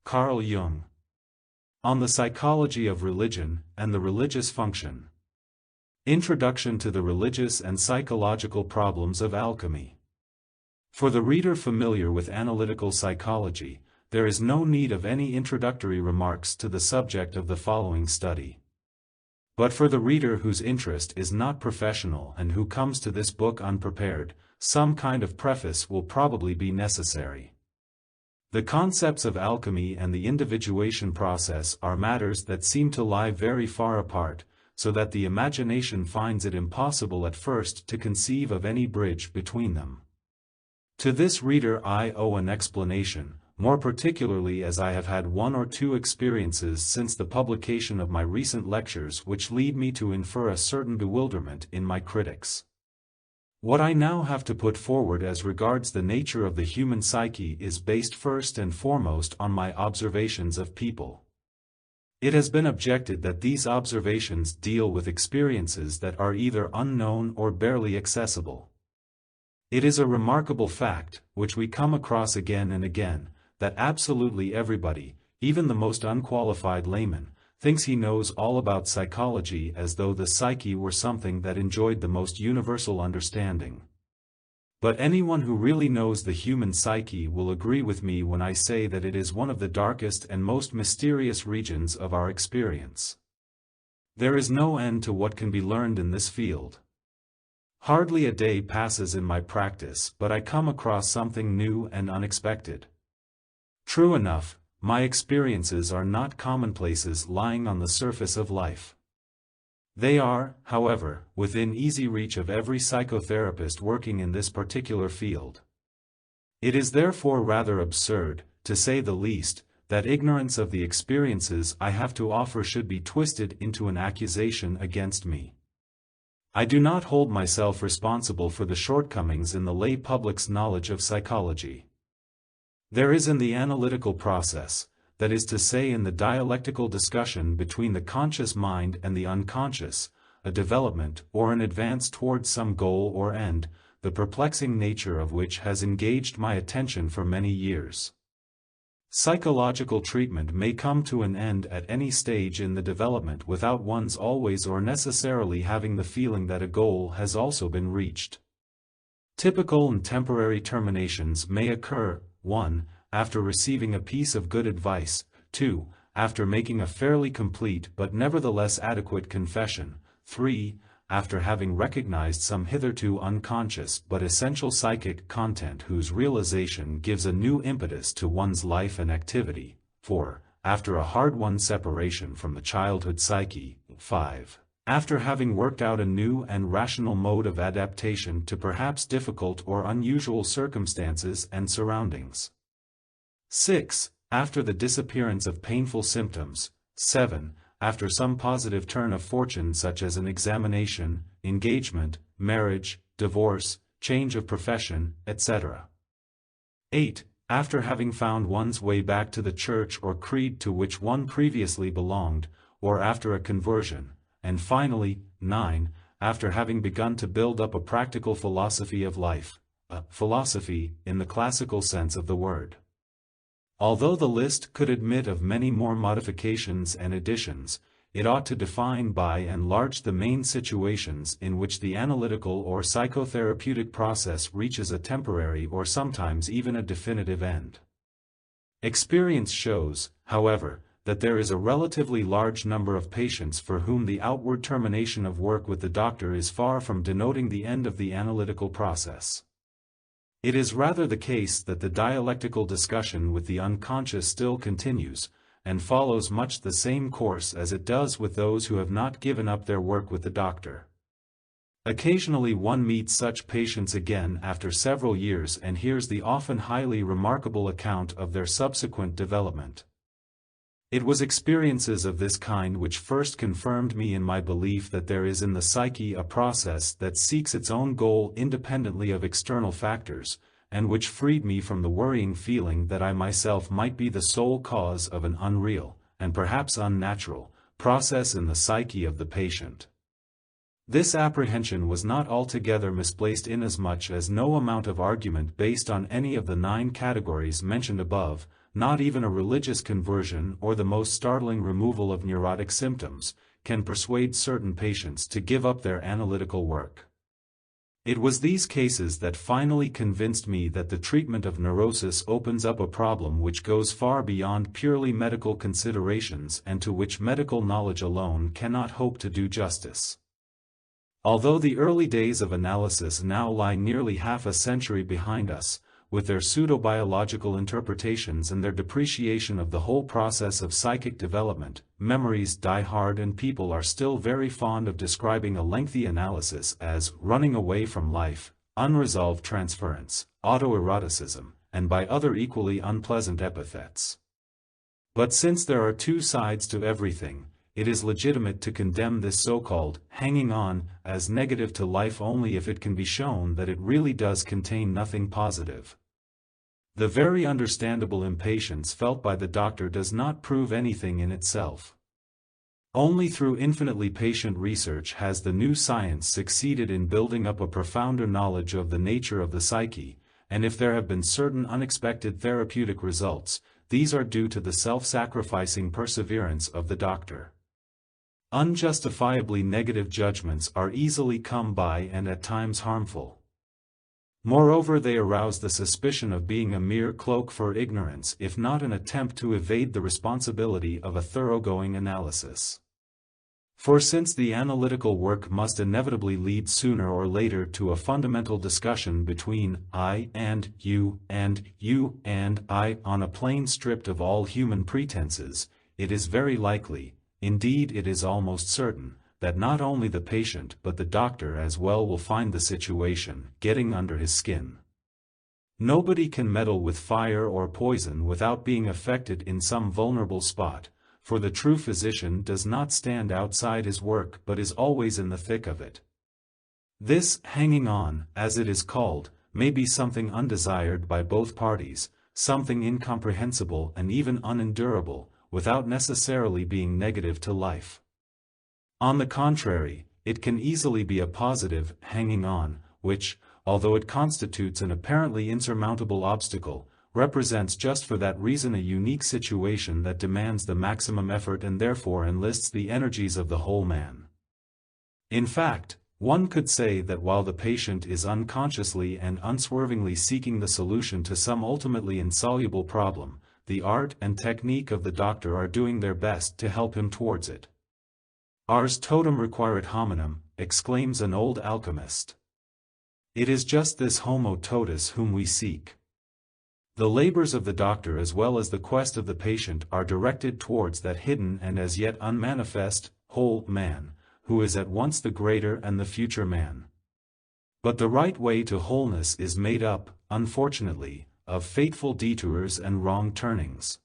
Carl Jung. On the Psychology of Religion and the Religious Function. Introduction to the Religious and Psychological Problems of Alchemy. For the reader familiar with analytical psychology, there is no need of any introductory remarks to the subject of the following study. But for the reader whose interest is not professional and who comes to this book unprepared, some kind of preface will probably be necessary. The concepts of alchemy and the individuation process are matters that seem to lie very far apart, so that the imagination finds it impossible at first to conceive of any bridge between them. To this reader I owe an explanation, more particularly as I have had one or two experiences since the publication of my recent lectures which lead me to infer a certain bewilderment in my critics. What I now have to put forward as regards the nature of the human psyche is based first and foremost on my observations of people. It has been objected that these observations deal with experiences that are either unknown or barely accessible. It is a remarkable fact, which we come across again and again, that absolutely everybody, even the most unqualified layman, thinks he knows all about psychology as though the psyche were something that enjoyed the most universal understanding. But anyone who really knows the human psyche will agree with me when I say that it is one of the darkest and most mysterious regions of our experience. There is no end to what can be learned in this field. Hardly a day passes in my practice but I come across something new and unexpected. True enough, my experiences are not commonplaces lying on the surface of life. They are, however, within easy reach of every psychotherapist working in this particular field. It is therefore rather absurd, to say the least, that ignorance of the experiences I have to offer should be twisted into an accusation against me. I do not hold myself responsible for the shortcomings in the lay public's knowledge of psychology. There is in the analytical process, that is to say in the dialectical discussion between the conscious mind and the unconscious, a development or an advance towards some goal or end, the perplexing nature of which has engaged my attention for many years. Psychological treatment may come to an end at any stage in the development without one's always or necessarily having the feeling that a goal has also been reached. Typical and temporary terminations may occur, 1. After receiving a piece of good advice, 2. After making a fairly complete but nevertheless adequate confession, 3. After having recognized some hitherto unconscious but essential psychic content whose realization gives a new impetus to one's life and activity, 4. After a hard-won separation from the childhood psyche, 5. After having worked out a new and rational mode of adaptation to perhaps difficult or unusual circumstances and surroundings. 6. After the disappearance of painful symptoms. 7. After some positive turn of fortune such as an examination, engagement, marriage, divorce, change of profession, etc. 8. After having found one's way back to the church or creed to which one previously belonged, or after a conversion. And finally, 9. After having begun to build up a practical philosophy of life, a philosophy in the classical sense of the word. Although the list could admit of many more modifications and additions, it ought to define by and large the main situations in which the analytical or psychotherapeutic process reaches a temporary or sometimes even a definitive end. Experience shows, however, that there is a relatively large number of patients for whom the outward termination of work with the doctor is far from denoting the end of the analytical process. It is rather the case that the dialectical discussion with the unconscious still continues, and follows much the same course as it does with those who have not given up their work with the doctor. Occasionally one meets such patients again after several years and hears the often highly remarkable account of their subsequent development. It was experiences of this kind which first confirmed me in my belief that there is in the psyche a process that seeks its own goal independently of external factors, and which freed me from the worrying feeling that I myself might be the sole cause of an unreal, and perhaps unnatural, process in the psyche of the patient. This apprehension was not altogether misplaced inasmuch as no amount of argument based on any of the 9 categories mentioned above, not even a religious conversion or the most startling removal of neurotic symptoms, can persuade certain patients to give up their analytical work. It was these cases that finally convinced me that the treatment of neurosis opens up a problem which goes far beyond purely medical considerations and to which medical knowledge alone cannot hope to do justice. Although the early days of analysis now lie nearly half a century behind us, with their pseudo-biological interpretations and their depreciation of the whole process of psychic development, memories die hard and people are still very fond of describing a lengthy analysis as running away from life, unresolved transference, autoeroticism, and by other equally unpleasant epithets. But since there are two sides to everything, it is legitimate to condemn this so-called hanging on as negative to life only if it can be shown that it really does contain nothing positive. The very understandable impatience felt by the doctor does not prove anything in itself. Only through infinitely patient research has the new science succeeded in building up a profounder knowledge of the nature of the psyche, and if there have been certain unexpected therapeutic results, these are due to the self-sacrificing perseverance of the doctor. Unjustifiably negative judgments are easily come by and at times harmful. Moreover, they arouse the suspicion of being a mere cloak for ignorance if not an attempt to evade the responsibility of a thoroughgoing analysis. For since the analytical work must inevitably lead sooner or later to a fundamental discussion between I and you and I on a plane stripped of all human pretenses, it is very likely, indeed it is almost certain, that not only the patient but the doctor as well will find the situation getting under his skin. Nobody can meddle with fire or poison without being affected in some vulnerable spot, for the true physician does not stand outside his work but is always in the thick of it. This hanging on, as it is called, may be something undesired by both parties, something incomprehensible and even unendurable, without necessarily being negative to life. On the contrary, it can easily be a positive hanging on, which, although it constitutes an apparently insurmountable obstacle, represents just for that reason a unique situation that demands the maximum effort and therefore enlists the energies of the whole man. In fact, one could say that while the patient is unconsciously and unswervingly seeking the solution to some ultimately insoluble problem, the art and technique of the doctor are doing their best to help him towards it. Ars totum requiret hominum, exclaims an old alchemist. It is just this homo totus whom we seek. The labors of the doctor as well as the quest of the patient are directed towards that hidden and as yet unmanifest, whole man, who is at once the greater and the future man. But the right way to wholeness is made up, unfortunately, of fateful detours and wrong turnings.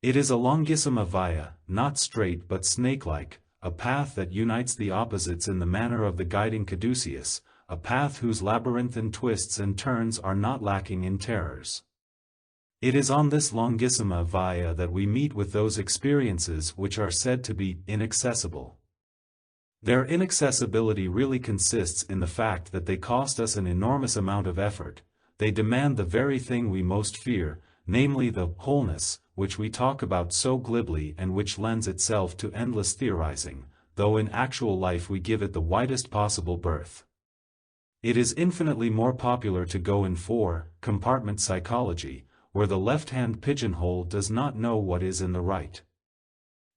It is a longissima via, not straight but snake-like, a path that unites the opposites in the manner of the guiding caduceus, a path whose labyrinthine twists and turns are not lacking in terrors. It is on this longissima via that we meet with those experiences which are said to be inaccessible. Their inaccessibility really consists in the fact that they cost us an enormous amount of effort, they demand the very thing we most fear, namely the wholeness, which we talk about so glibly and which lends itself to endless theorizing, though in actual life we give it the widest possible berth. It is infinitely more popular to go in for compartment psychology, where the left-hand pigeonhole does not know what is in the right.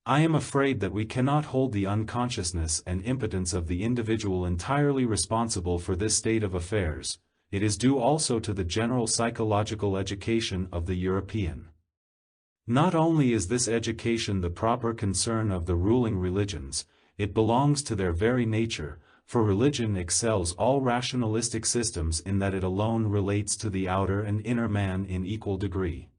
I am afraid that we cannot hold the unconsciousness and impotence of the individual entirely responsible for this state of affairs. It is due also to the general psychological education of the European. Not only is this education the proper concern of the ruling religions, it belongs to their very nature, for religion excels all rationalistic systems in that it alone relates to the outer and inner man in equal degree.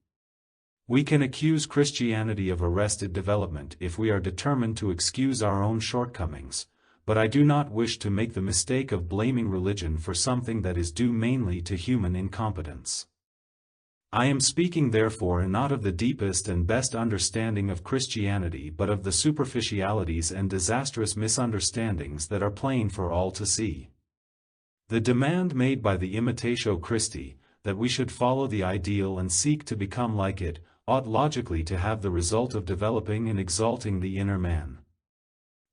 We can accuse Christianity of arrested development if we are determined to excuse our own shortcomings, but I do not wish to make the mistake of blaming religion for something that is due mainly to human incompetence. I am speaking therefore not of the deepest and best understanding of Christianity but of the superficialities and disastrous misunderstandings that are plain for all to see. The demand made by the Imitatio Christi, that we should follow the ideal and seek to become like it, ought logically to have the result of developing and exalting the inner man.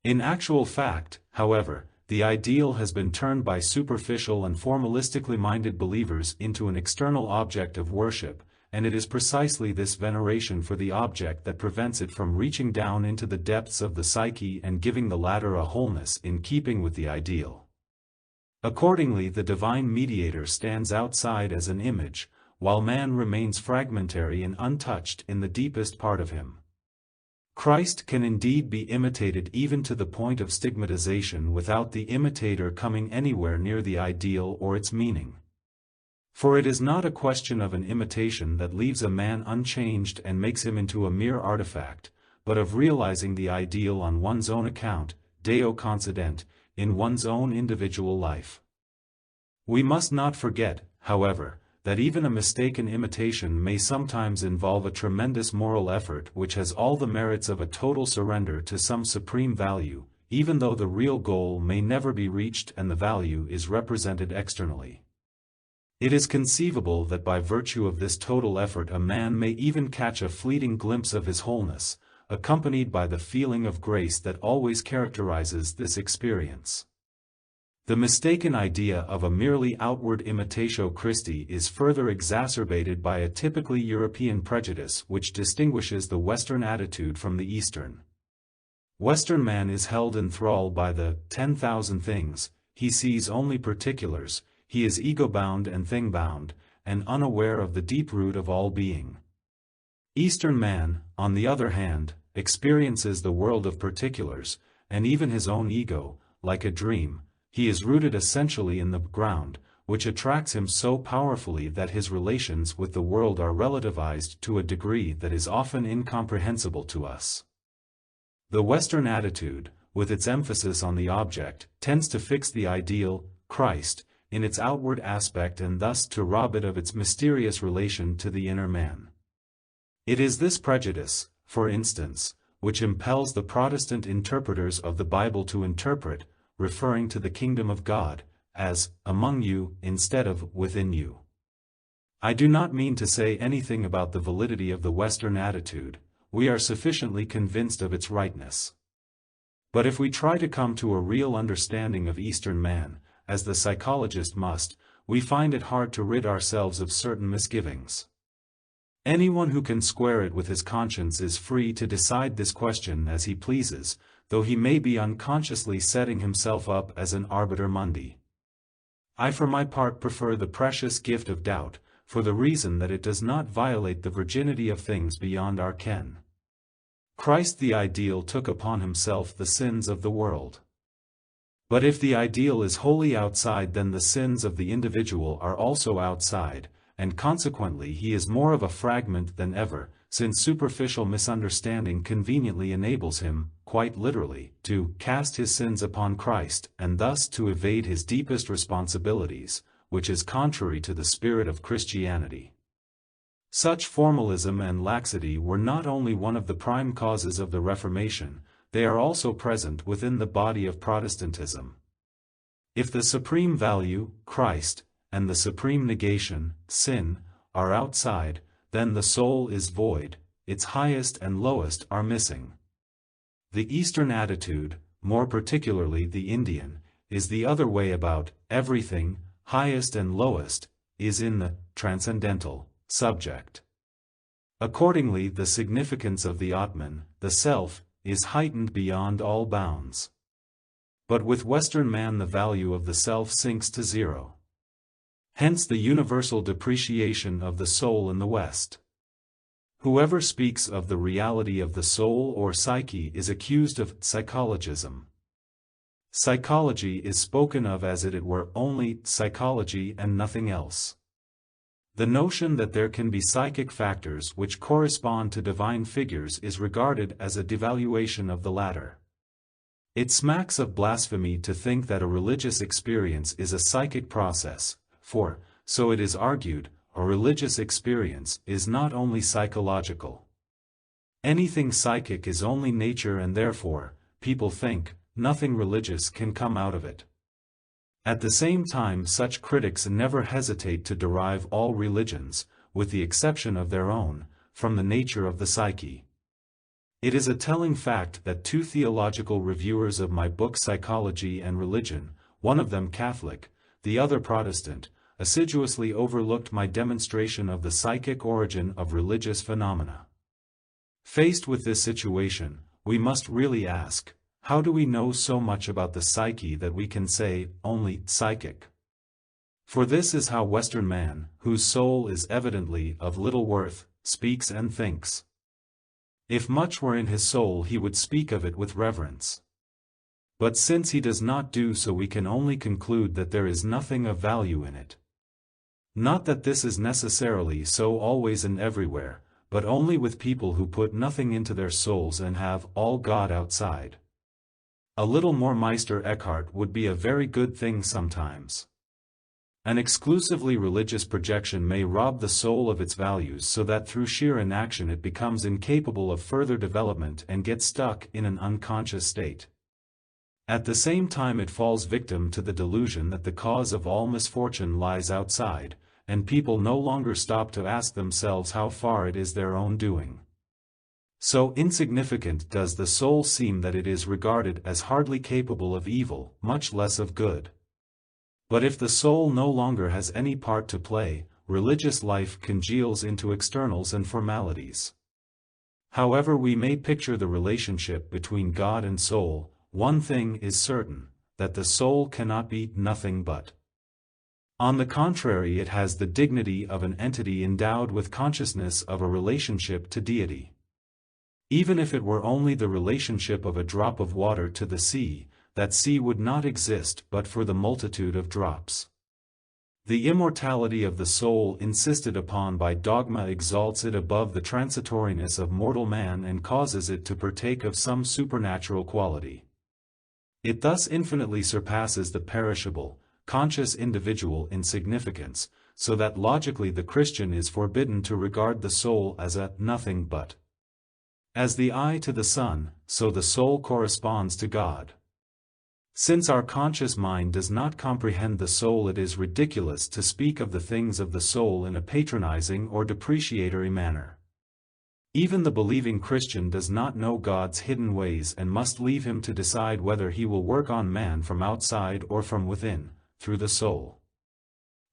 In actual fact, however, the ideal has been turned by superficial and formalistically minded believers into an external object of worship, and it is precisely this veneration for the object that prevents it from reaching down into the depths of the psyche and giving the latter a wholeness in keeping with the ideal. Accordingly, the divine mediator stands outside as an image, while man remains fragmentary and untouched in the deepest part of him. Christ can indeed be imitated even to the point of stigmatization without the imitator coming anywhere near the ideal or its meaning. For it is not a question of an imitation that leaves a man unchanged and makes him into a mere artifact, but of realizing the ideal on one's own account, Deo concedent, in one's own individual life. We must not forget, however, that even a mistaken imitation may sometimes involve a tremendous moral effort which has all the merits of a total surrender to some supreme value, even though the real goal may never be reached and the value is represented externally. It is conceivable that by virtue of this total effort a man may even catch a fleeting glimpse of his wholeness, accompanied by the feeling of grace that always characterizes this experience. The mistaken idea of a merely outward imitatio Christi is further exacerbated by a typically European prejudice which distinguishes the Western attitude from the Eastern. Western man is held in thrall by the 10,000 things, he sees only particulars, he is ego-bound and thing-bound, and unaware of the deep root of all being. Eastern man, on the other hand, experiences the world of particulars, and even his own ego, like a dream. He is rooted essentially in the ground, which attracts him so powerfully that his relations with the world are relativized to a degree that is often incomprehensible to us. The Western attitude, with its emphasis on the object, tends to fix the ideal, Christ, in its outward aspect and thus to rob it of its mysterious relation to the inner man. It is this prejudice, for instance, which impels the Protestant interpreters of the Bible to interpret, referring to the kingdom of God, as, among you, instead of, within you. I do not mean to say anything about the validity of the Western attitude, we are sufficiently convinced of its rightness. But if we try to come to a real understanding of Eastern man, as the psychologist must, we find it hard to rid ourselves of certain misgivings. Anyone who can square it with his conscience is free to decide this question as he pleases, though he may be unconsciously setting himself up as an arbiter mundi. I for my part prefer the precious gift of doubt, for the reason that it does not violate the virginity of things beyond our ken. Christ the ideal took upon himself the sins of the world. But if the ideal is wholly outside, then the sins of the individual are also outside, and consequently he is more of a fragment than ever, since superficial misunderstanding conveniently enables him, quite literally, to cast his sins upon Christ, and thus to evade his deepest responsibilities, which is contrary to the spirit of Christianity. Such formalism and laxity were not only one of the prime causes of the Reformation, they are also present within the body of Protestantism. If the supreme value, Christ, and the supreme negation, sin, are outside, then the soul is void, its highest and lowest are missing. The Eastern attitude, more particularly the Indian, is the other way about, everything, highest and lowest, is in the transcendental subject. Accordingly, the significance of the Atman, the self, is heightened beyond all bounds. But with Western man the value of the self sinks to zero. Hence the universal depreciation of the soul in the West. Whoever speaks of the reality of the soul or psyche is accused of psychologism. Psychology is spoken of as it were only psychology and nothing else. The notion that there can be psychic factors which correspond to divine figures is regarded as a devaluation of the latter. It smacks of blasphemy to think that a religious experience is a psychic process, for, so it is argued, a religious experience is not only psychological. Anything psychic is only nature, and therefore, people think, nothing religious can come out of it. At the same time, such critics never hesitate to derive all religions, with the exception of their own, from the nature of the psyche. It is a telling fact that two theological reviewers of my book Psychology and Religion, one of them Catholic, the other Protestant, assiduously overlooked my demonstration of the psychic origin of religious phenomena. Faced with this situation, we must really ask, how do we know so much about the psyche that we can say, only psychic? For this is how Western man, whose soul is evidently of little worth, speaks and thinks. If much were in his soul he would speak of it with reverence. But since he does not do so, we can only conclude that there is nothing of value in it. Not that this is necessarily so always and everywhere, but only with people who put nothing into their souls and have all God outside. A little more Meister Eckhart would be a very good thing sometimes. An exclusively religious projection may rob the soul of its values so that through sheer inaction it becomes incapable of further development and gets stuck in an unconscious state. At the same time it falls victim to the delusion that the cause of all misfortune lies outside, and people no longer stop to ask themselves how far it is their own doing. So insignificant does the soul seem that it is regarded as hardly capable of evil, much less of good. But if the soul no longer has any part to play, religious life congeals into externals and formalities. However we may picture the relationship between God and soul, one thing is certain, that the soul cannot be nothing but. On the contrary, it has the dignity of an entity endowed with consciousness of a relationship to deity. Even if it were only the relationship of a drop of water to the sea, that sea would not exist but for the multitude of drops. The immortality of the soul insisted upon by dogma exalts it above the transitoriness of mortal man and causes it to partake of some supernatural quality. It thus infinitely surpasses the perishable, conscious individual in significance, so that logically the Christian is forbidden to regard the soul as a nothing but. As the eye to the sun, so the soul corresponds to God. Since our conscious mind does not comprehend the soul, it is ridiculous to speak of the things of the soul in a patronizing or depreciatory manner. Even the believing Christian does not know God's hidden ways and must leave him to decide whether he will work on man from outside or from within, through the soul.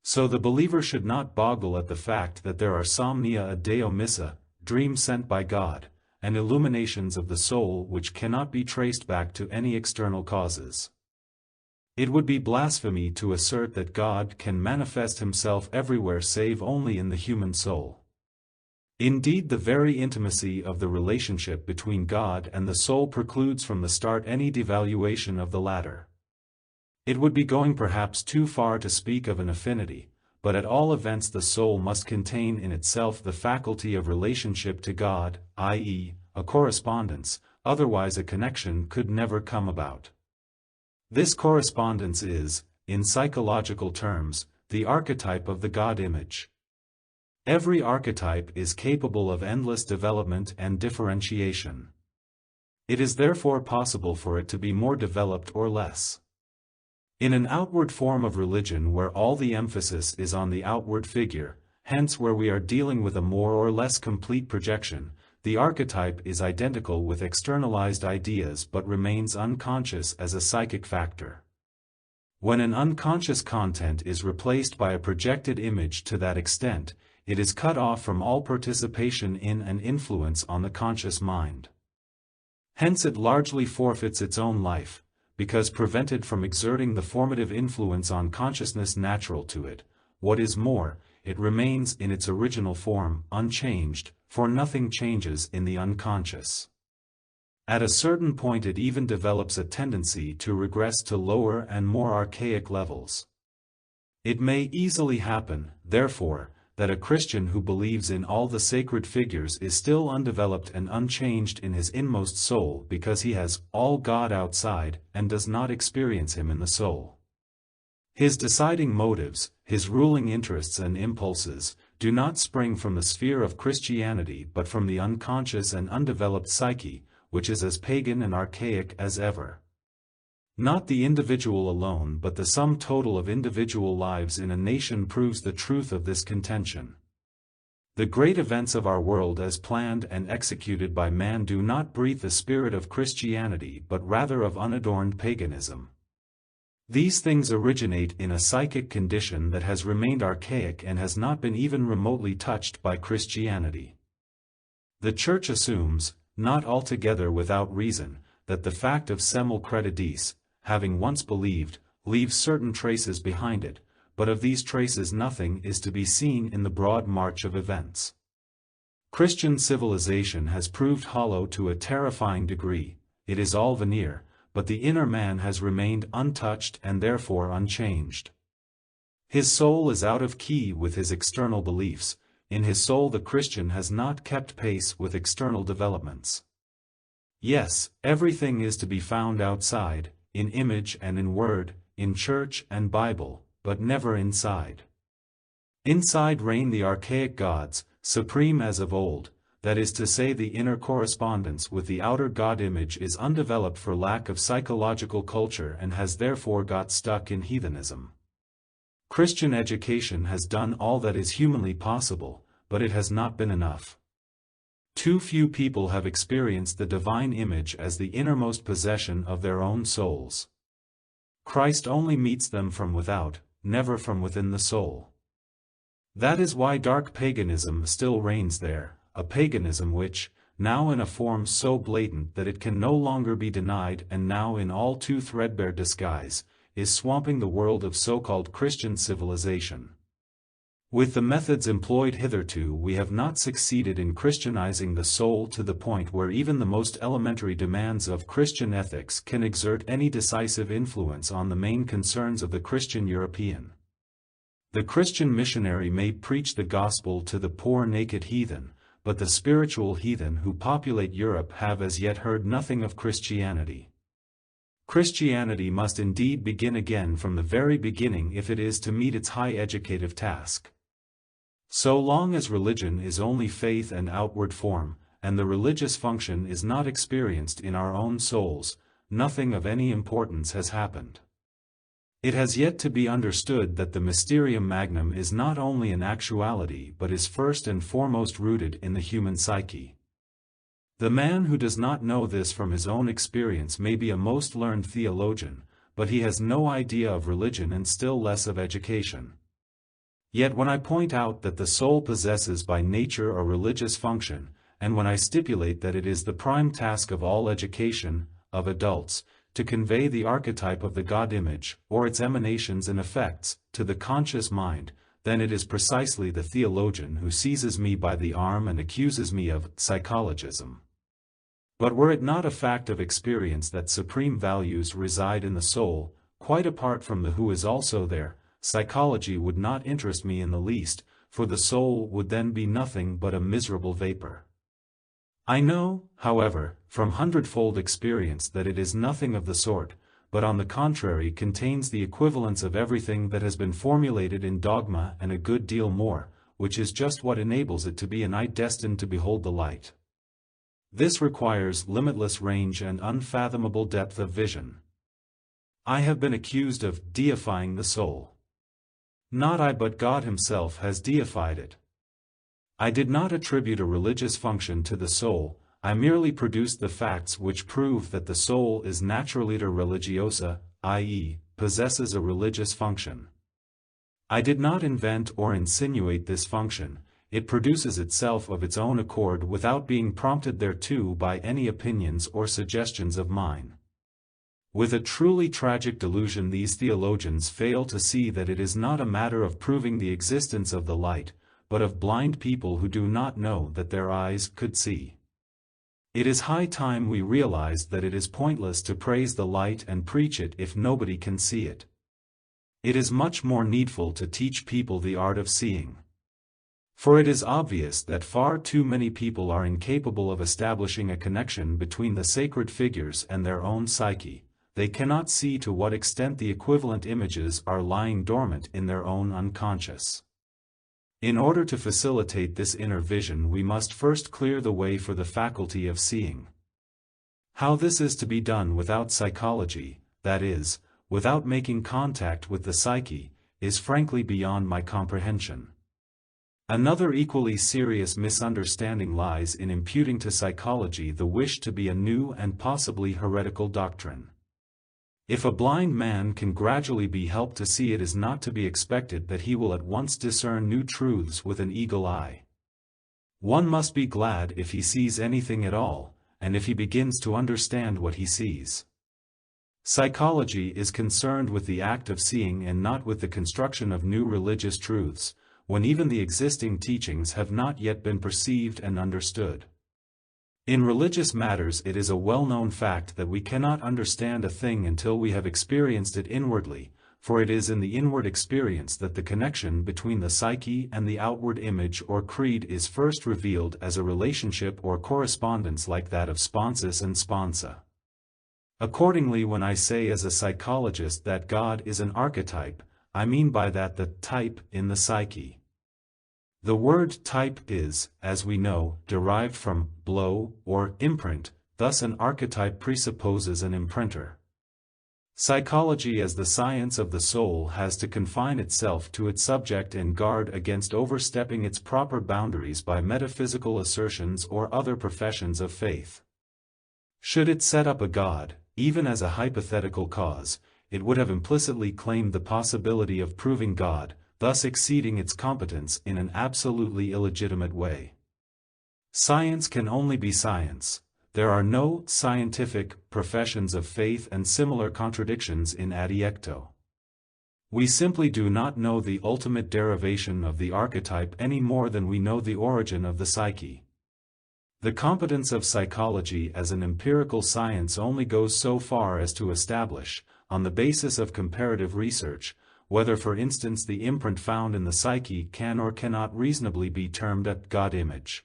So the believer should not boggle at the fact that there are somnia deo missa, dreams sent by God, and illuminations of the soul which cannot be traced back to any external causes. It would be blasphemy to assert that God can manifest himself everywhere save only in the human soul. Indeed, the very intimacy of the relationship between God and the soul precludes from the start any devaluation of the latter. It would be going perhaps too far to speak of an affinity, but at all events the soul must contain in itself the faculty of relationship to God, i.e., a correspondence, otherwise a connection could never come about. This correspondence is, in psychological terms, the archetype of the God image. Every archetype is capable of endless development and differentiation. It is therefore possible for it to be more developed or less. In an outward form of religion where all the emphasis is on the outward figure, hence where we are dealing with a more or less complete projection, the archetype is identical with externalized ideas but remains unconscious as a psychic factor. When an unconscious content is replaced by a projected image to that extent, it is cut off from all participation in and influence on the conscious mind. Hence it largely forfeits its own life, because prevented from exerting the formative influence on consciousness natural to it. What is more, it remains in its original form, unchanged, for nothing changes in the unconscious. At a certain point it even develops a tendency to regress to lower and more archaic levels. It may easily happen, therefore, that a Christian who believes in all the sacred figures is still undeveloped and unchanged in his inmost soul because he has all God outside and does not experience him in the soul. His deciding motives, his ruling interests and impulses, do not spring from the sphere of Christianity but from the unconscious and undeveloped psyche, which is as pagan and archaic as ever. Not the individual alone but the sum total of individual lives in a nation proves the truth of this contention. The great events of our world as planned and executed by man do not breathe the spirit of Christianity but rather of unadorned paganism. These things originate in a psychic condition that has remained archaic and has not been even remotely touched by Christianity. The Church assumes, not altogether without reason, that the fact of semel credidis, having once believed, leaves certain traces behind it, but of these traces nothing is to be seen in the broad march of events. Christian civilization has proved hollow to a terrifying degree. It is all veneer, but the inner man has remained untouched and therefore unchanged. His soul is out of key with his external beliefs. In his soul the Christian has not kept pace with external developments. Yes, everything is to be found outside, in image and in word, in church and Bible, but never inside. Inside reign the archaic gods, supreme as of old, that is to say the inner correspondence with the outer God image is undeveloped for lack of psychological culture and has therefore got stuck in heathenism. Christian education has done all that is humanly possible, but it has not been enough. Too few people have experienced the divine image as the innermost possession of their own souls. Christ only meets them from without, never from within the soul. That is why dark paganism still reigns there, a paganism which, now in a form so blatant that it can no longer be denied and now in all too threadbare disguise, is swamping the world of so-called Christian civilization. With the methods employed hitherto we have not succeeded in Christianizing the soul to the point where even the most elementary demands of Christian ethics can exert any decisive influence on the main concerns of the Christian European. The Christian missionary may preach the gospel to the poor naked heathen, but the spiritual heathen who populate Europe have as yet heard nothing of Christianity. Christianity must indeed begin again from the very beginning if it is to meet its high educative task. So long as religion is only faith and outward form, and the religious function is not experienced in our own souls, nothing of any importance has happened. It has yet to be understood that the mysterium magnum is not only an actuality but is first and foremost rooted in the human psyche. The man who does not know this from his own experience may be a most learned theologian, but he has no idea of religion and still less of education. Yet when I point out that the soul possesses by nature a religious function, and when I stipulate that it is the prime task of all education, of adults, to convey the archetype of the God image, or its emanations and effects, to the conscious mind, then it is precisely the theologian who seizes me by the arm and accuses me of psychologism. But were it not a fact of experience that supreme values reside in the soul, quite apart from the who is also there, psychology would not interest me in the least, for the soul would then be nothing but a miserable vapor. I know, however, from hundredfold experience that it is nothing of the sort, but on the contrary contains the equivalence of everything that has been formulated in dogma and a good deal more, which is just what enables it to be an eye destined to behold the light. This requires limitless range and unfathomable depth of vision. I have been accused of deifying the soul. Not I but God himself has deified it. I did not attribute a religious function to the soul, I merely produced the facts which prove that the soul is naturaliter religiosa, i.e., possesses a religious function. I did not invent or insinuate this function, it produces itself of its own accord without being prompted thereto by any opinions or suggestions of mine. With a truly tragic delusion these theologians fail to see that it is not a matter of proving the existence of the light, but of blind people who do not know that their eyes could see. It is high time we realized that it is pointless to praise the light and preach it if nobody can see it. It is much more needful to teach people the art of seeing. For it is obvious that far too many people are incapable of establishing a connection between the sacred figures and their own psyche. They cannot see to what extent the equivalent images are lying dormant in their own unconscious. In order to facilitate this inner vision we must first clear the way for the faculty of seeing. How this is to be done without psychology, that is, without making contact with the psyche, is frankly beyond my comprehension. Another equally serious misunderstanding lies in imputing to psychology the wish to be a new and possibly heretical doctrine. If a blind man can gradually be helped to see, it is not to be expected that he will at once discern new truths with an eagle eye. One must be glad if he sees anything at all, and if he begins to understand what he sees. Psychology is concerned with the act of seeing and not with the construction of new religious truths, when even the existing teachings have not yet been perceived and understood. In religious matters, it is a well-known fact that we cannot understand a thing until we have experienced it inwardly, for it is in the inward experience that the connection between the psyche and the outward image or creed is first revealed as a relationship or correspondence like that of sponsus and sponsa. Accordingly, when I say as a psychologist that God is an archetype, I mean by that the type in the psyche. The word type is, as we know, derived from blow or imprint, thus an archetype presupposes an imprinter. Psychology as the science of the soul has to confine itself to its subject and guard against overstepping its proper boundaries by metaphysical assertions or other professions of faith. Should it set up a God, even as a hypothetical cause, it would have implicitly claimed the possibility of proving God, thus exceeding its competence in an absolutely illegitimate way. Science can only be science. There are no scientific professions of faith and similar contradictions in adiecto. We simply do not know the ultimate derivation of the archetype any more than we know the origin of the psyche. The competence of psychology as an empirical science only goes so far as to establish, on the basis of comparative research, whether for instance the imprint found in the psyche can or cannot reasonably be termed a God image.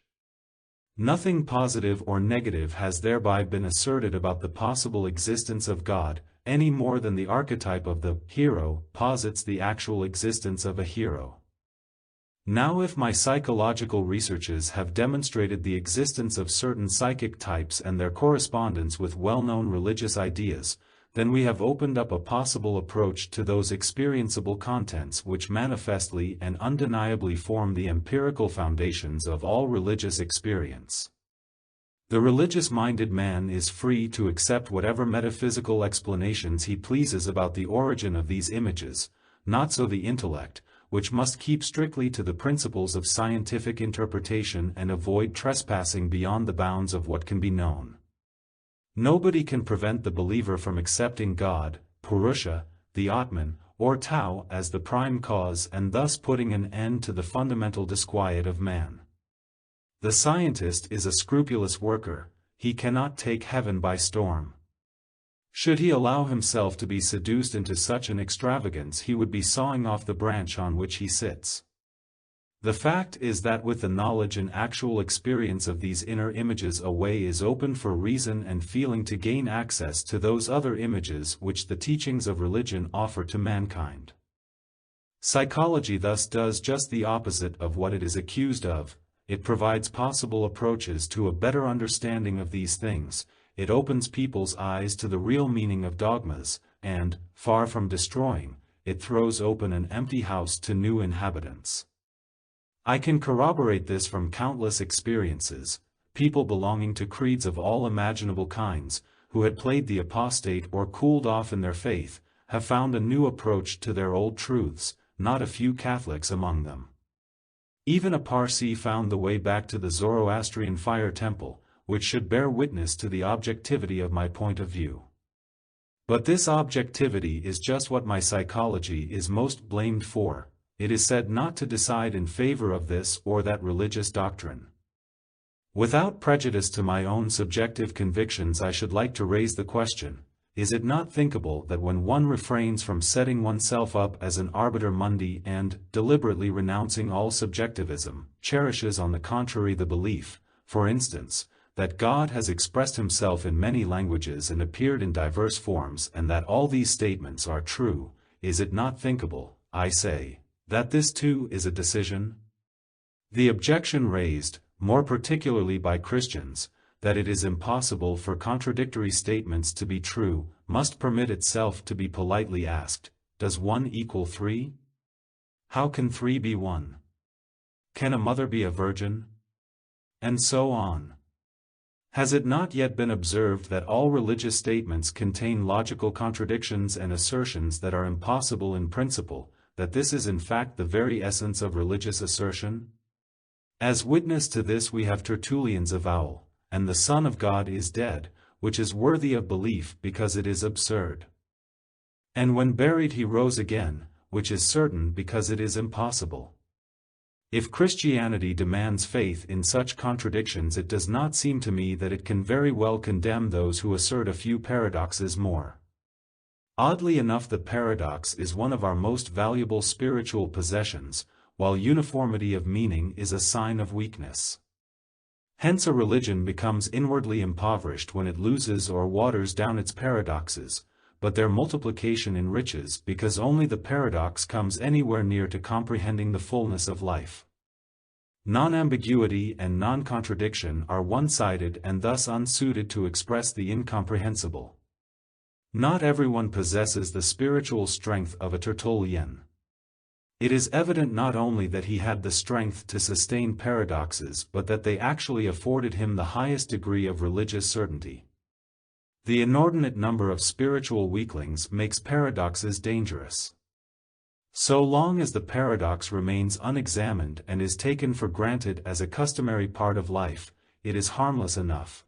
Nothing positive or negative has thereby been asserted about the possible existence of God, any more than the archetype of the hero posits the actual existence of a hero. Now, if my psychological researches have demonstrated the existence of certain psychic types and their correspondence with well-known religious ideas, then we have opened up a possible approach to those experienceable contents which manifestly and undeniably form the empirical foundations of all religious experience. The religious-minded man is free to accept whatever metaphysical explanations he pleases about the origin of these images, not so the intellect, which must keep strictly to the principles of scientific interpretation and avoid trespassing beyond the bounds of what can be known. Nobody can prevent the believer from accepting God, Purusha, the Atman, or Tao as the prime cause and thus putting an end to the fundamental disquiet of man. The scientist is a scrupulous worker, he cannot take heaven by storm. Should he allow himself to be seduced into such an extravagance, he would be sawing off the branch on which he sits. The fact is that with the knowledge and actual experience of these inner images, a way is open for reason and feeling to gain access to those other images which the teachings of religion offer to mankind. Psychology thus does just the opposite of what it is accused of. It provides possible approaches to a better understanding of these things, it opens people's eyes to the real meaning of dogmas, and, far from destroying, it throws open an empty house to new inhabitants. I can corroborate this from countless experiences. People belonging to creeds of all imaginable kinds, who had played the apostate or cooled off in their faith, have found a new approach to their old truths, not a few Catholics among them. Even a Parsi found the way back to the Zoroastrian fire temple, which should bear witness to the objectivity of my point of view. But this objectivity is just what my psychology is most blamed for. It is said not to decide in favor of this or that religious doctrine. Without prejudice to my own subjective convictions, I should like to raise the question, is it not thinkable that when one refrains from setting oneself up as an arbiter mundi and, deliberately renouncing all subjectivism, cherishes on the contrary the belief, for instance, that God has expressed himself in many languages and appeared in diverse forms, and that all these statements are true, is it not thinkable, I say, that this too is a decision? The objection raised, more particularly by Christians, that it is impossible for contradictory statements to be true, must permit itself to be politely asked, does 1 equal 3? How can 3 be 1? Can a mother be a virgin? And so on. Has it not yet been observed that all religious statements contain logical contradictions and assertions that are impossible in principle, that this is in fact the very essence of religious assertion? As witness to this we have Tertullian's avowal, "And the Son of God is dead," which is worthy of belief because it is absurd. "And when buried he rose again," which is certain because it is impossible. If Christianity demands faith in such contradictions, it does not seem to me that it can very well condemn those who assert a few paradoxes more. Oddly enough, the paradox is one of our most valuable spiritual possessions, while uniformity of meaning is a sign of weakness. Hence a religion becomes inwardly impoverished when it loses or waters down its paradoxes, but their multiplication enriches because only the paradox comes anywhere near to comprehending the fullness of life. Non-ambiguity and non-contradiction are one-sided and thus unsuited to express the incomprehensible. Not everyone possesses the spiritual strength of a Tertullian. It is evident not only that he had the strength to sustain paradoxes but that they actually afforded him the highest degree of religious certainty. The inordinate number of spiritual weaklings makes paradoxes dangerous. So long as the paradox remains unexamined and is taken for granted as a customary part of life, it is harmless enough.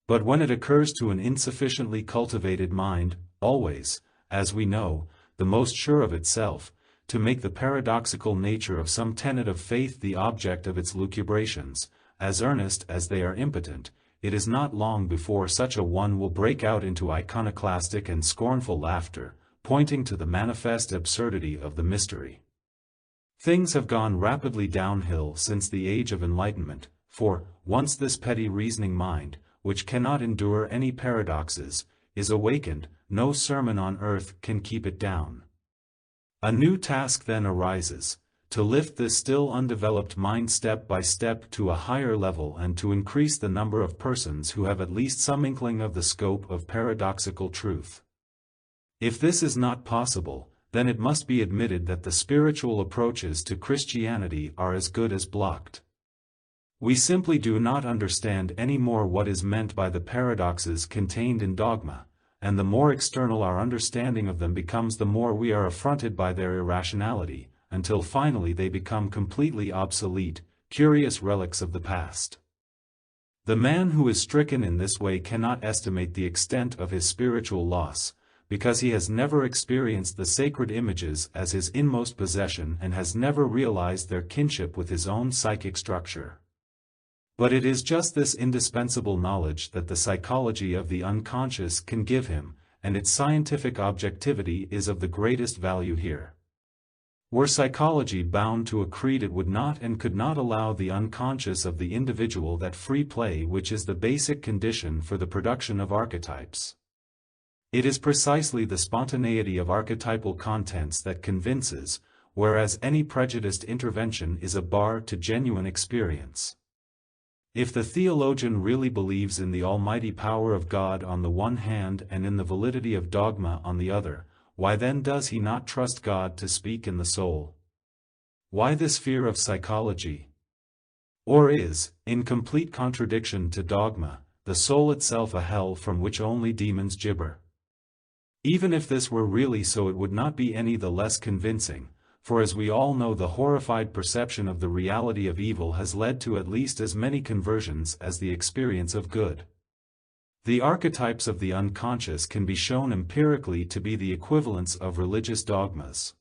But when it occurs to an insufficiently cultivated mind, always, as we know, the most sure of itself, to make the paradoxical nature of some tenet of faith the object of its lucubrations, as earnest as they are impotent, it is not long before such a one will break out into iconoclastic and scornful laughter, pointing to the manifest absurdity of the mystery. Things have gone rapidly downhill since the age of enlightenment, for, once this petty reasoning mind, which cannot endure any paradoxes, is awakened, no sermon on earth can keep it down. A new task then arises, to lift this still undeveloped mind step by step to a higher level and to increase the number of persons who have at least some inkling of the scope of paradoxical truth. If this is not possible, then it must be admitted that the spiritual approaches to Christianity are as good as blocked. We simply do not understand any more what is meant by the paradoxes contained in dogma, and the more external our understanding of them becomes, the more we are affronted by their irrationality, until finally they become completely obsolete, curious relics of the past. The man who is stricken in this way cannot estimate the extent of his spiritual loss, because he has never experienced the sacred images as his inmost possession and has never realized their kinship with his own psychic structure. But it is just this indispensable knowledge that the psychology of the unconscious can give him, and its scientific objectivity is of the greatest value here. Were psychology bound to a creed, it would not and could not allow the unconscious of the individual that free play which is the basic condition for the production of archetypes. It is precisely the spontaneity of archetypal contents that convinces, whereas any prejudiced intervention is a bar to genuine experience. If the theologian really believes in the almighty power of God on the one hand and in the validity of dogma on the other, why then does he not trust God to speak in the soul? Why this fear of psychology? Or is, in complete contradiction to dogma, the soul itself a hell from which only demons gibber? Even if this were really so, it would not be any the less convincing, for as we all know, the horrified perception of the reality of evil has led to at least as many conversions as the experience of good. The archetypes of the unconscious can be shown empirically to be the equivalents of religious dogmas.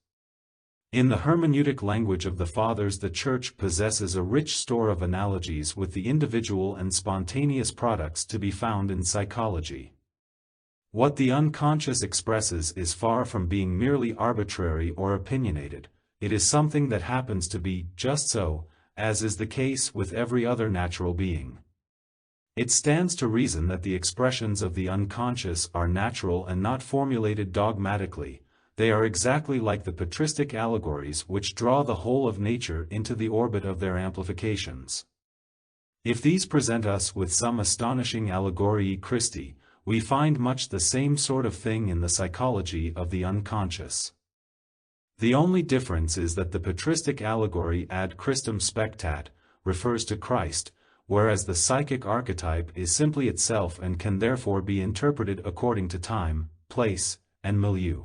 In the hermeneutic language of the Fathers, the Church possesses a rich store of analogies with the individual and spontaneous products to be found in psychology. What the unconscious expresses is far from being merely arbitrary or opinionated, it is something that happens to be just so, as is the case with every other natural being. It stands to reason that the expressions of the unconscious are natural and not formulated dogmatically. They are exactly like the patristic allegories which draw the whole of nature into the orbit of their amplifications. If these present us with some astonishing allegorii Christi, we find much the same sort of thing in the psychology of the unconscious. The only difference is that the patristic allegory ad Christum spectat refers to Christ, whereas the psychic archetype is simply itself and can therefore be interpreted according to time, place, and milieu.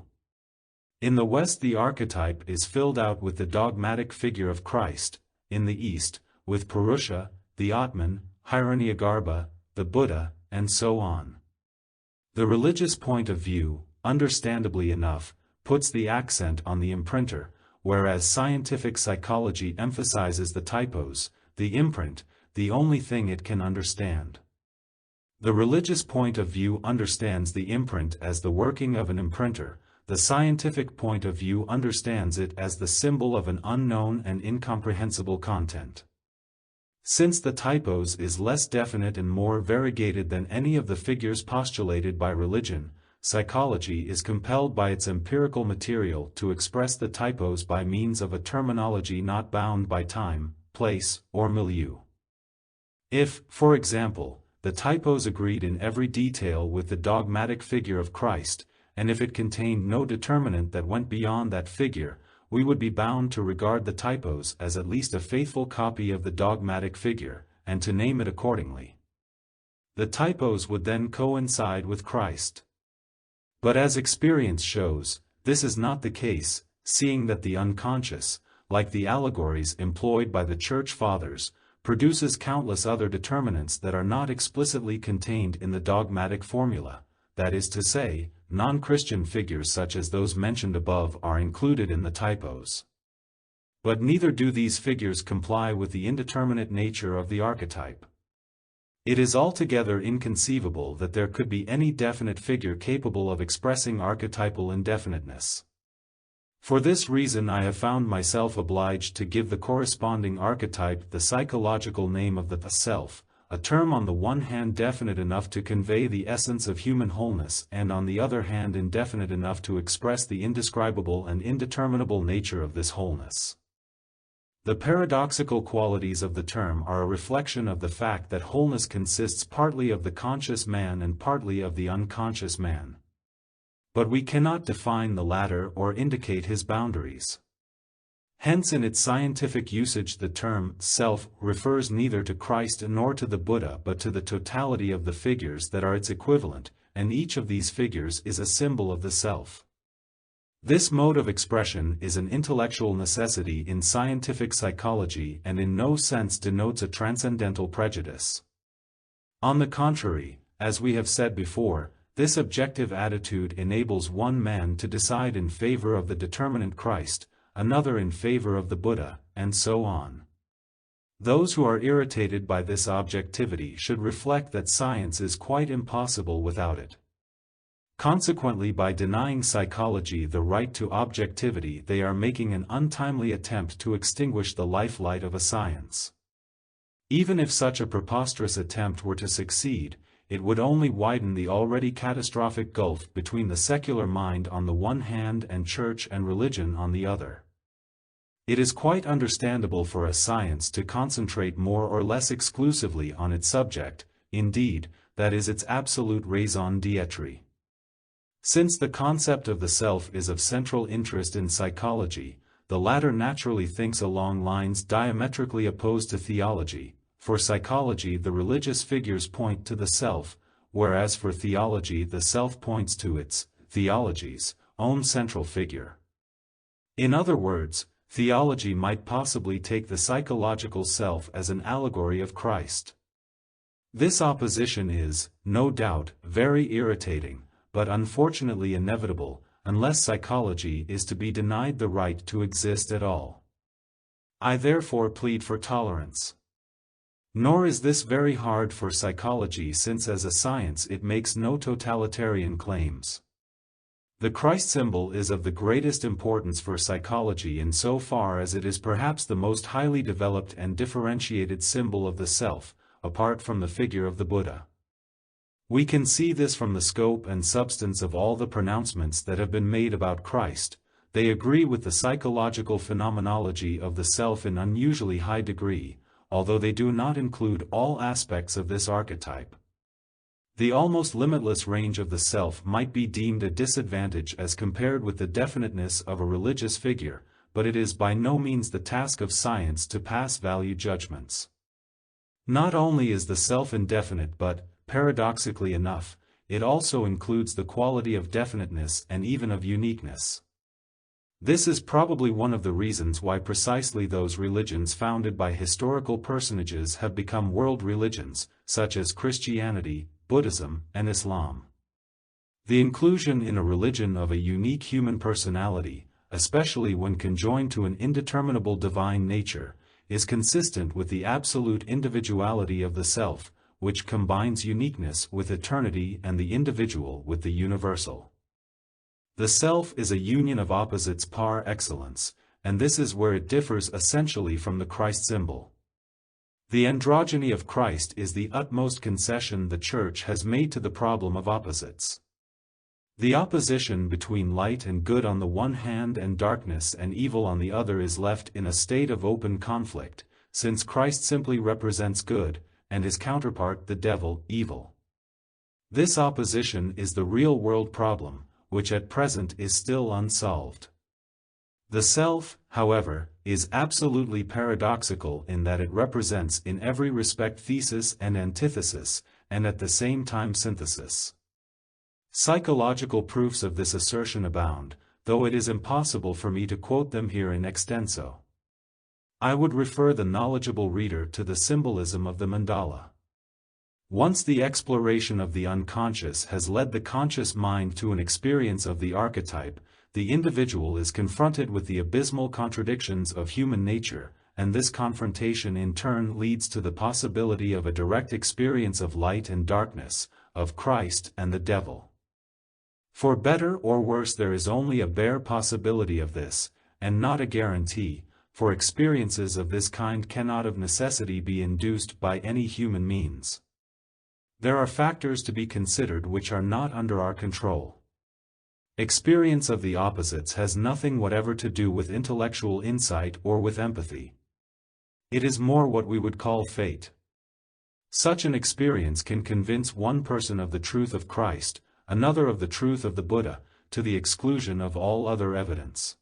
In the West, the archetype is filled out with the dogmatic figure of Christ, in the East, with Purusha, the Atman, Hiranyagarbha, the Buddha, and so on. The religious point of view, understandably enough, puts the accent on the imprinter, whereas scientific psychology emphasizes the typos, the imprint, the only thing it can understand. The religious point of view understands the imprint as the working of an imprinter, the scientific point of view understands it as the symbol of an unknown and incomprehensible content. Since the typos is less definite and more variegated than any of the figures postulated by religion, psychology is compelled by its empirical material to express the typos by means of a terminology not bound by time, place, or milieu. If, for example, the typos agreed in every detail with the dogmatic figure of Christ, and if it contained no determinant that went beyond that figure, we would be bound to regard the typos as at least a faithful copy of the dogmatic figure, and to name it accordingly. The typos would then coincide with Christ. But as experience shows, this is not the case, seeing that the unconscious, like the allegories employed by the Church Fathers, produces countless other determinants that are not explicitly contained in the dogmatic formula, that is to say, non-Christian figures such as those mentioned above are included in the typos. But neither do these figures comply with the indeterminate nature of the archetype. It is altogether inconceivable that there could be any definite figure capable of expressing archetypal indefiniteness. For this reason I have found myself obliged to give the corresponding archetype the psychological name of the self, a term on the one hand definite enough to convey the essence of human wholeness and on the other hand indefinite enough to express the indescribable and indeterminable nature of this wholeness. The paradoxical qualities of the term are a reflection of the fact that wholeness consists partly of the conscious man and partly of the unconscious man. But we cannot define the latter or indicate his boundaries. Hence in its scientific usage the term self refers neither to Christ nor to the Buddha but to the totality of the figures that are its equivalent, and each of these figures is a symbol of the self. This mode of expression is an intellectual necessity in scientific psychology and in no sense denotes a transcendental prejudice. On the contrary, as we have said before, this objective attitude enables one man to decide in favor of the determinate Christ, another in favor of the Buddha, and so on. Those who are irritated by this objectivity should reflect that science is quite impossible without it. Consequently, by denying psychology the right to objectivity, they are making an untimely attempt to extinguish the lifelight of a science. Even if such a preposterous attempt were to succeed, it would only widen the already catastrophic gulf between the secular mind on the one hand and church and religion on the other. It is quite understandable for a science to concentrate more or less exclusively on its subject, indeed, that is its absolute raison d'être. Since the concept of the self is of central interest in psychology, the latter naturally thinks along lines diametrically opposed to theology. For psychology the religious figures point to the self, whereas for theology the self points to its, theology's, own central figure. In other words, theology might possibly take the psychological self as an allegory of Christ. This opposition is, no doubt, very irritating, but unfortunately inevitable, unless psychology is to be denied the right to exist at all. I therefore plead for tolerance. Nor is this very hard for psychology, since as a science it makes no totalitarian claims. The Christ symbol is of the greatest importance for psychology insofar as it is perhaps the most highly developed and differentiated symbol of the self, apart from the figure of the Buddha. We can see this from the scope and substance of all the pronouncements that have been made about Christ. They agree with the psychological phenomenology of the self in unusually high degree, although they do not include all aspects of this archetype. The almost limitless range of the self might be deemed a disadvantage as compared with the definiteness of a religious figure, but it is by no means the task of science to pass value judgments. Not only is the self indefinite but, paradoxically enough, it also includes the quality of definiteness and even of uniqueness. This is probably one of the reasons why precisely those religions founded by historical personages have become world religions, such as Christianity, Buddhism, and Islam. The inclusion in a religion of a unique human personality, especially when conjoined to an indeterminable divine nature, is consistent with the absolute individuality of the self, which combines uniqueness with eternity and the individual with the universal. The self is a union of opposites par excellence, and this is where it differs essentially from the Christ symbol. The androgyny of Christ is the utmost concession the Church has made to the problem of opposites. The opposition between light and good on the one hand and darkness and evil on the other is left in a state of open conflict, since Christ simply represents good, and his counterpart the devil, evil. This opposition is the real-world problem, which at present is still unsolved. The self, however, is absolutely paradoxical in that it represents in every respect thesis and antithesis, and at the same time synthesis. Psychological proofs of this assertion abound, though it is impossible for me to quote them here in extenso. I would refer the knowledgeable reader to the symbolism of the mandala. Once the exploration of the unconscious has led the conscious mind to an experience of the archetype, the individual is confronted with the abysmal contradictions of human nature, and this confrontation in turn leads to the possibility of a direct experience of light and darkness, of Christ and the devil. For better or worse, there is only a bare possibility of this, and not a guarantee, for experiences of this kind cannot of necessity be induced by any human means. There are factors to be considered which are not under our control. Experience of the opposites has nothing whatever to do with intellectual insight or with empathy. It is more what we would call fate. Such an experience can convince one person of the truth of Christ, another of the truth of the Buddha, to the exclusion of all other evidence.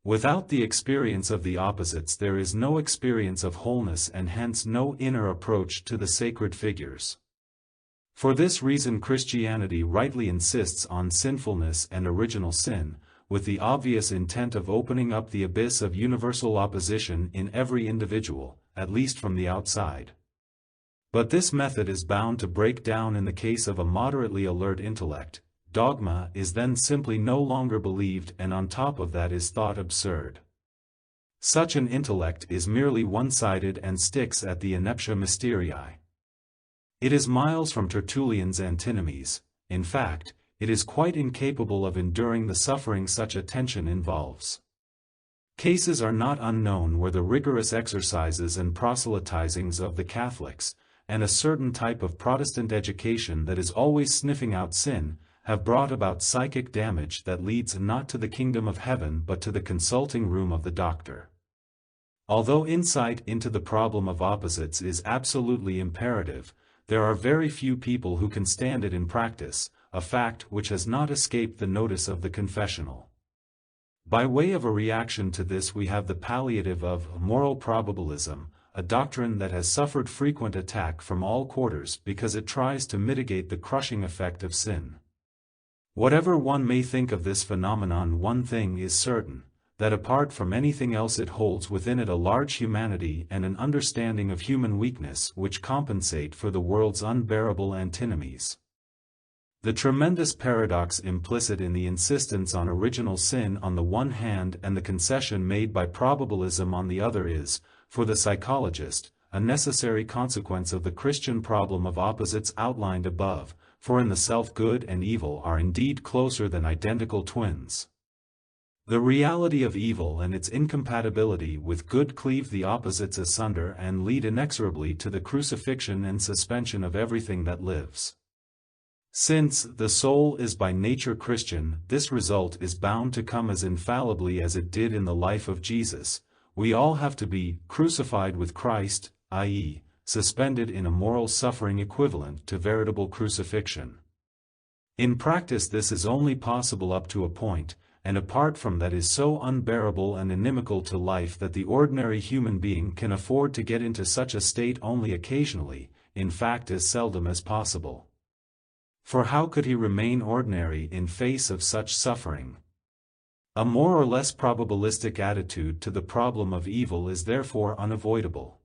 Without the experience of the opposites there is no experience of wholeness and hence no inner approach to the sacred figures. For this reason Christianity rightly insists on sinfulness and original sin, with the obvious intent of opening up the abyss of universal opposition in every individual, at least from the outside. But this method is bound to break down in the case of a moderately alert intellect. Dogma is then simply no longer believed, and on top of that is thought absurd. Such an intellect is merely one-sided and sticks at the ineptia mysterii. It is miles from Tertullian's antinomies. In fact, it is quite incapable of enduring the suffering such a tension involves. Cases are not unknown where the rigorous exercises and proselytizings of the Catholics, and a certain type of Protestant education that is always sniffing out sin, have brought about psychic damage that leads not to the kingdom of heaven but to the consulting room of the doctor. Although insight into the problem of opposites is absolutely imperative, there are very few people who can stand it in practice, a fact which has not escaped the notice of the confessional. By way of a reaction to this we have the palliative of moral probabilism, a doctrine that has suffered frequent attack from all quarters because it tries to mitigate the crushing effect of sin. Whatever one may think of this phenomenon, one thing is certain, that apart from anything else it holds within it a large humanity and an understanding of human weakness which compensate for the world's unbearable antinomies. The tremendous paradox implicit in the insistence on original sin on the one hand and the concession made by probabilism on the other is, for the psychologist, a necessary consequence of the Christian problem of opposites outlined above, for in the self good and evil are indeed closer than identical twins. The reality of evil and its incompatibility with good cleave the opposites asunder and lead inexorably to the crucifixion and suspension of everything that lives. Since the soul is by nature Christian, this result is bound to come as infallibly as it did in the life of Jesus. We all have to be crucified with Christ, i.e., suspended in a moral suffering equivalent to veritable crucifixion. In practice this is only possible up to a point, and apart from that is so unbearable and inimical to life that the ordinary human being can afford to get into such a state only occasionally, in fact as seldom as possible. For how could he remain ordinary in face of such suffering? A more or less probabilistic attitude to the problem of evil is therefore unavoidable.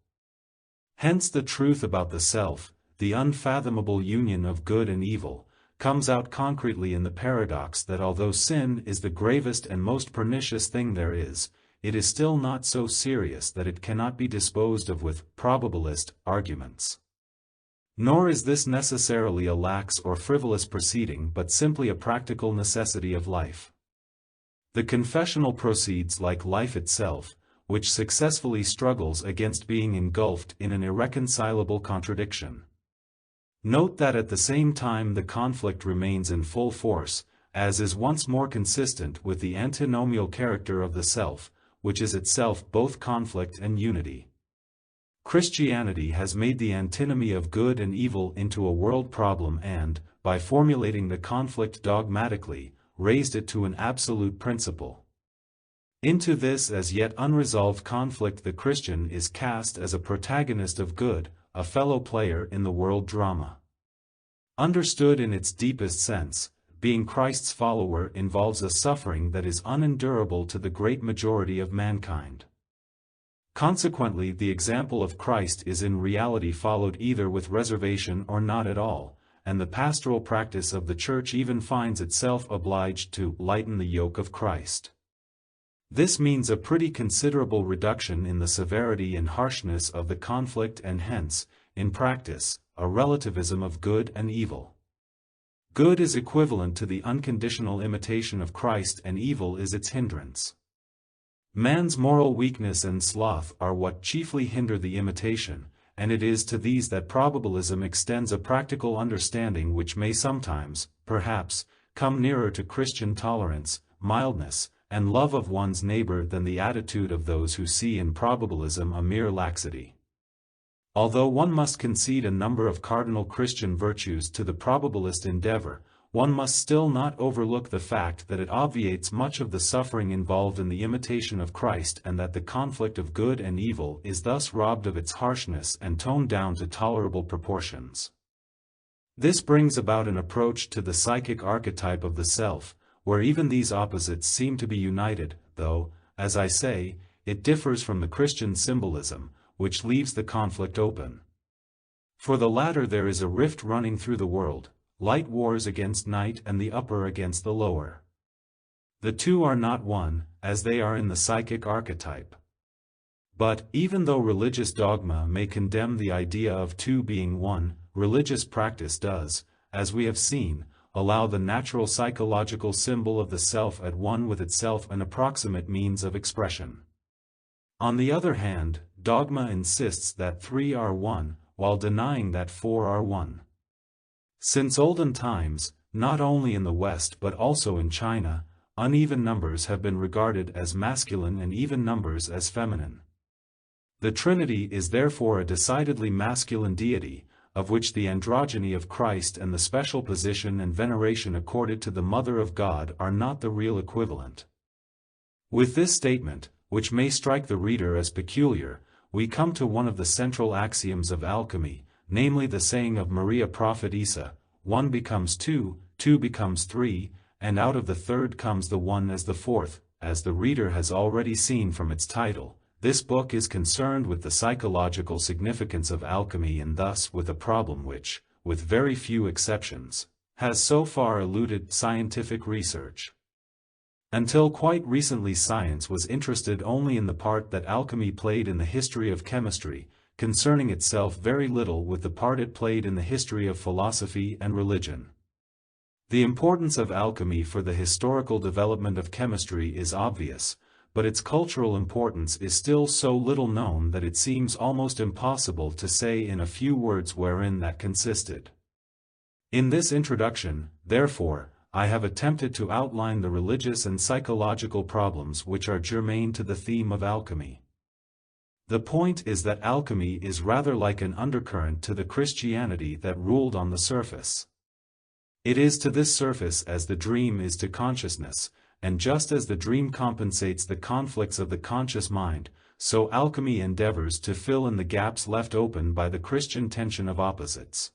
Hence the truth about the self, the unfathomable union of good and evil, comes out concretely in the paradox that although sin is the gravest and most pernicious thing there is, it is still not so serious that it cannot be disposed of with probabilist arguments. Nor is this necessarily a lax or frivolous proceeding but simply a practical necessity of life. The confessional proceeds like life itself, which successfully struggles against being engulfed in an irreconcilable contradiction. Note that at the same time the conflict remains in full force, as is once more consistent with the antinomial character of the self, which is itself both conflict and unity. Christianity has made the antinomy of good and evil into a world problem and, by formulating the conflict dogmatically, raised it to an absolute principle. Into this as yet unresolved conflict the Christian is cast as a protagonist of good, a fellow player in the world drama. Understood in its deepest sense, being Christ's follower involves a suffering that is unendurable to the great majority of mankind. Consequently, the example of Christ is in reality followed either with reservation or not at all, and the pastoral practice of the Church even finds itself obliged to lighten the yoke of Christ. This means a pretty considerable reduction in the severity and harshness of the conflict and hence, in practice, a relativism of good and evil. Good is equivalent to the unconditional imitation of Christ and evil is its hindrance. Man's moral weakness and sloth are what chiefly hinder the imitation, and it is to these that probabilism extends a practical understanding which may sometimes, perhaps, come nearer to Christian tolerance, mildness, and love of one's neighbor than the attitude of those who see in probabilism a mere laxity. Although one must concede a number of cardinal Christian virtues to the probabilist endeavor, one must still not overlook the fact that it obviates much of the suffering involved in the imitation of Christ and that the conflict of good and evil is thus robbed of its harshness and toned down to tolerable proportions. This brings about an approach to the psychic archetype of the self, where even these opposites seem to be united, though, as I say, it differs from the Christian symbolism, which leaves the conflict open. For the latter there is a rift running through the world, light wars against night and the upper against the lower. The two are not one, as they are in the psychic archetype. But, even though religious dogma may condemn the idea of two being one, religious practice does, as we have seen, allow the natural psychological symbol of the self at one with itself an approximate means of expression. On the other hand, dogma insists that three are one, while denying that four are one. Since olden times, not only in the West but also in China, uneven numbers have been regarded as masculine and even numbers as feminine. The Trinity is therefore a decidedly masculine deity, of which the androgyny of Christ and the special position and veneration accorded to the Mother of God are not the real equivalent. With this statement, which may strike the reader as peculiar, we come to one of the central axioms of alchemy, namely the saying of Maria Prophetessa, one becomes two becomes three, and out of the third comes the one as the fourth. As the reader has already seen from its title, this book is concerned with the psychological significance of alchemy and thus with a problem which, with very few exceptions, has so far eluded scientific research. Until quite recently science was interested only in the part that alchemy played in the history of chemistry, concerning itself very little with the part it played in the history of philosophy and religion. The importance of alchemy for the historical development of chemistry is obvious, but its cultural importance is still so little known that it seems almost impossible to say in a few words wherein that consisted. In this introduction, therefore, I have attempted to outline the religious and psychological problems which are germane to the theme of alchemy. The point is that alchemy is rather like an undercurrent to the Christianity that ruled on the surface. It is to this surface as the dream is to consciousness, and just as the dream compensates the conflicts of the conscious mind, so alchemy endeavors to fill in the gaps left open by the Christian tension of opposites.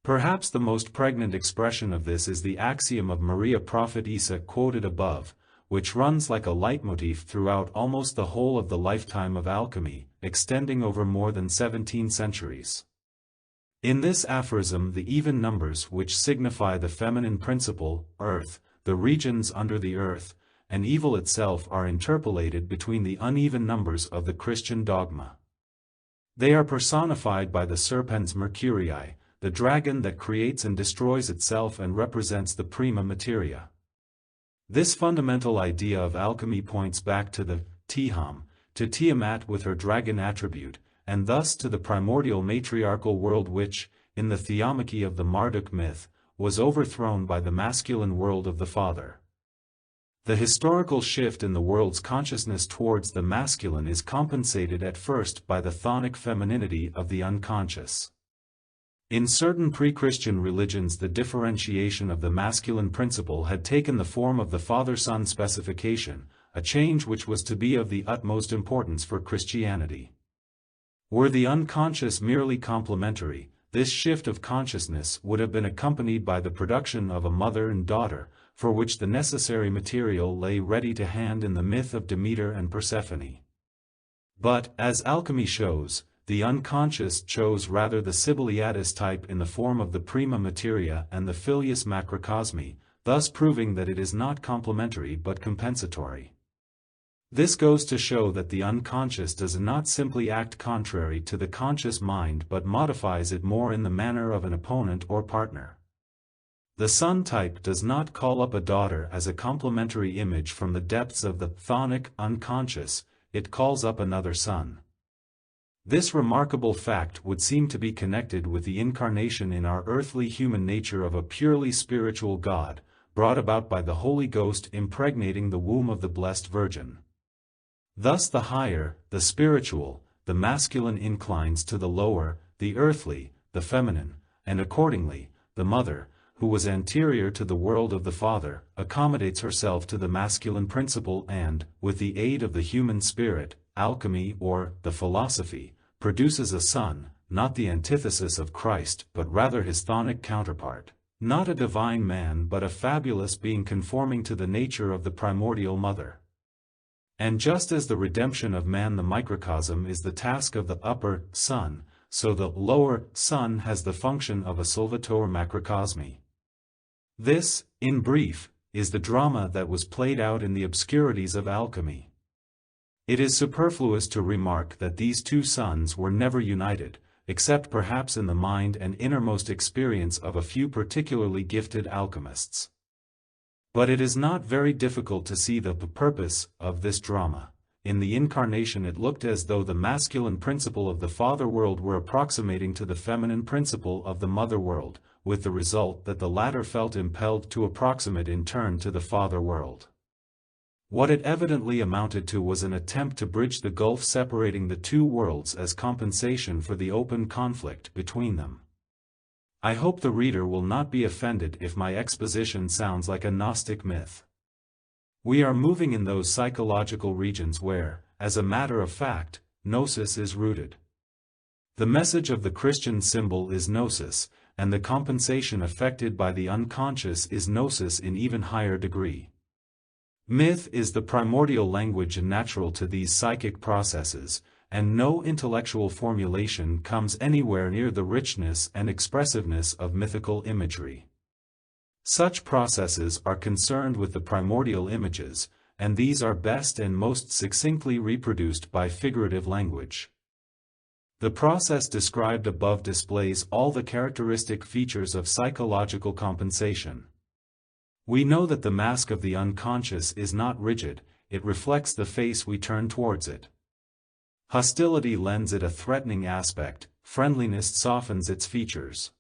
Perhaps the most pregnant expression of this is the axiom of Maria Prophetessa quoted above, which runs like a leitmotif throughout almost the whole of the lifetime of alchemy, extending over more than 17 centuries. In this aphorism, the even numbers which signify the feminine principle, earth, the regions under the earth, and evil itself are interpolated between the uneven numbers of the Christian dogma. They are personified by the serpens Mercurii, the dragon that creates and destroys itself and represents the prima materia. This fundamental idea of alchemy points back to the Tiham, to Tiamat with her dragon attribute, and thus to the primordial matriarchal world which, in the theomachy of the Marduk myth, was overthrown by the masculine world of the father. The historical shift in the world's consciousness towards the masculine is compensated at first by the chthonic femininity of the unconscious. In certain pre-Christian religions, the differentiation of the masculine principle had taken the form of the father-son specification, a change which was to be of the utmost importance for Christianity. Were the unconscious merely complementary, this shift of consciousness would have been accompanied by the production of a mother and daughter, for which the necessary material lay ready to hand in the myth of Demeter and Persephone. But, as alchemy shows, the unconscious chose rather the Symboliatis type in the form of the prima materia and the filius macrocosmi, thus proving that it is not complementary but compensatory. This goes to show that the unconscious does not simply act contrary to the conscious mind but modifies it more in the manner of an opponent or partner. The son type does not call up a daughter as a complementary image from the depths of the chthonic unconscious, it calls up another son. This remarkable fact would seem to be connected with the incarnation in our earthly human nature of a purely spiritual God, brought about by the Holy Ghost impregnating the womb of the Blessed Virgin. Thus the higher, the spiritual, the masculine inclines to the lower, the earthly, the feminine, and accordingly, the mother, who was anterior to the world of the Father, accommodates herself to the masculine principle and, with the aid of the human spirit, alchemy or the philosophy, produces a son, not the antithesis of Christ but rather his chthonic counterpart, not a divine man but a fabulous being conforming to the nature of the primordial mother. And just as the redemption of man the microcosm is the task of the upper son, so the lower son has the function of a solvitor macrocosmi. This, in brief, is the drama that was played out in the obscurities of alchemy. It is superfluous to remark that these two sons were never united, except perhaps in the mind and innermost experience of a few particularly gifted alchemists. But it is not very difficult to see the purpose of this drama. In the incarnation it looked as though the masculine principle of the father world were approximating to the feminine principle of the mother world, with the result that the latter felt impelled to approximate in turn to the father world. What it evidently amounted to was an attempt to bridge the gulf separating the two worlds as compensation for the open conflict between them. I hope the reader will not be offended if my exposition sounds like a Gnostic myth. We are moving in those psychological regions where, as a matter of fact, gnosis is rooted. The message of the Christian symbol is gnosis, and the compensation effected by the unconscious is gnosis in even higher degree. Myth is the primordial language natural to these psychic processes, and no intellectual formulation comes anywhere near the richness and expressiveness of mythical imagery. Such processes are concerned with the primordial images, and these are best and most succinctly reproduced by figurative language. The process described above displays all the characteristic features of psychological compensation. We know that the mask of the unconscious is not rigid, it reflects the face we turn towards it. Hostility lends it a threatening aspect, friendliness softens its features.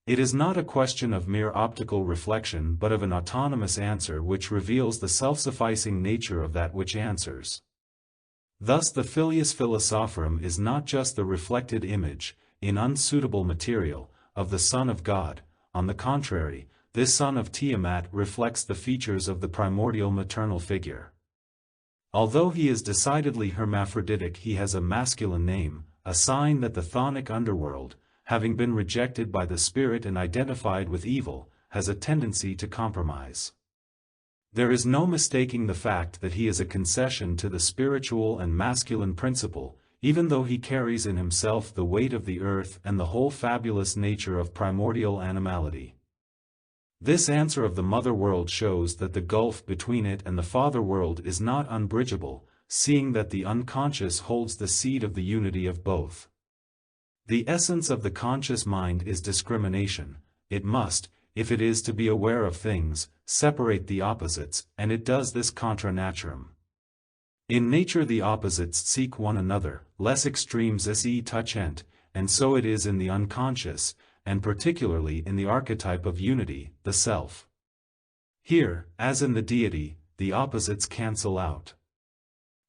It is not a question of mere optical reflection but of an autonomous answer which reveals the self-sufficing nature of that which answers. Thus the filius philosophorum is not just the reflected image, in unsuitable material, of the Son of God. On the contrary, this son of Tiamat reflects the features of the primordial maternal figure. Although he is decidedly hermaphroditic, he has a masculine name, a sign that the chthonic underworld, having been rejected by the spirit and identified with evil, has a tendency to compromise. There is no mistaking the fact that he is a concession to the spiritual and masculine principle, even though he carries in himself the weight of the earth and the whole fabulous nature of primordial animality. This answer of the mother world shows that the gulf between it and the father world is not unbridgeable, seeing that the unconscious holds the seed of the unity of both. The essence of the conscious mind is discrimination. It must, if it is to be aware of things, separate the opposites, and it does this contra naturam. In nature the opposites seek one another, les extremes se touchent, and so it is in the unconscious, and particularly in the archetype of unity, the self. Here, as in the deity, the opposites cancel out.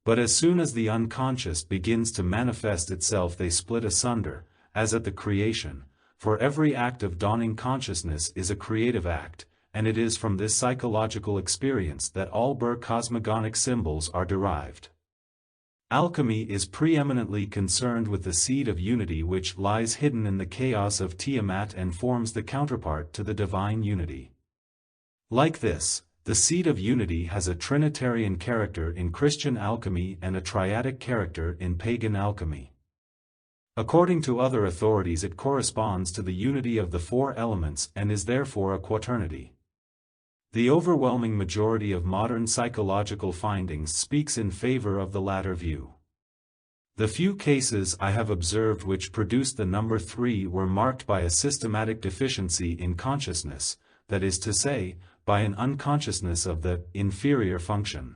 But as soon as the unconscious begins to manifest itself, they split asunder, as at the creation, for every act of dawning consciousness is a creative act, and it is from this psychological experience that all cosmogonic symbols are derived. Alchemy is preeminently concerned with the seed of unity which lies hidden in the chaos of Tiamat and forms the counterpart to the divine unity. Like this, the seed of unity has a Trinitarian character in Christian alchemy and a triadic character in pagan alchemy. According to other authorities, it corresponds to the unity of the four elements and is therefore a quaternity. The overwhelming majority of modern psychological findings speaks in favor of the latter view. The few cases I have observed which produced the number 3 were marked by a systematic deficiency in consciousness, that is to say, by an unconsciousness of the inferior function.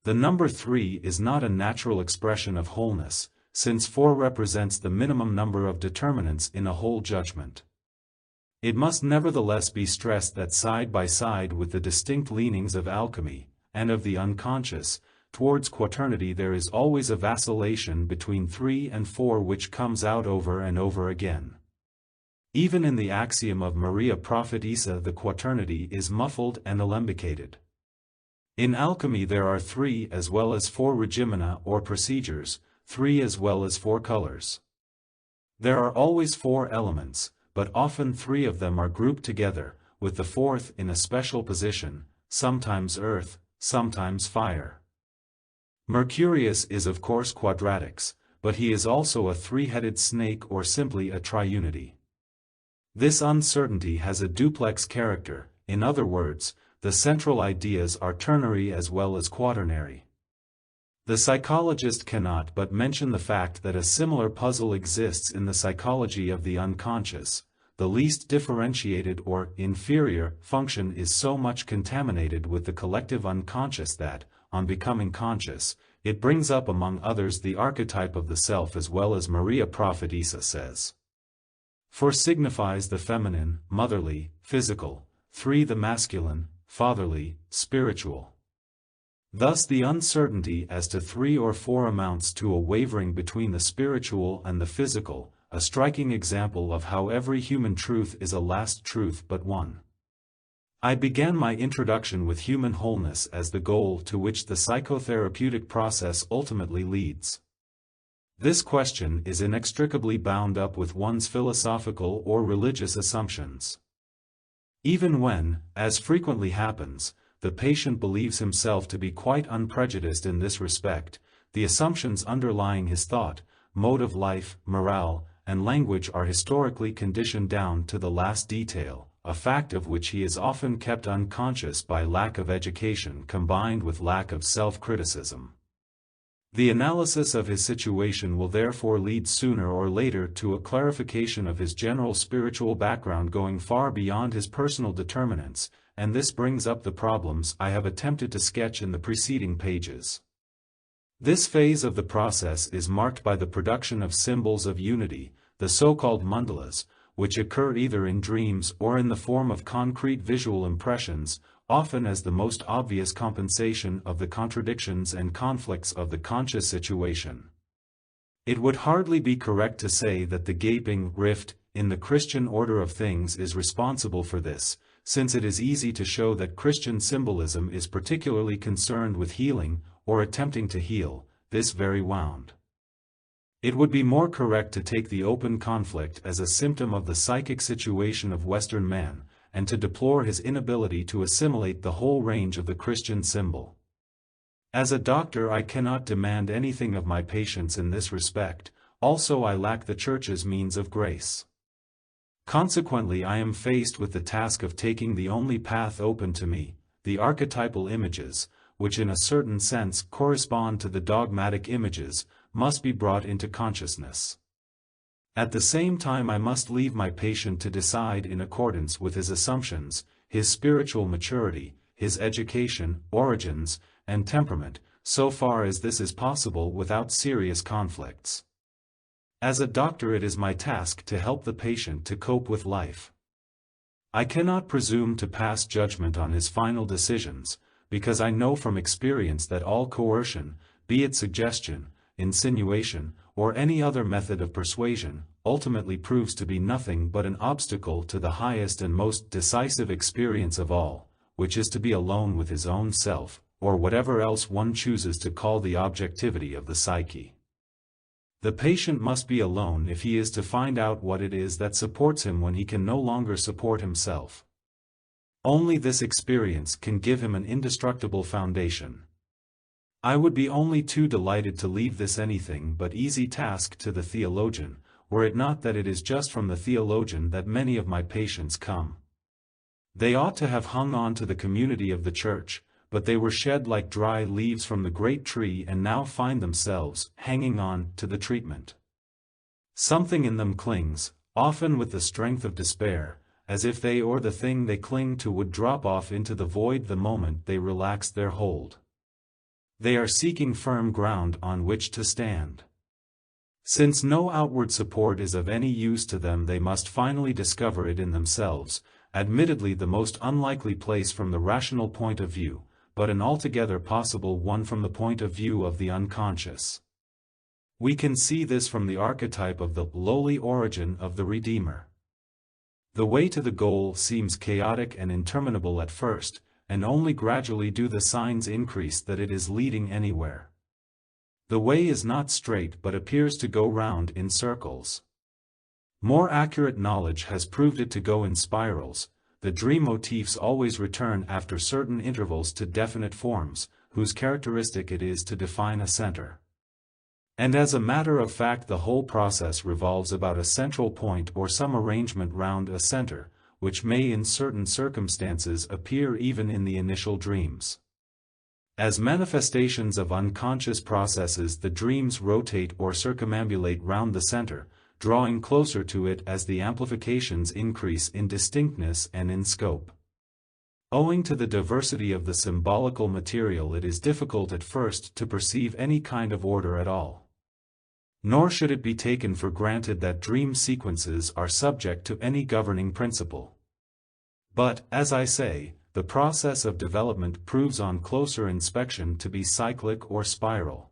The number 3 is not a natural expression of wholeness, since 4 represents the minimum number of determinants in a whole judgment. It must nevertheless be stressed that side by side with the distinct leanings of alchemy, and of the unconscious, towards quaternity there is always a vacillation between 3 and 4 which comes out over and over again. Even in the axiom of Maria Prophetessa the quaternity is muffled and alembicated. In alchemy there are 3 as well as 4 regimena or procedures, 3 as well as 4 colors. There are always 4 elements, but often 3 of them are grouped together, with the 4th in a special position, sometimes earth, sometimes fire. Mercurius is of course quadratics, but he is also a 3-headed snake or simply a triunity. This uncertainty has a duplex character, in other words, the central ideas are ternary as well as quaternary. The psychologist cannot but mention the fact that a similar puzzle exists in the psychology of the unconscious. The least differentiated or inferior function is so much contaminated with the collective unconscious that, on becoming conscious, it brings up among others the archetype of the self, as well as Maria Prophetessa says. 4 signifies the feminine, motherly, physical, 3 the masculine, fatherly, spiritual. Thus the uncertainty as to 3 or 4 amounts to a wavering between the spiritual and the physical, a striking example of how every human truth is a last truth but one. I began my introduction with human wholeness as the goal to which the psychotherapeutic process ultimately leads. This question is inextricably bound up with one's philosophical or religious assumptions. Even when, as frequently happens, the patient believes himself to be quite unprejudiced in this respect, the assumptions underlying his thought, mode of life, morale, and language are historically conditioned down to the last detail, a fact of which he is often kept unconscious by lack of education combined with lack of self-criticism. The analysis of his situation will therefore lead sooner or later to a clarification of his general spiritual background going far beyond his personal determinants, and this brings up the problems I have attempted to sketch in the preceding pages. This phase of the process is marked by the production of symbols of unity, the so-called mandalas, which occur either in dreams or in the form of concrete visual impressions, often as the most obvious compensation of the contradictions and conflicts of the conscious situation. It would hardly be correct to say that the gaping rift in the Christian order of things is responsible for this, since it is easy to show that Christian symbolism is particularly concerned with healing, or attempting to heal, this very wound. It would be more correct to take the open conflict as a symptom of the psychic situation of Western man, and to deplore his inability to assimilate the whole range of the Christian symbol. As a doctor, I cannot demand anything of my patients in this respect, also I lack the Church's means of grace. Consequently, I am faced with the task of taking the only path open to me, the archetypal images, which in a certain sense correspond to the dogmatic images, must be brought into consciousness. At the same time, I must leave my patient to decide in accordance with his assumptions, his spiritual maturity, his education, origins, and temperament, so far as this is possible without serious conflicts. As a doctor, it is my task to help the patient to cope with life. I cannot presume to pass judgment on his final decisions, because I know from experience that all coercion, be it suggestion, insinuation, or any other method of persuasion, ultimately proves to be nothing but an obstacle to the highest and most decisive experience of all, which is to be alone with his own self, or whatever else one chooses to call the objectivity of the psyche. The patient must be alone if he is to find out what it is that supports him when he can no longer support himself. Only this experience can give him an indestructible foundation. I would be only too delighted to leave this anything but easy task to the theologian, were it not that it is just from the theologian that many of my patients come. They ought to have hung on to the community of the Church, but they were shed like dry leaves from the great tree and now find themselves hanging on to the treatment. Something in them clings, often with the strength of despair, as if they or the thing they cling to would drop off into the void the moment they relaxed their hold. They are seeking firm ground on which to stand. Since no outward support is of any use to them, they must finally discover it in themselves, admittedly the most unlikely place from the rational point of view, but an altogether possible one from the point of view of the unconscious. We can see this from the archetype of the lowly origin of the Redeemer. The way to the goal seems chaotic and interminable at first, and only gradually do the signs increase that it is leading anywhere. The way is not straight but appears to go round in circles. More accurate knowledge has proved it to go in spirals. The dream motifs always return after certain intervals to definite forms, whose characteristic it is to define a center. And as a matter of fact, the whole process revolves about a central point or some arrangement round a center, which may in certain circumstances appear even in the initial dreams. As manifestations of unconscious processes, the dreams rotate or circumambulate round the center, drawing closer to it as the amplifications increase in distinctness and in scope. Owing to the diversity of the symbolical material, it is difficult at first to perceive any kind of order at all. Nor should it be taken for granted that dream sequences are subject to any governing principle. But, as I say, the process of development proves on closer inspection to be cyclic or spiral.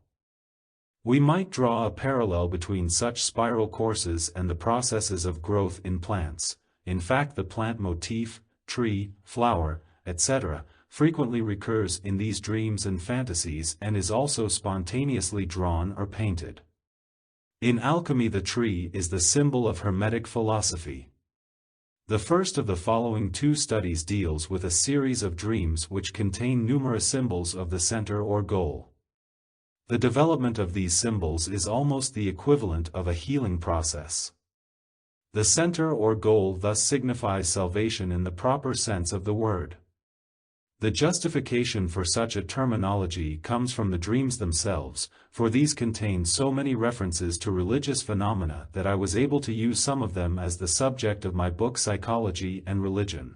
We might draw a parallel between such spiral courses and the processes of growth in plants. In fact, the plant motif, tree, flower, etc., frequently recurs in these dreams and fantasies and is also spontaneously drawn or painted. In alchemy, the tree is the symbol of Hermetic philosophy. The first of the following two studies deals with a series of dreams which contain numerous symbols of the center or goal. The development of these symbols is almost the equivalent of a healing process. The center or goal thus signifies salvation in the proper sense of the word. The justification for such a terminology comes from the dreams themselves, for these contain so many references to religious phenomena that I was able to use some of them as the subject of my book Psychology and Religion.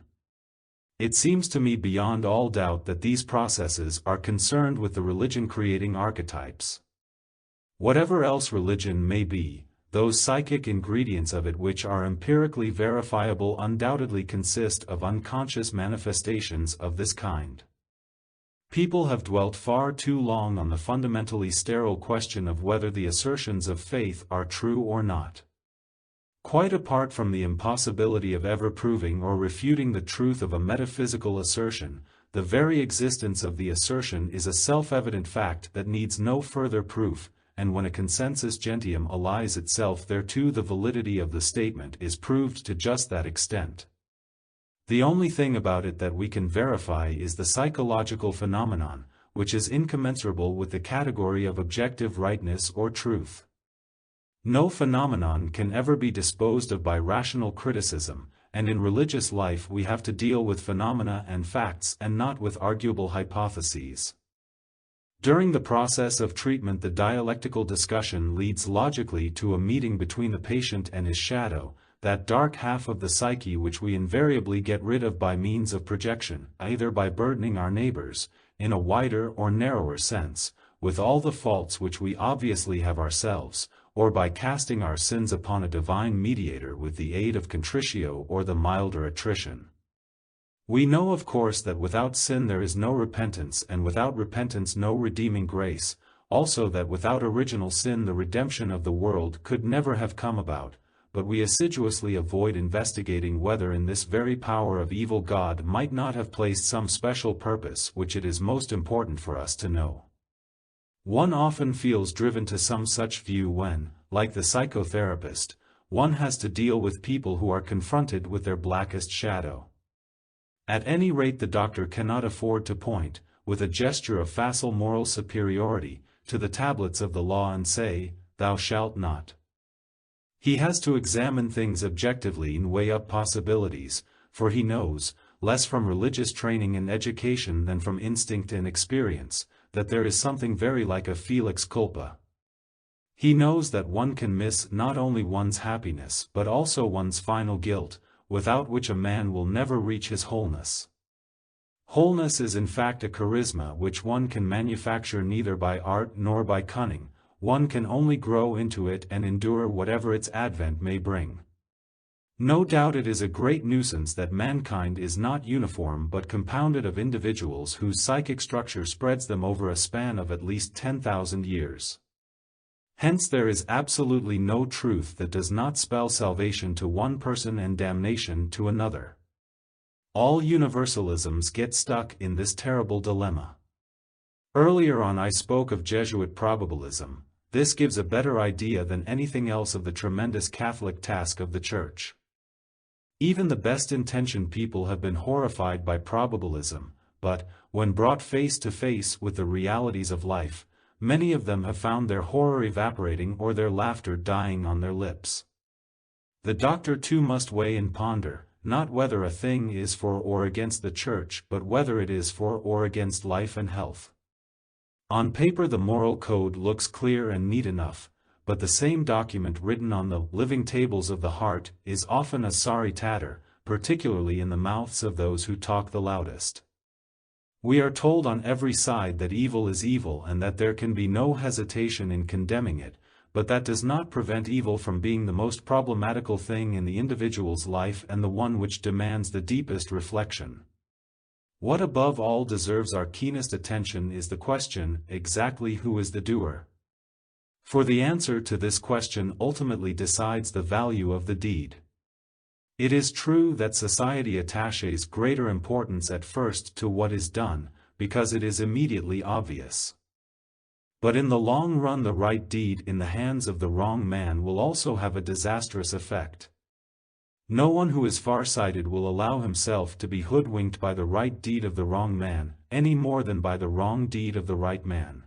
It seems to me beyond all doubt that these processes are concerned with the religion creating archetypes. Whatever else religion may be, those psychic ingredients of it which are empirically verifiable undoubtedly consist of unconscious manifestations of this kind. People have dwelt far too long on the fundamentally sterile question of whether the assertions of faith are true or not. Quite apart from the impossibility of ever proving or refuting the truth of a metaphysical assertion, the very existence of the assertion is a self-evident fact that needs no further proof, and when a consensus gentium allies itself thereto, the validity of the statement is proved to just that extent. The only thing about it that we can verify is the psychological phenomenon, which is incommensurable with the category of objective rightness or truth. No phenomenon can ever be disposed of by rational criticism, and in religious life we have to deal with phenomena and facts and not with arguable hypotheses. During the process of treatment, the dialectical discussion leads logically to a meeting between the patient and his shadow, that dark half of the psyche which we invariably get rid of by means of projection, either by burdening our neighbors, in a wider or narrower sense, with all the faults which we obviously have ourselves, or by casting our sins upon a divine mediator with the aid of contritio or the milder attrition. We know of course that without sin there is no repentance, and without repentance no redeeming grace, also that without original sin the redemption of the world could never have come about, but we assiduously avoid investigating whether in this very power of evil God might not have placed some special purpose which it is most important for us to know. One often feels driven to some such view when, like the psychotherapist, one has to deal with people who are confronted with their blackest shadow. At any rate, the doctor cannot afford to point, with a gesture of facile moral superiority, to the tablets of the law and say, "Thou shalt not." He has to examine things objectively and weigh up possibilities, for he knows, less from religious training and education than from instinct and experience, that there is something very like a felix culpa. He knows that one can miss not only one's happiness but also one's final guilt, without which a man will never reach his wholeness. Wholeness is in fact a charisma which one can manufacture neither by art nor by cunning. One can only grow into it and endure whatever its advent may bring. No doubt it is a great nuisance that mankind is not uniform but compounded of individuals whose psychic structure spreads them over a span of at least 10,000 years. Hence there is absolutely no truth that does not spell salvation to one person and damnation to another. All universalisms get stuck in this terrible dilemma. Earlier on I spoke of Jesuit probabilism. This gives a better idea than anything else of the tremendous Catholic task of the Church. Even the best-intentioned people have been horrified by probabilism, but, when brought face to face with the realities of life, many of them have found their horror evaporating or their laughter dying on their lips. The doctor too must weigh and ponder, not whether a thing is for or against the Church but whether it is for or against life and health. On paper the moral code looks clear and neat enough, but the same document written on the living tables of the heart is often a sorry tatter, particularly in the mouths of those who talk the loudest. We are told on every side that evil is evil and that there can be no hesitation in condemning it, but that does not prevent evil from being the most problematical thing in the individual's life and the one which demands the deepest reflection. What above all deserves our keenest attention is the question, exactly who is the doer? For the answer to this question ultimately decides the value of the deed. It is true that society attaches greater importance at first to what is done, because it is immediately obvious. But in the long run the right deed in the hands of the wrong man will also have a disastrous effect. No one who is far-sighted will allow himself to be hoodwinked by the right deed of the wrong man, any more than by the wrong deed of the right man.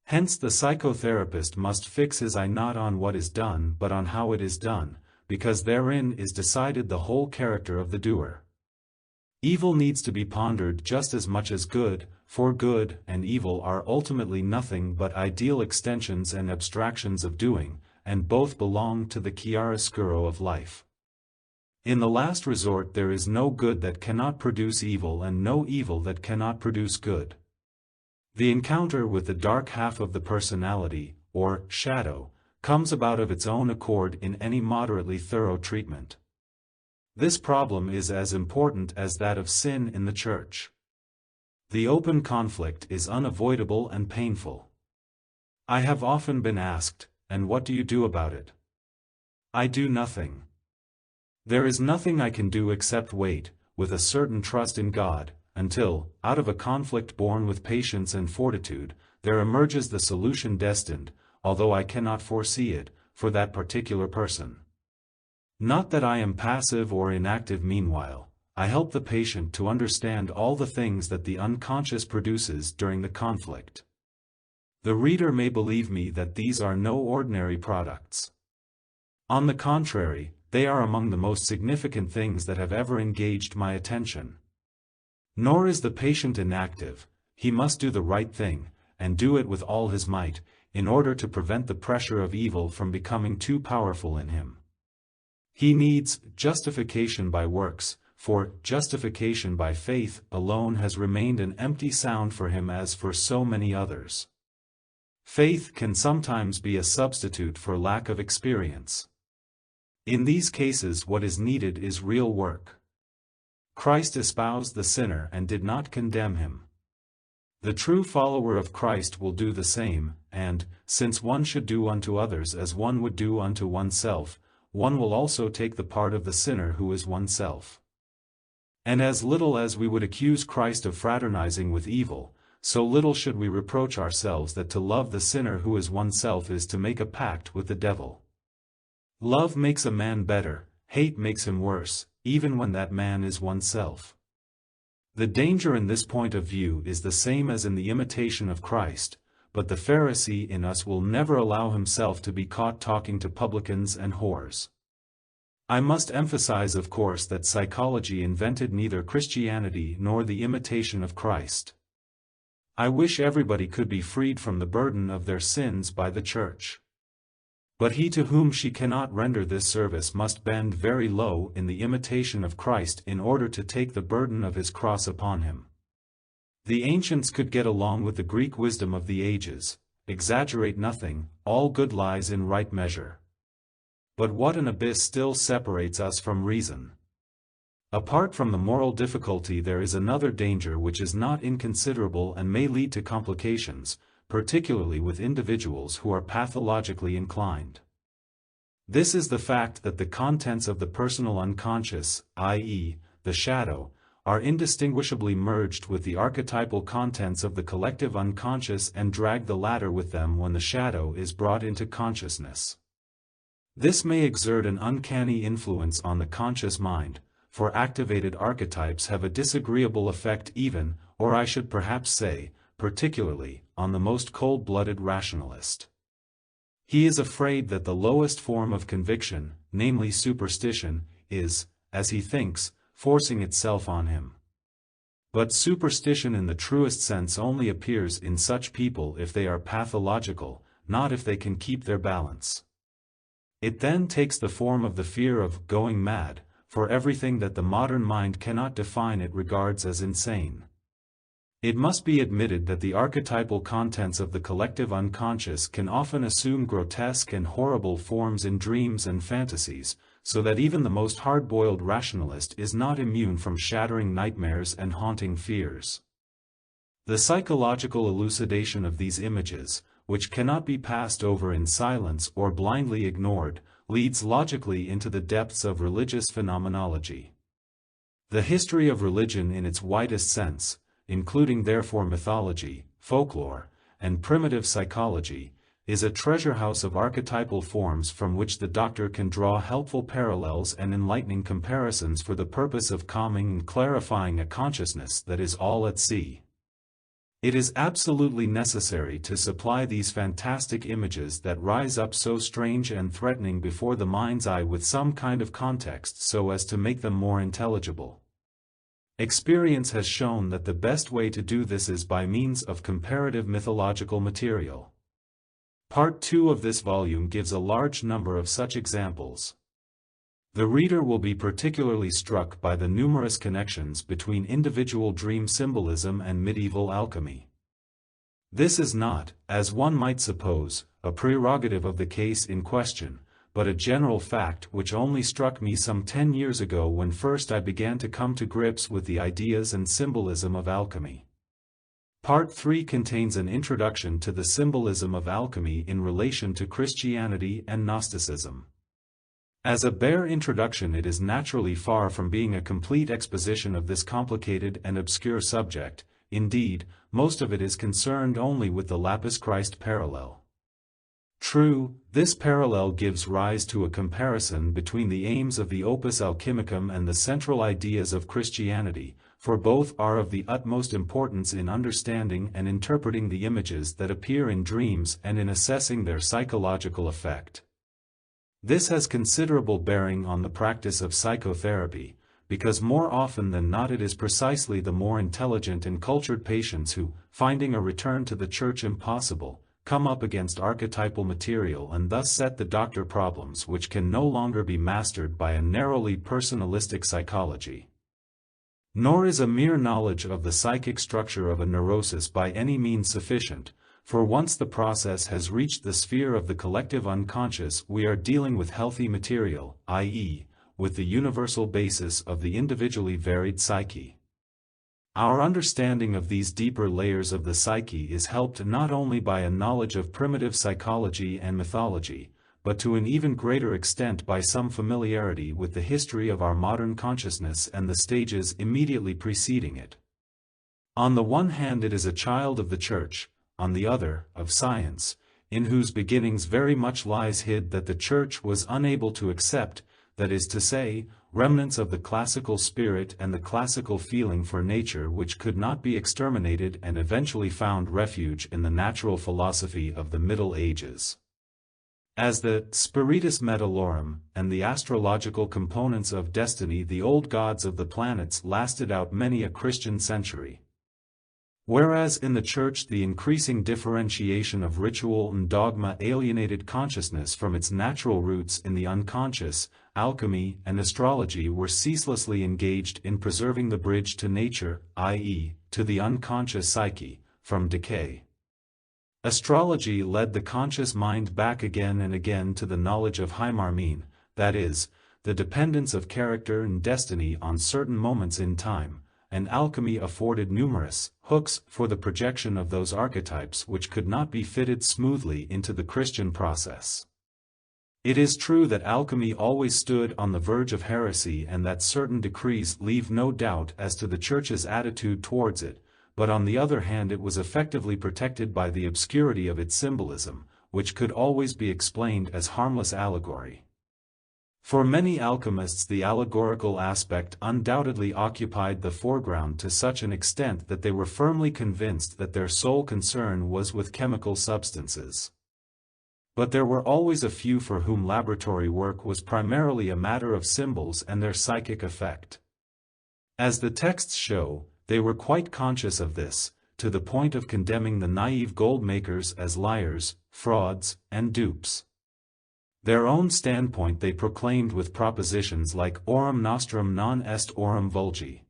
Hence the psychotherapist must fix his eye not on what is done but on how it is done, because therein is decided the whole character of the doer. Evil needs to be pondered just as much as good, for good and evil are ultimately nothing but ideal extensions and abstractions of doing, and both belong to the chiaroscuro of life. In the last resort there is no good that cannot produce evil and no evil that cannot produce good. The encounter with the dark half of the personality, or shadow, comes about of its own accord in any moderately thorough treatment. This problem is as important as that of sin in the Church. The open conflict is unavoidable and painful. I have often been asked, and what do you do about it? I do nothing. There is nothing I can do except wait, with a certain trust in God, until, out of a conflict borne with patience and fortitude, there emerges the solution destined, although I cannot foresee it, for that particular person. Not that I am passive or inactive meanwhile. I help the patient to understand all the things that the unconscious produces during the conflict. The reader may believe me that these are no ordinary products. On the contrary, they are among the most significant things that have ever engaged my attention. Nor is the patient inactive. He must do the right thing, and do it with all his might, in order to prevent the pressure of evil from becoming too powerful in him. He needs justification by works, for justification by faith alone has remained an empty sound for him as for so many others. Faith can sometimes be a substitute for lack of experience. In these cases what is needed is real work. Christ espoused the sinner and did not condemn him. The true follower of Christ will do the same, and, since one should do unto others as one would do unto oneself, one will also take the part of the sinner who is oneself. And as little as we would accuse Christ of fraternizing with evil, so little should we reproach ourselves that to love the sinner who is oneself is to make a pact with the devil. Love makes a man better, hate makes him worse, even when that man is oneself. The danger in this point of view is the same as in the imitation of Christ, but the Pharisee in us will never allow himself to be caught talking to publicans and whores. I must emphasize, of course, that psychology invented neither Christianity nor the imitation of Christ. I wish everybody could be freed from the burden of their sins by the Church. But he to whom she cannot render this service must bend very low in the imitation of Christ in order to take the burden of his cross upon him. The ancients could get along with the Greek wisdom of the ages: exaggerate nothing, all good lies in right measure. But what an abyss still separates us from reason! Apart from the moral difficulty, there is another danger which is not inconsiderable and may lead to complications, particularly with individuals who are pathologically inclined. This is the fact that the contents of the personal unconscious, i.e., the shadow, are indistinguishably merged with the archetypal contents of the collective unconscious and drag the latter with them when the shadow is brought into consciousness. This may exert an uncanny influence on the conscious mind, for activated archetypes have a disagreeable effect even, or I should perhaps say, particularly, on the most cold-blooded rationalist. He is afraid that the lowest form of conviction, namely superstition, is, as he thinks, forcing itself on him. But superstition in the truest sense only appears in such people if they are pathological, not if they can keep their balance. It then takes the form of the fear of going mad, for everything that the modern mind cannot define it regards as insane. It must be admitted that the archetypal contents of the collective unconscious can often assume grotesque and horrible forms in dreams and fantasies, so that even the most hard-boiled rationalist is not immune from shattering nightmares and haunting fears. The psychological elucidation of these images, which cannot be passed over in silence or blindly ignored, leads logically into the depths of religious phenomenology. The history of religion in its widest sense, including therefore mythology, folklore, and primitive psychology, is a treasure house of archetypal forms from which the doctor can draw helpful parallels and enlightening comparisons for the purpose of calming and clarifying a consciousness that is all at sea. It is absolutely necessary to supply these fantastic images that rise up so strange and threatening before the mind's eye with some kind of context so as to make them more intelligible. Experience has shown that the best way to do this is by means of comparative mythological material. Part 2 of this volume gives a large number of such examples. The reader will be particularly struck by the numerous connections between individual dream symbolism and medieval alchemy. This is not, as one might suppose, a prerogative of the case in question, but a general fact which only struck me some 10 years ago when first I began to come to grips with the ideas and symbolism of alchemy. Part 3 contains an introduction to the symbolism of alchemy in relation to Christianity and Gnosticism. As a bare introduction, it is naturally far from being a complete exposition of this complicated and obscure subject. Indeed, most of it is concerned only with the Lapis Christ parallel. True, this parallel gives rise to a comparison between the aims of the Opus Alchemicum and the central ideas of Christianity, for both are of the utmost importance in understanding and interpreting the images that appear in dreams and in assessing their psychological effect. This has considerable bearing on the practice of psychotherapy, because more often than not it is precisely the more intelligent and cultured patients who, finding a return to the church impossible, come up against archetypal material and thus set the doctor problems which can no longer be mastered by a narrowly personalistic psychology. Nor is a mere knowledge of the psychic structure of a neurosis by any means sufficient, for once the process has reached the sphere of the collective unconscious, we are dealing with healthy material, i.e., with the universal basis of the individually varied psyche. Our understanding of these deeper layers of the psyche is helped not only by a knowledge of primitive psychology and mythology, but to an even greater extent by some familiarity with the history of our modern consciousness and the stages immediately preceding it. On the one hand, it is a child of the Church, on the other, of science, in whose beginnings very much lies hid that the Church was unable to accept, that is to say, remnants of the classical spirit and the classical feeling for nature which could not be exterminated and eventually found refuge in the natural philosophy of the Middle Ages. As the spiritus metallorum and the astrological components of destiny, the old gods of the planets lasted out many a Christian century. Whereas in the Church the increasing differentiation of ritual and dogma alienated consciousness from its natural roots in the unconscious, alchemy and astrology were ceaselessly engaged in preserving the bridge to nature, i.e., to the unconscious psyche, from decay. Astrology led the conscious mind back again and again to the knowledge of hymarmene, that is, the dependence of character and destiny on certain moments in time, and alchemy afforded numerous hooks for the projection of those archetypes which could not be fitted smoothly into the Christian process. It is true that alchemy always stood on the verge of heresy and that certain decrees leave no doubt as to the Church's attitude towards it, but on the other hand it was effectively protected by the obscurity of its symbolism, which could always be explained as harmless allegory. For many alchemists the allegorical aspect undoubtedly occupied the foreground to such an extent that they were firmly convinced that their sole concern was with chemical substances. But there were always a few for whom laboratory work was primarily a matter of symbols and their psychic effect. As the texts show, they were quite conscious of this, to the point of condemning the naive gold makers as liars, frauds, and dupes. Their own standpoint they proclaimed with propositions like aurum nostrum non est aurum vulgi.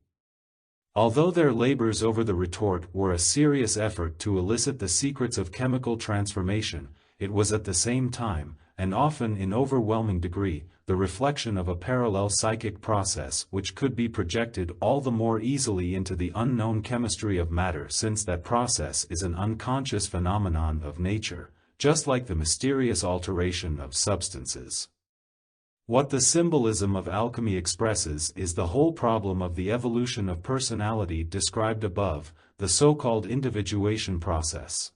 Although their labors over the retort were a serious effort to elicit the secrets of chemical transformation, it was at the same time, and often in overwhelming degree, the reflection of a parallel psychic process which could be projected all the more easily into the unknown chemistry of matter, since that process is an unconscious phenomenon of nature, just like the mysterious alteration of substances. What the symbolism of alchemy expresses is the whole problem of the evolution of personality described above, the so-called individuation process.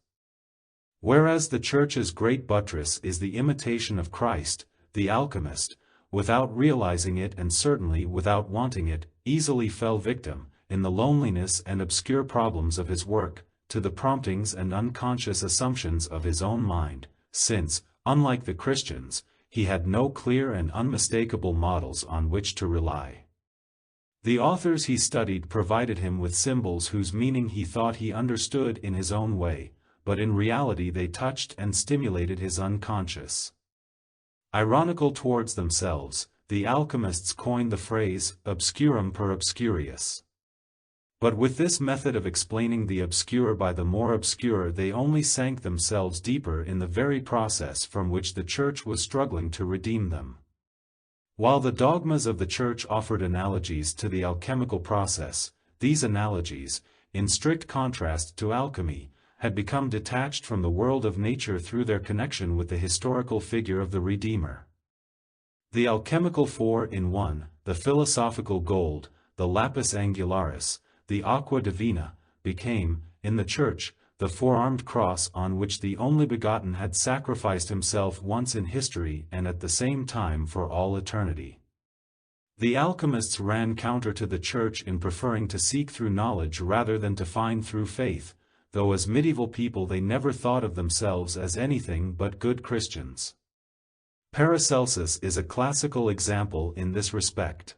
Whereas the Church's great buttress is the imitation of Christ, the alchemist, without realizing it and certainly without wanting it, easily fell victim, in the loneliness and obscure problems of his work, to the promptings and unconscious assumptions of his own mind, since, unlike the Christians, he had no clear and unmistakable models on which to rely. The authors he studied provided him with symbols whose meaning he thought he understood in his own way, but in reality they touched and stimulated his unconscious. Ironical towards themselves, the alchemists coined the phrase obscurum per obscurius. But with this method of explaining the obscure by the more obscure, they only sank themselves deeper in the very process from which the Church was struggling to redeem them. While the dogmas of the Church offered analogies to the alchemical process, these analogies, in strict contrast to alchemy, had become detached from the world of nature through their connection with the historical figure of the Redeemer. The alchemical four-in-one, the philosophical gold, the lapis angularis, the aqua divina, became, in the Church, the four-armed cross on which the only begotten had sacrificed himself once in history and at the same time for all eternity. The alchemists ran counter to the Church in preferring to seek through knowledge rather than to find through faith, though as medieval people they never thought of themselves as anything but good Christians. Paracelsus is a classical example in this respect.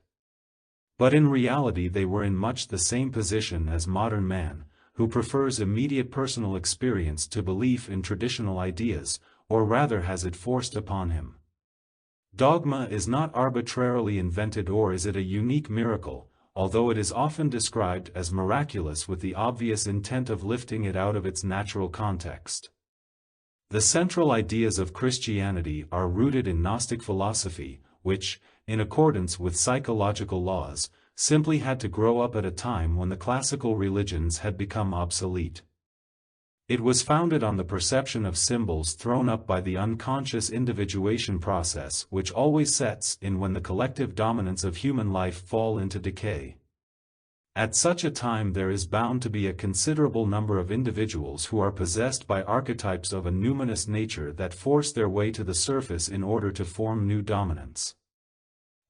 But in reality they were in much the same position as modern man, who prefers immediate personal experience to belief in traditional ideas, or rather has it forced upon him. Dogma is not arbitrarily invented, or is it a unique miracle, although it is often described as miraculous with the obvious intent of lifting it out of its natural context. The central ideas of Christianity are rooted in Gnostic philosophy, which, in accordance with psychological laws, simply had to grow up at a time when the classical religions had become obsolete. It was founded on the perception of symbols thrown up by the unconscious individuation process, which always sets in when the collective dominance of human life fall into decay. At such a time there is bound to be a considerable number of individuals who are possessed by archetypes of a numinous nature that force their way to the surface in order to form new dominance.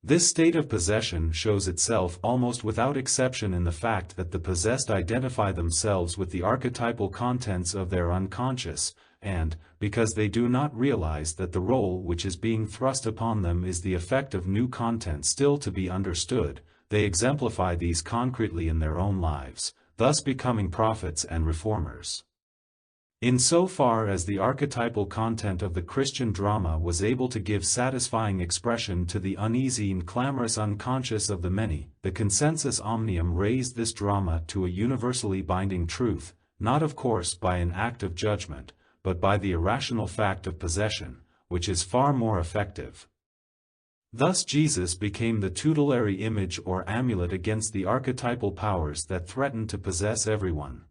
This state of possession shows itself almost without exception in the fact that the possessed identify themselves with the archetypal contents of their unconscious, and, because they do not realize that the role which is being thrust upon them is the effect of new content still to be understood, they exemplify these concretely in their own lives, thus becoming prophets and reformers. In so far as the archetypal content of the Christian drama was able to give satisfying expression to the uneasy and clamorous unconscious of the many, the consensus omnium raised this drama to a universally binding truth, not of course by an act of judgment, but by the irrational fact of possession, which is far more effective. Thus Jesus became the tutelary image or amulet against the archetypal powers that threatened to possess everyone.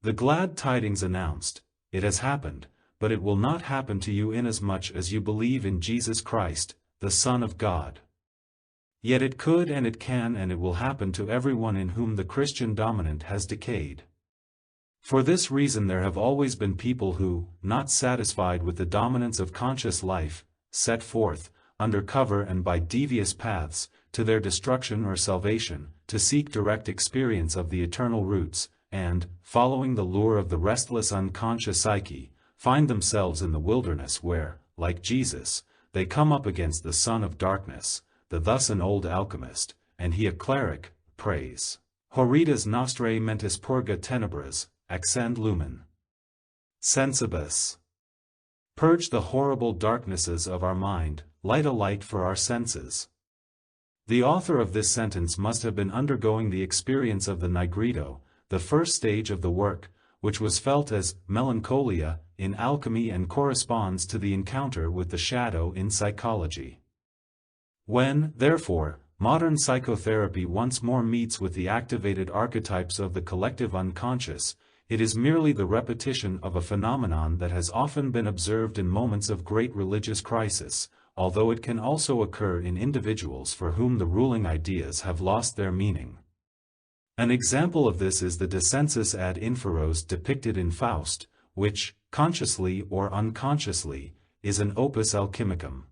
The glad tidings announced, "It has happened, but it will not happen to you inasmuch as you believe in Jesus Christ, the Son of God." Yet it could and it can and it will happen to everyone in whom the Christian dominant has decayed. For this reason there have always been people who, not satisfied with the dominance of conscious life, set forth, under cover and by devious paths, to their destruction or salvation, to seek direct experience of the eternal roots, and, following the lure of the restless unconscious psyche, find themselves in the wilderness where, like Jesus, they come up against the son of darkness, the thus an old alchemist, and he a cleric, praise. Horridas nostrae mentis purga tenebras, accend lumen sensibus. Purge the horrible darknesses of our mind, light a light for our senses. The author of this sentence must have been undergoing the experience of the nigredo, the first stage of the work, which was felt as melancholia in alchemy and corresponds to the encounter with the shadow in psychology. When, therefore, modern psychotherapy once more meets with the activated archetypes of the collective unconscious, it is merely the repetition of a phenomenon that has often been observed in moments of great religious crisis, although it can also occur in individuals for whom the ruling ideas have lost their meaning. An example of this is the descensus ad inferos depicted in Faust, which, consciously or unconsciously, is an opus alchemicum.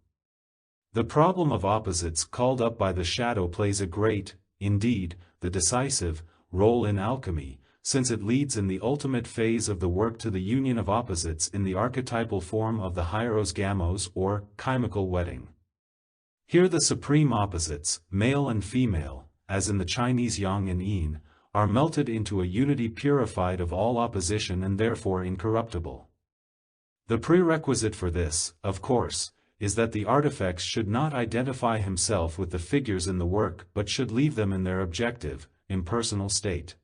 The problem of opposites called up by the shadow plays a great, indeed, the decisive, role in alchemy, since it leads in the ultimate phase of the work to the union of opposites in the archetypal form of the hieros gamos or chemical wedding. Here the supreme opposites, male and female, as in the Chinese yang and yin, are melted into a unity purified of all opposition and therefore incorruptible. The prerequisite for this, of course, is that the artifacts should not identify himself with the figures in the work but should leave them in their objective, impersonal state.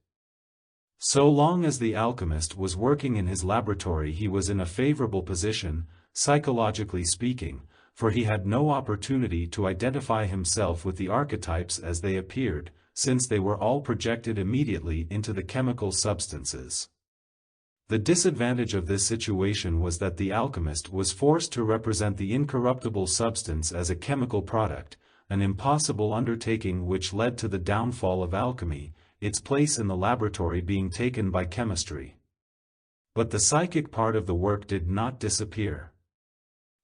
So long as the alchemist was working in his laboratory, he was in a favorable position, psychologically speaking, for he had no opportunity to identify himself with the archetypes as they appeared, since they were all projected immediately into the chemical substances. The disadvantage of this situation was that the alchemist was forced to represent the incorruptible substance as a chemical product, an impossible undertaking which led to the downfall of alchemy, its place in the laboratory being taken by chemistry. But the psychic part of the work did not disappear.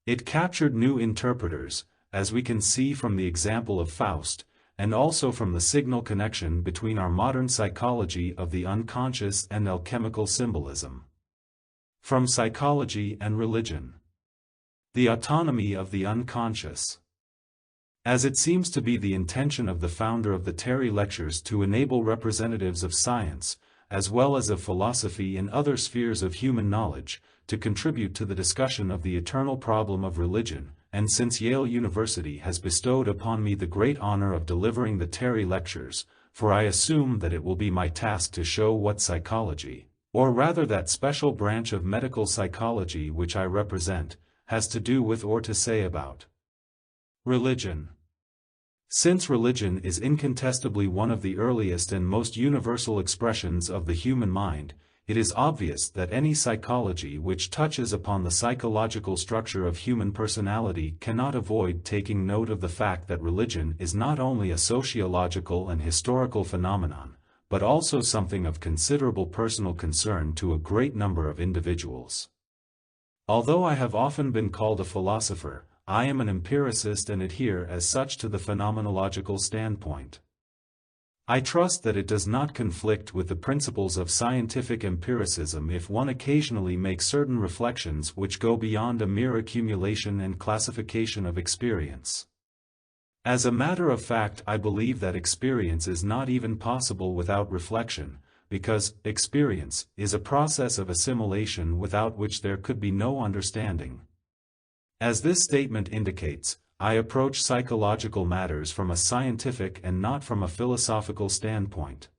It captured new interpreters, as we can see from the example of Faust, and also from the signal connection between our modern psychology of the unconscious and alchemical symbolism. From psychology and religion. The autonomy of the unconscious. As it seems to be the intention of the founder of the Terry Lectures to enable representatives of science, as well as of philosophy and other spheres of human knowledge, to contribute to the discussion of the eternal problem of religion, and since Yale University has bestowed upon me the great honor of delivering the Terry Lectures, for I assume that it will be my task to show what psychology, or rather that special branch of medical psychology which I represent, has to do with or to say about religion. Since religion is incontestably one of the earliest and most universal expressions of the human mind, it is obvious that any psychology which touches upon the psychological structure of human personality cannot avoid taking note of the fact that religion is not only a sociological and historical phenomenon, but also something of considerable personal concern to a great number of individuals. Although I have often been called a philosopher, I am an empiricist and adhere as such to the phenomenological standpoint. I trust that it does not conflict with the principles of scientific empiricism if one occasionally makes certain reflections which go beyond a mere accumulation and classification of experience. As a matter of fact, I believe that experience is not even possible without reflection, because experience is a process of assimilation without which there could be no understanding. As this statement indicates, I approach psychological matters from a scientific and not from a philosophical standpoint.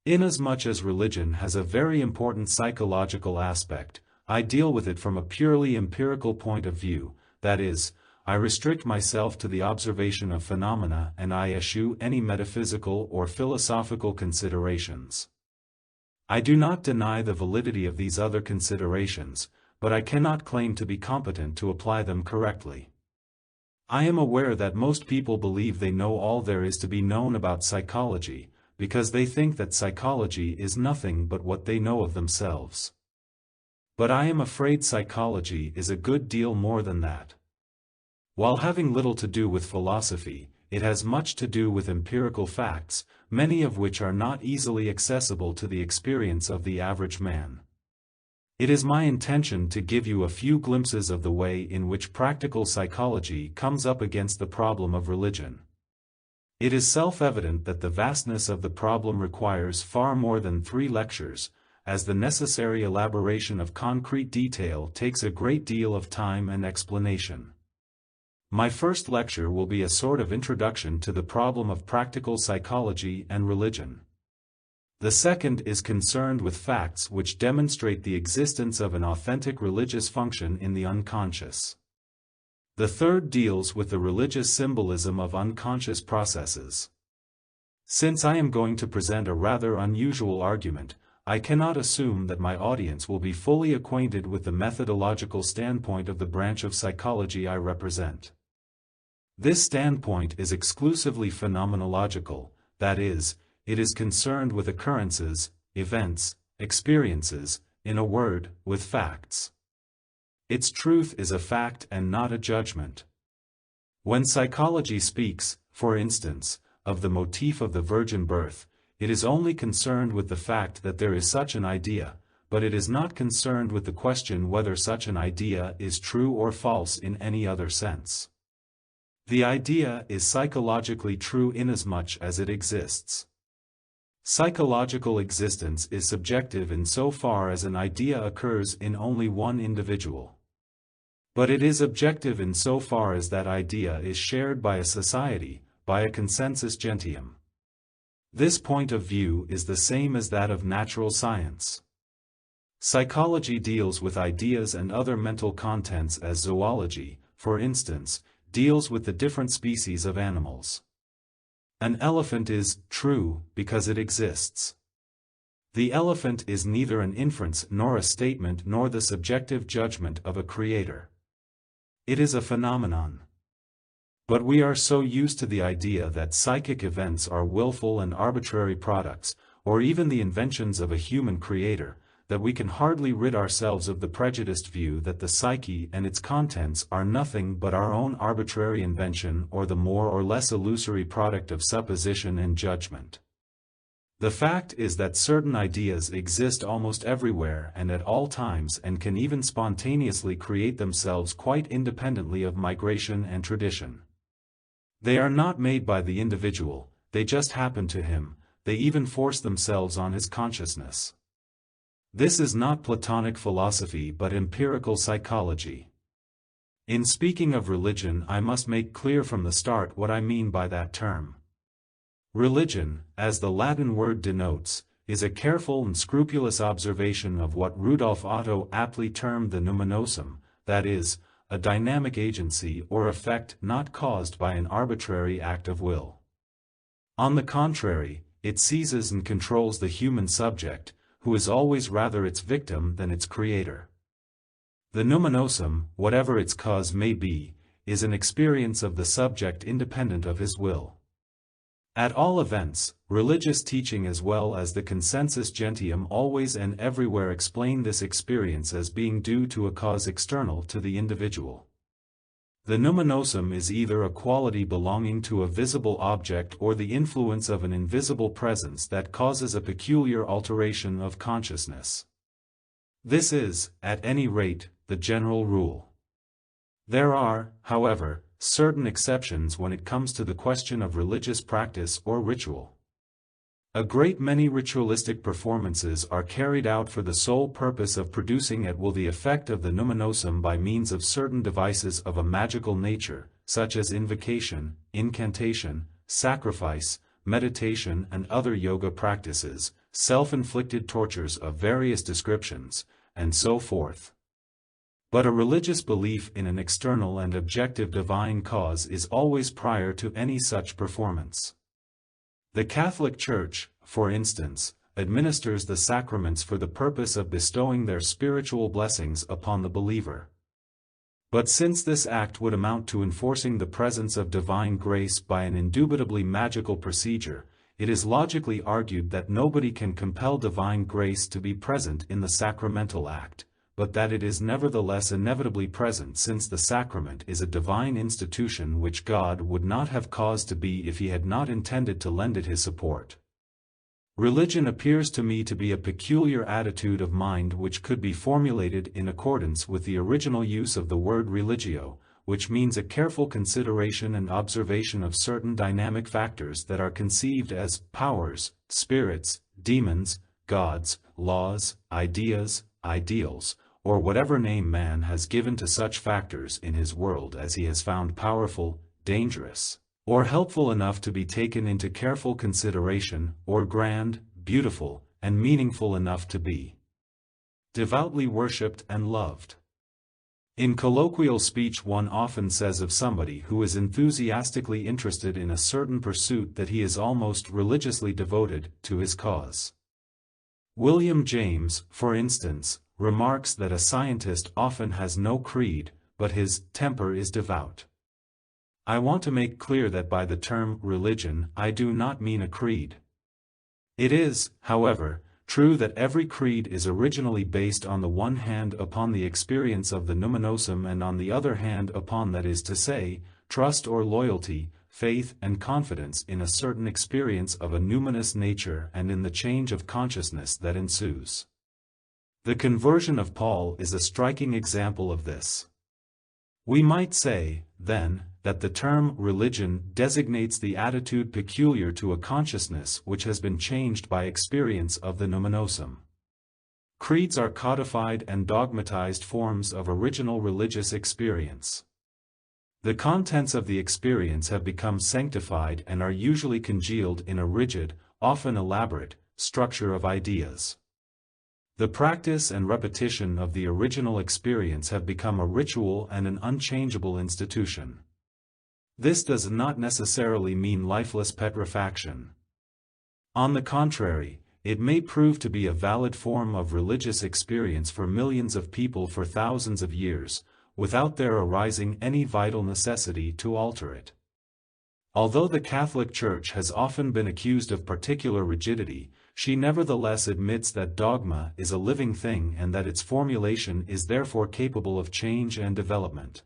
Inasmuch as religion has a very important psychological aspect, I deal with it from a purely empirical point of view, that is, I restrict myself to the observation of phenomena and I eschew any metaphysical or philosophical considerations. I do not deny the validity of these other considerations, but I cannot claim to be competent to apply them correctly. I am aware that most people believe they know all there is to be known about psychology, because they think that psychology is nothing but what they know of themselves. But I am afraid psychology is a good deal more than that. While having little to do with philosophy, it has much to do with empirical facts, many of which are not easily accessible to the experience of the average man. It is my intention to give you a few glimpses of the way in which practical psychology comes up against the problem of religion. It is self-evident that the vastness of the problem requires far more than 3 lectures, as the necessary elaboration of concrete detail takes a great deal of time and explanation. My first lecture will be a sort of introduction to the problem of practical psychology and religion. The second is concerned with facts which demonstrate the existence of an authentic religious function in the unconscious. The third deals with the religious symbolism of unconscious processes. Since I am going to present a rather unusual argument, I cannot assume that my audience will be fully acquainted with the methodological standpoint of the branch of psychology I represent. This standpoint is exclusively phenomenological, that is, it is concerned with occurrences, events, experiences, in a word, with facts. Its truth is a fact and not a judgment. When psychology speaks, for instance, of the motif of the virgin birth, it is only concerned with the fact that there is such an idea, but it is not concerned with the question whether such an idea is true or false in any other sense. The idea is psychologically true inasmuch as it exists. Psychological existence is subjective insofar as an idea occurs in only one individual. But it is objective insofar as that idea is shared by a society, by a consensus gentium. This point of view is the same as that of natural science. Psychology deals with ideas and other mental contents as zoology, for instance, deals with the different species of animals. An elephant is true because it exists. The elephant is neither an inference nor a statement nor the subjective judgment of a creator. It is a phenomenon. But we are so used to the idea that psychic events are willful and arbitrary products, or even the inventions of a human creator, that we can hardly rid ourselves of the prejudiced view that the psyche and its contents are nothing but our own arbitrary invention or the more or less illusory product of supposition and judgment. The fact is that certain ideas exist almost everywhere and at all times and can even spontaneously create themselves quite independently of migration and tradition. They are not made by the individual, they just happen to him, they even force themselves on his consciousness. This is not Platonic philosophy but empirical psychology. In speaking of religion, I must make clear from the start what I mean by that term. Religion, as the Latin word denotes, is a careful and scrupulous observation of what Rudolf Otto aptly termed the numinosum, that is, a dynamic agency or effect not caused by an arbitrary act of will. On the contrary, it seizes and controls the human subject, who is always rather its victim than its creator. The numinosum, whatever its cause may be, is an experience of the subject independent of his will. At all events, religious teaching as well as the consensus gentium always and everywhere explain this experience as being due to a cause external to the individual. The numinosum is either a quality belonging to a visible object or the influence of an invisible presence that causes a peculiar alteration of consciousness. This is, at any rate, the general rule. There are, however, certain exceptions when it comes to the question of religious practice or ritual. A great many ritualistic performances are carried out for the sole purpose of producing at will the effect of the numinosum by means of certain devices of a magical nature, such as invocation, incantation, sacrifice, meditation and other yoga practices, self-inflicted tortures of various descriptions, and so forth. But a religious belief in an external and objective divine cause is always prior to any such performance. The Catholic Church, for instance, administers the sacraments for the purpose of bestowing their spiritual blessings upon the believer. But since this act would amount to enforcing the presence of divine grace by an indubitably magical procedure, it is logically argued that nobody can compel divine grace to be present in the sacramental act, but that it is nevertheless inevitably present since the sacrament is a divine institution which God would not have caused to be if he had not intended to lend it his support. Religion appears to me to be a peculiar attitude of mind which could be formulated in accordance with the original use of the word religio, which means a careful consideration and observation of certain dynamic factors that are conceived as powers, spirits, demons, gods, laws, ideas, ideals, or whatever name man has given to such factors in his world as he has found powerful, dangerous, or helpful enough to be taken into careful consideration, or grand, beautiful, and meaningful enough to be devoutly worshipped and loved. In colloquial speech one often says of somebody who is enthusiastically interested in a certain pursuit that he is almost religiously devoted to his cause. William James, for instance, remarks that a scientist often has no creed, but his temper is devout. I want to make clear that by the term religion I do not mean a creed. It is, however, true that every creed is originally based on the one hand upon the experience of the numinosum and on the other hand upon, that is to say, trust or loyalty, faith and confidence in a certain experience of a numinous nature and in the change of consciousness that ensues. The conversion of Paul is a striking example of this. We might say, then, that the term religion designates the attitude peculiar to a consciousness which has been changed by experience of the numinosum. Creeds are codified and dogmatized forms of original religious experience. The contents of the experience have become sanctified and are usually congealed in a rigid, often elaborate, structure of ideas. The practice and repetition of the original experience have become a ritual and an unchangeable institution. This does not necessarily mean lifeless petrifaction. On the contrary, it may prove to be a valid form of religious experience for millions of people for thousands of years, without there arising any vital necessity to alter it. Although the Catholic Church has often been accused of particular rigidity, she nevertheless admits that dogma is a living thing and that its formulation is therefore capable of change and development.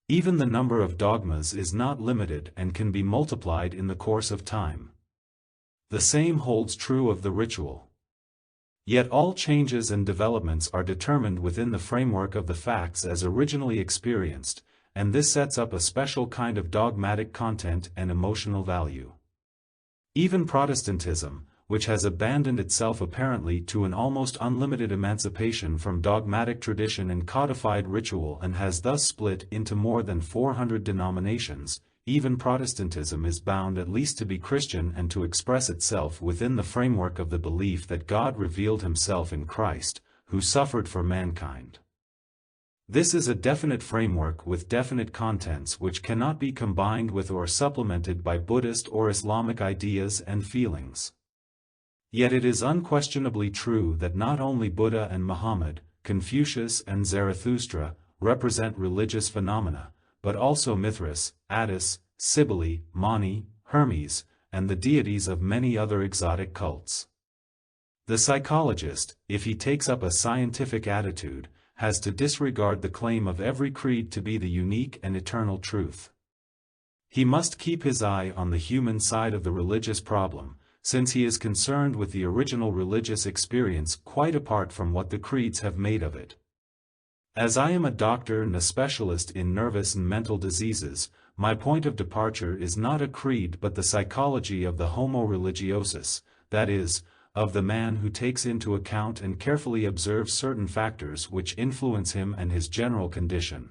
Even the number of dogmas is not limited and can be multiplied in the course of time. The same holds true of the ritual. Yet all changes and developments are determined within the framework of the facts as originally experienced, and this sets up a special kind of dogmatic content and emotional value. Even Protestantism, which has abandoned itself apparently to an almost unlimited emancipation from dogmatic tradition and codified ritual and has thus split into more than 400 denominations, even Protestantism is bound at least to be Christian and to express itself within the framework of the belief that God revealed himself in Christ, who suffered for mankind. This is a definite framework with definite contents which cannot be combined with or supplemented by Buddhist or Islamic ideas and feelings. Yet it is unquestionably true that not only Buddha and Muhammad, Confucius and Zarathustra, represent religious phenomena, but also Mithras, Attis, Cybele, Mani, Hermes, and the deities of many other exotic cults. The psychologist, if he takes up a scientific attitude, has to disregard the claim of every creed to be the unique and eternal truth. He must keep his eye on the human side of the religious problem, since he is concerned with the original religious experience quite apart from what the creeds have made of it. As I am a doctor and a specialist in nervous and mental diseases, my point of departure is not a creed but the psychology of the homo religiosus, that is, of the man who takes into account and carefully observes certain factors which influence him and his general condition.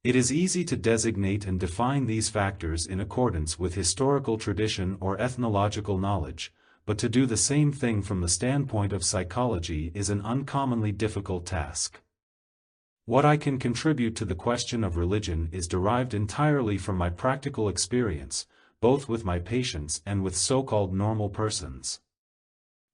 It is easy to designate and define these factors in accordance with historical tradition or ethnological knowledge, but to do the same thing from the standpoint of psychology is an uncommonly difficult task. What I can contribute to the question of religion is derived entirely from my practical experience, both with my patients and with so-called normal persons.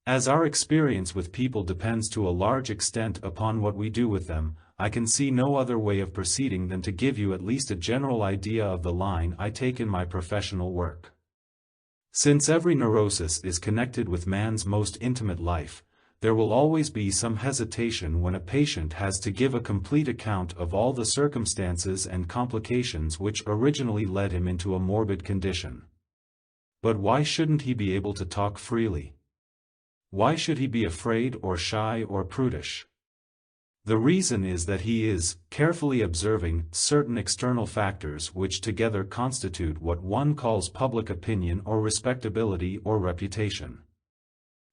As our experience with people depends to a large extent upon what we do with them, I can see no other way of proceeding than to give you at least a general idea of the line I take in my professional work. Since every neurosis is connected with man's most intimate life, there will always be some hesitation when a patient has to give a complete account of all the circumstances and complications which originally led him into a morbid condition. But why shouldn't he be able to talk freely? Why should he be afraid or shy or prudish? The reason is that he is carefully observing certain external factors which together constitute what one calls public opinion or respectability or reputation.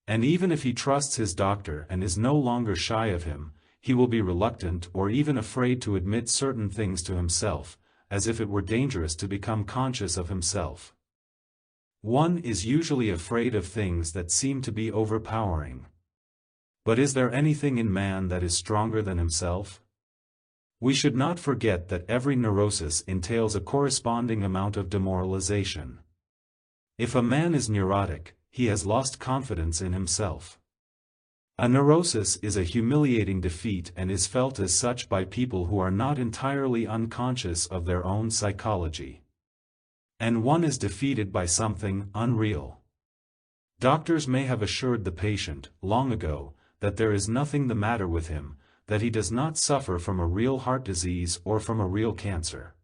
And even if he trusts his doctor and is no longer shy of him, he will be reluctant or even afraid to admit certain things to himself, as if it were dangerous to become conscious of himself. One is usually afraid of things that seem to be overpowering. But is there anything in man that is stronger than himself? We should not forget that every neurosis entails a corresponding amount of demoralization. If a man is neurotic, he has lost confidence in himself. A neurosis is a humiliating defeat and is felt as such by people who are not entirely unconscious of their own psychology. And one is defeated by something unreal. Doctors may have assured the patient, long ago, that there is nothing the matter with him, that he does not suffer from a real heart disease or from a real cancer.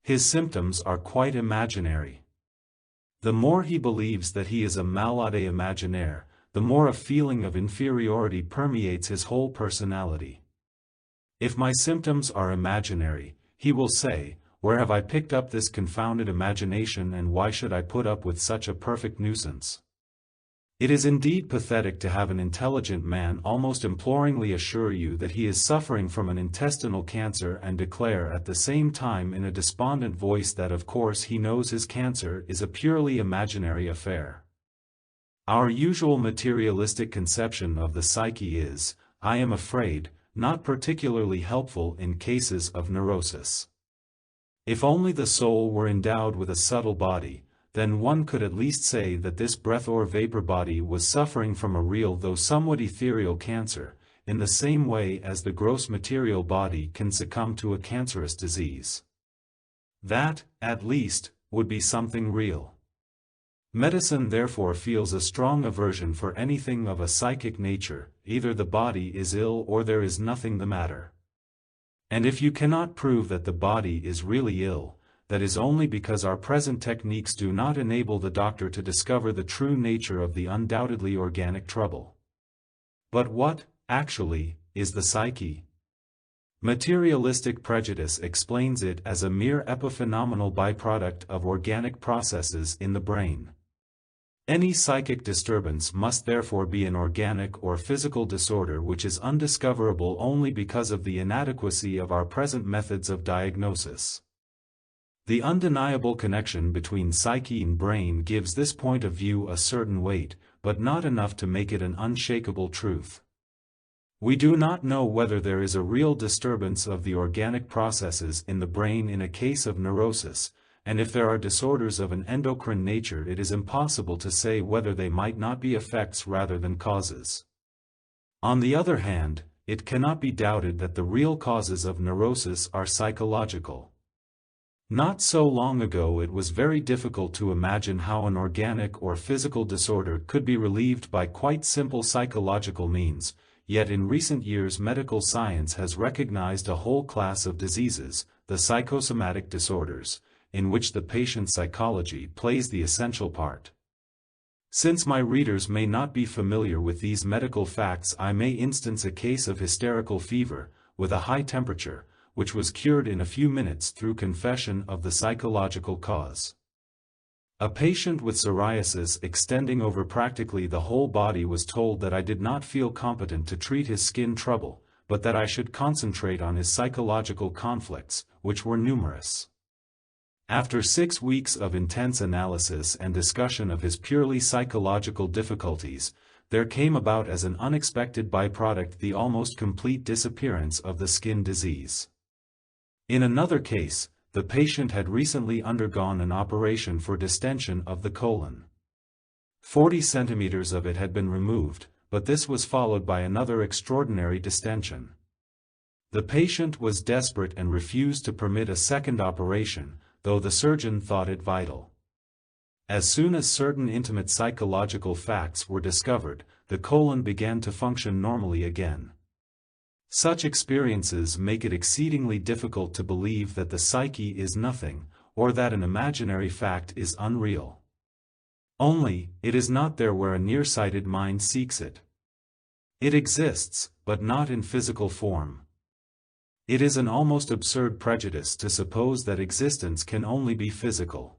His symptoms are quite imaginary. The more he believes that he is a malade imaginaire, the more a feeling of inferiority permeates his whole personality. If my symptoms are imaginary, he will say, where have I picked up this confounded imagination and why should I put up with such a perfect nuisance? It is indeed pathetic to have an intelligent man almost imploringly assure you that he is suffering from an intestinal cancer and declare at the same time in a despondent voice that of course he knows his cancer is a purely imaginary affair. Our usual materialistic conception of the psyche is, I am afraid, not particularly helpful in cases of neurosis. If only the soul were endowed with a subtle body, then one could at least say that this breath or vapor body was suffering from a real though somewhat ethereal cancer, in the same way as the gross material body can succumb to a cancerous disease. That, at least, would be something real. Medicine therefore feels a strong aversion for anything of a psychic nature, either the body is ill or there is nothing the matter. And if you cannot prove that the body is really ill, that is only because our present techniques do not enable the doctor to discover the true nature of the undoubtedly organic trouble. But what, actually, is the psyche? Materialistic prejudice explains it as a mere epiphenomenal byproduct of organic processes in the brain. Any psychic disturbance must therefore be an organic or physical disorder which is undiscoverable only because of the inadequacy of our present methods of diagnosis. The undeniable connection between psyche and brain gives this point of view a certain weight, but not enough to make it an unshakable truth. We do not know whether there is a real disturbance of the organic processes in the brain in a case of neurosis, and if there are disorders of an endocrine nature it is impossible to say whether they might not be effects rather than causes. On the other hand, it cannot be doubted that the real causes of neurosis are psychological. Not so long ago it was very difficult to imagine how an organic or physical disorder could be relieved by quite simple psychological means, yet in recent years medical science has recognized a whole class of diseases, the psychosomatic disorders, in which the patient's psychology plays the essential part. Since my readers may not be familiar with these medical facts, I may instance a case of hysterical fever, with a high temperature, which was cured in a few minutes through confession of the psychological cause. A patient with psoriasis extending over practically the whole body was told that I did not feel competent to treat his skin trouble, but that I should concentrate on his psychological conflicts, which were numerous. After 6 weeks of intense analysis and discussion of his purely psychological difficulties, there came about as an unexpected byproduct the almost complete disappearance of the skin disease. In another case, the patient had recently undergone an operation for distension of the colon. 40 centimeters of it had been removed, but this was followed by another extraordinary distension. The patient was desperate and refused to permit a second operation, though the surgeon thought it vital. As soon as certain intimate psychological facts were discovered, the colon began to function normally again. Such experiences make it exceedingly difficult to believe that the psyche is nothing, or that an imaginary fact is unreal. Only, it is not there where a nearsighted mind seeks it. It exists, but not in physical form. It is an almost absurd prejudice to suppose that existence can only be physical.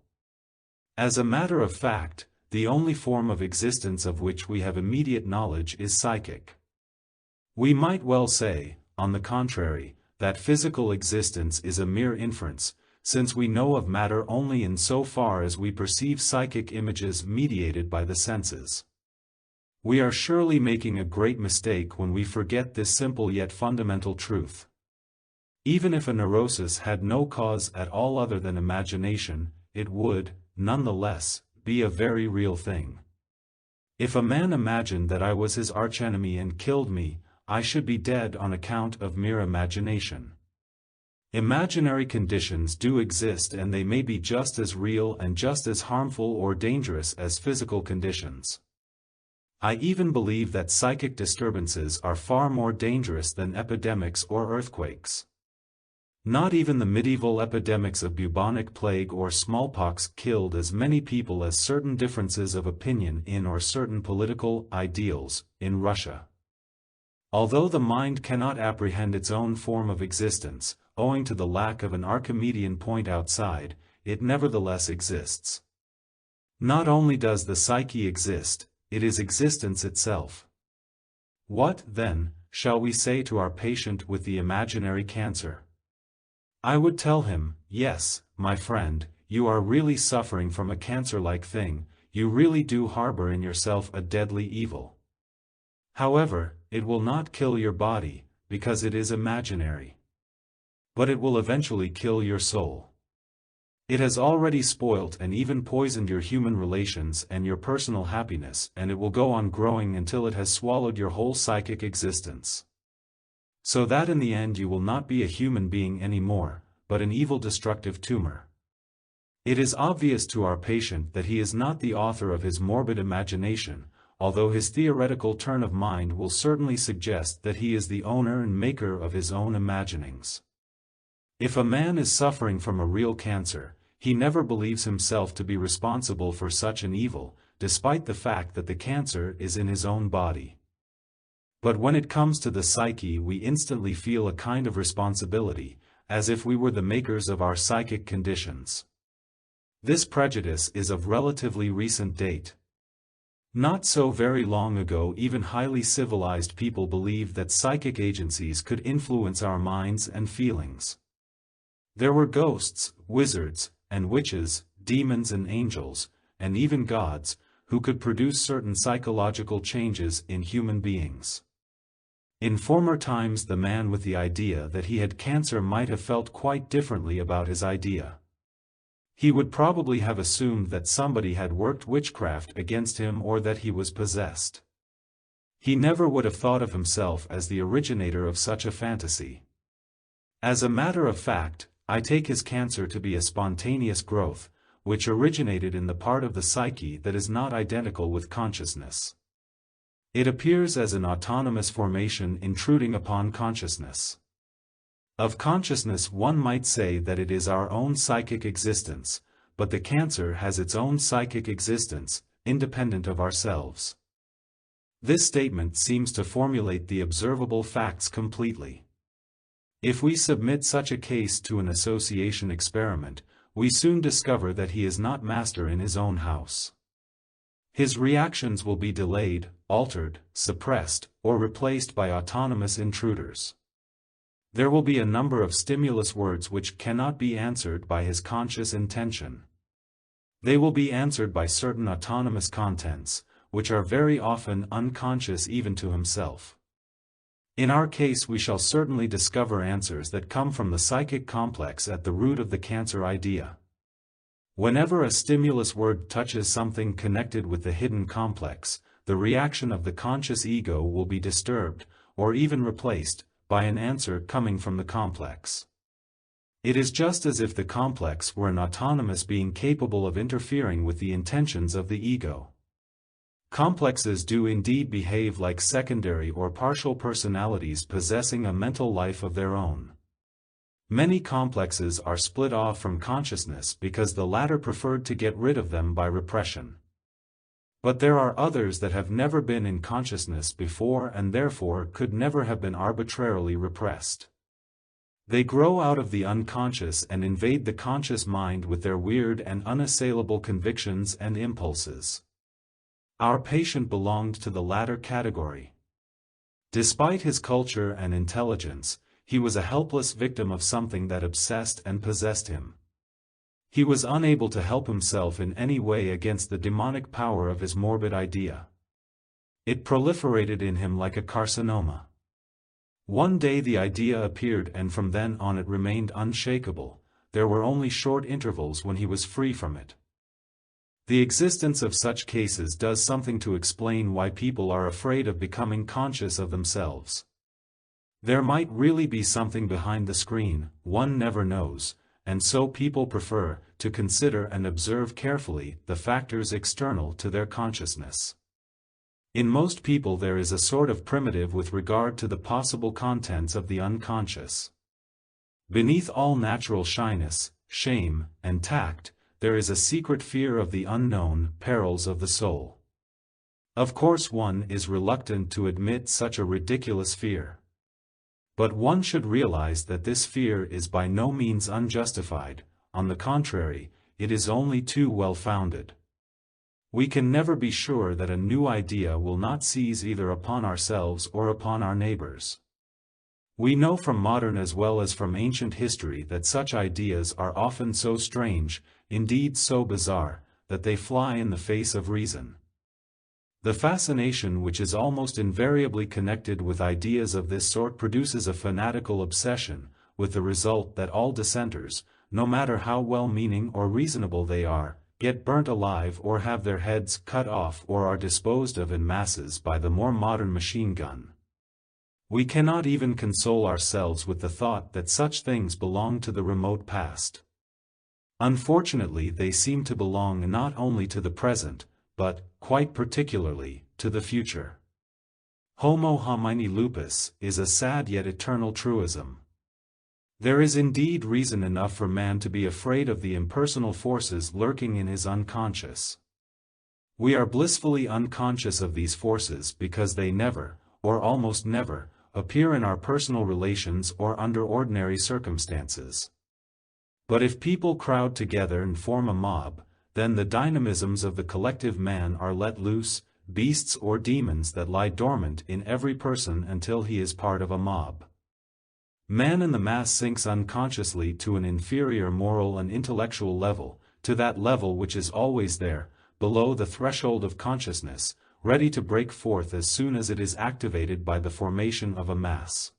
As a matter of fact, the only form of existence of which we have immediate knowledge is psychic. We might well say, on the contrary, that physical existence is a mere inference, since we know of matter only in so far as we perceive psychic images mediated by the senses. We are surely making a great mistake when we forget this simple yet fundamental truth. Even if a neurosis had no cause at all other than imagination, it would, nonetheless, be a very real thing. If a man imagined that I was his archenemy and killed me, I should be dead on account of mere imagination. Imaginary conditions do exist and they may be just as real and just as harmful or dangerous as physical conditions. I even believe that psychic disturbances are far more dangerous than epidemics or earthquakes. Not even the medieval epidemics of bubonic plague or smallpox killed as many people as certain differences of opinion in or certain political ideals in Russia. Although the mind cannot apprehend its own form of existence, owing to the lack of an Archimedean point outside, it nevertheless exists. Not only does the psyche exist, it is existence itself. What, then, shall we say to our patient with the imaginary cancer? I would tell him, yes, my friend, you are really suffering from a cancer-like thing, you really do harbor in yourself a deadly evil. However, it will not kill your body, because it is imaginary. But it will eventually kill your soul. It has already spoilt and even poisoned your human relations and your personal happiness, and it will go on growing until it has swallowed your whole psychic existence. So that in the end you will not be a human being anymore, but an evil destructive tumor. It is obvious to our patient that he is not the author of his morbid imagination, although his theoretical turn of mind will certainly suggest that he is the owner and maker of his own imaginings. If a man is suffering from a real cancer, he never believes himself to be responsible for such an evil, despite the fact that the cancer is in his own body. But when it comes to the psyche, we instantly feel a kind of responsibility, as if we were the makers of our psychic conditions. This prejudice is of relatively recent date. Not so very long ago, even highly civilized people believed that psychic agencies could influence our minds and feelings. There were ghosts, wizards, and witches, demons and angels, and even gods, who could produce certain psychological changes in human beings. In former times, the man with the idea that he had cancer might have felt quite differently about his idea. He would probably have assumed that somebody had worked witchcraft against him or that he was possessed. He never would have thought of himself as the originator of such a fantasy. As a matter of fact, I take his cancer to be a spontaneous growth, which originated in the part of the psyche that is not identical with consciousness. It appears as an autonomous formation intruding upon consciousness. Of consciousness one might say that it is our own psychic existence, but the cancer has its own psychic existence, independent of ourselves. This statement seems to formulate the observable facts completely. If we submit such a case to an association experiment, we soon discover that he is not master in his own house. His reactions will be delayed, altered, suppressed, or replaced by autonomous intruders. There will be a number of stimulus words which cannot be answered by his conscious intention. They will be answered by certain autonomous contents, which are very often unconscious even to himself. In our case, we shall certainly discover answers that come from the psychic complex at the root of the cancer idea. Whenever a stimulus word touches something connected with the hidden complex, the reaction of the conscious ego will be disturbed, or even replaced, by an answer coming from the complex. It is just as if the complex were an autonomous being capable of interfering with the intentions of the ego. Complexes do indeed behave like secondary or partial personalities possessing a mental life of their own. Many complexes are split off from consciousness because the latter preferred to get rid of them by repression. But there are others that have never been in consciousness before and therefore could never have been arbitrarily repressed. They grow out of the unconscious and invade the conscious mind with their weird and unassailable convictions and impulses. Our patient belonged to the latter category. Despite his culture and intelligence, he was a helpless victim of something that obsessed and possessed him. He was unable to help himself in any way against the demonic power of his morbid idea. It proliferated in him like a carcinoma. One day the idea appeared and from then on it remained unshakable. There were only short intervals when he was free from it. The existence of such cases does something to explain why people are afraid of becoming conscious of themselves. There might really be something behind the screen, one never knows, and so people prefer to consider and observe carefully the factors external to their consciousness. In most people there is a sort of primitive with regard to the possible contents of the unconscious. Beneath all natural shyness, shame, and tact, there is a secret fear of the unknown perils of the soul. Of course one is reluctant to admit such a ridiculous fear. But one should realize that this fear is by no means unjustified, on the contrary, it is only too well founded. We can never be sure that a new idea will not seize either upon ourselves or upon our neighbors. We know from modern as well as from ancient history that such ideas are often so strange, indeed so bizarre, that they fly in the face of reason. The fascination which is almost invariably connected with ideas of this sort produces a fanatical obsession, with the result that all dissenters, no matter how well-meaning or reasonable they are, get burnt alive or have their heads cut off or are disposed of in masses by the more modern machine gun. We cannot even console ourselves with the thought that such things belong to the remote past. Unfortunately, they seem to belong not only to the present, but, quite particularly, to the future. Homo homini lupus is a sad yet eternal truism. There is indeed reason enough for man to be afraid of the impersonal forces lurking in his unconscious. We are blissfully unconscious of these forces because they never, or almost never, appear in our personal relations or under ordinary circumstances. But if people crowd together and form a mob, then the dynamisms of the collective man are let loose, beasts or demons that lie dormant in every person until he is part of a mob. Man in the mass sinks unconsciously to an inferior moral and intellectual level, to that level which is always there, below the threshold of consciousness, ready to break forth as soon as it is activated by the formation of a mass.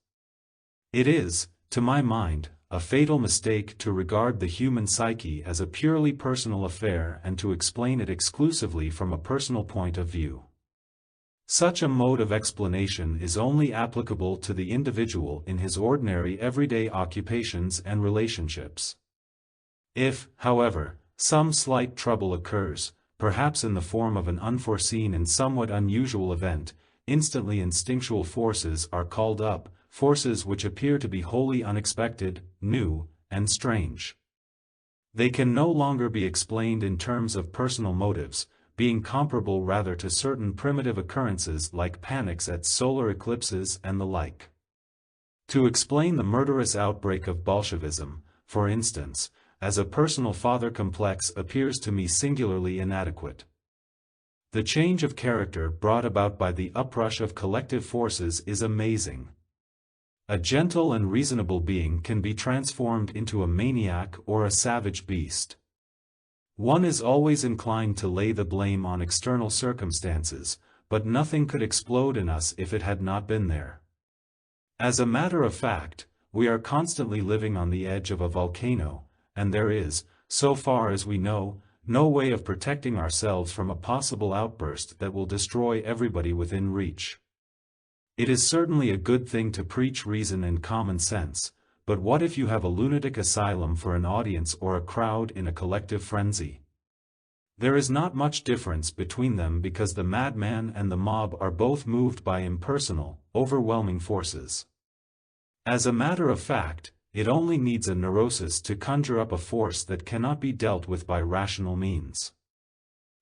It is, to my mind, a fatal mistake to regard the human psyche as a purely personal affair and to explain it exclusively from a personal point of view. Such a mode of explanation is only applicable to the individual in his ordinary everyday occupations and relationships. If, however, some slight trouble occurs, perhaps in the form of an unforeseen and somewhat unusual event, instantly instinctual forces are called up, forces which appear to be wholly unexpected, new, and strange. They can no longer be explained in terms of personal motives, being comparable rather to certain primitive occurrences like panics at solar eclipses and the like. To explain the murderous outbreak of Bolshevism, for instance, as a personal father complex appears to me singularly inadequate. The change of character brought about by the uprush of collective forces is amazing. A gentle and reasonable being can be transformed into a maniac or a savage beast. One is always inclined to lay the blame on external circumstances, but nothing could explode in us if it had not been there. As a matter of fact, we are constantly living on the edge of a volcano, and there is, so far as we know, no way of protecting ourselves from a possible outburst that will destroy everybody within reach. It is certainly a good thing to preach reason and common sense, but what if you have a lunatic asylum for an audience or a crowd in a collective frenzy? There is not much difference between them because the madman and the mob are both moved by impersonal, overwhelming forces. As a matter of fact, it only needs a neurosis to conjure up a force that cannot be dealt with by rational means.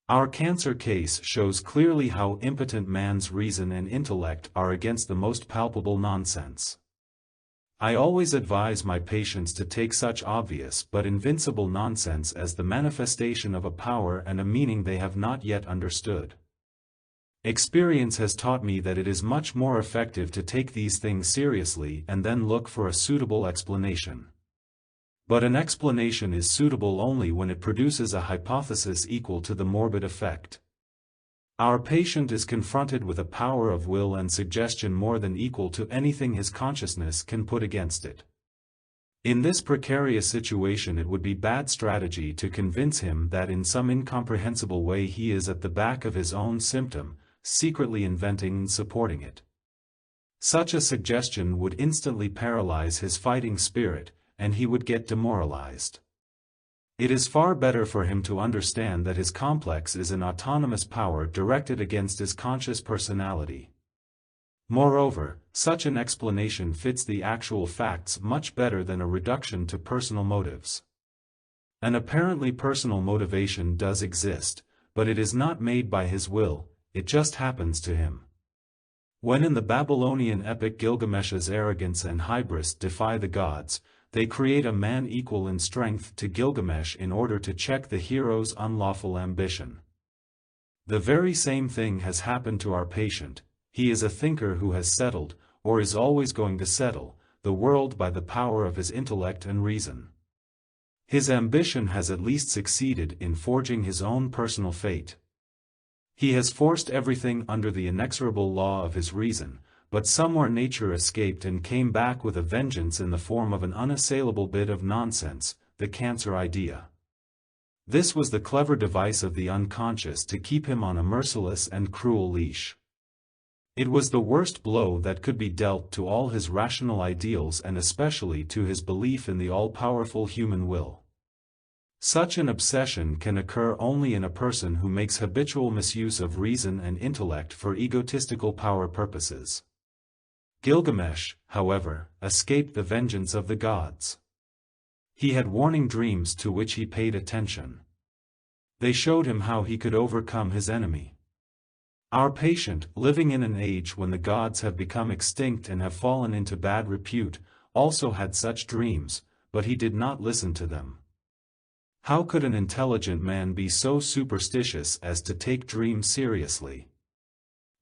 Our cancer case shows clearly how impotent man's reason and intellect are against the most palpable nonsense. I always advise my patients to take such obvious but invincible nonsense as the manifestation of a power and a meaning they have not yet understood. Experience has taught me that it is much more effective to take these things seriously and then look for a suitable explanation. But an explanation is suitable only when it produces a hypothesis equal to the morbid effect. Our patient is confronted with a power of will and suggestion more than equal to anything his consciousness can put against it. In this precarious situation it would be bad strategy to convince him that in some incomprehensible way he is at the back of his own symptom, secretly inventing and supporting it. Such a suggestion would instantly paralyze his fighting spirit, and he would get demoralized. It is far better for him to understand that his complex is an autonomous power directed against his conscious personality. Moreover, such an explanation fits the actual facts much better than a reduction to personal motives. An apparently personal motivation does exist, but it is not made by his will, it just happens to him. When in the Babylonian epic Gilgamesh's arrogance and hybris defy the gods, they create a man equal in strength to Gilgamesh in order to check the hero's unlawful ambition. The very same thing has happened to our patient. He is a thinker who has settled, or is always going to settle, the world by the power of his intellect and reason. His ambition has at least succeeded in forging his own personal fate. He has forced everything under the inexorable law of his reason, but somewhere nature escaped and came back with a vengeance in the form of an unassailable bit of nonsense, the cancer idea. This was the clever device of the unconscious to keep him on a merciless and cruel leash. It was the worst blow that could be dealt to all his rational ideals and especially to his belief in the all-powerful human will. Such an obsession can occur only in a person who makes habitual misuse of reason and intellect for egotistical power purposes. Gilgamesh, however, escaped the vengeance of the gods. He had warning dreams to which he paid attention. They showed him how he could overcome his enemy. Our patient, living in an age when the gods have become extinct and have fallen into bad repute, also had such dreams, but he did not listen to them. How could an intelligent man be so superstitious as to take dreams seriously?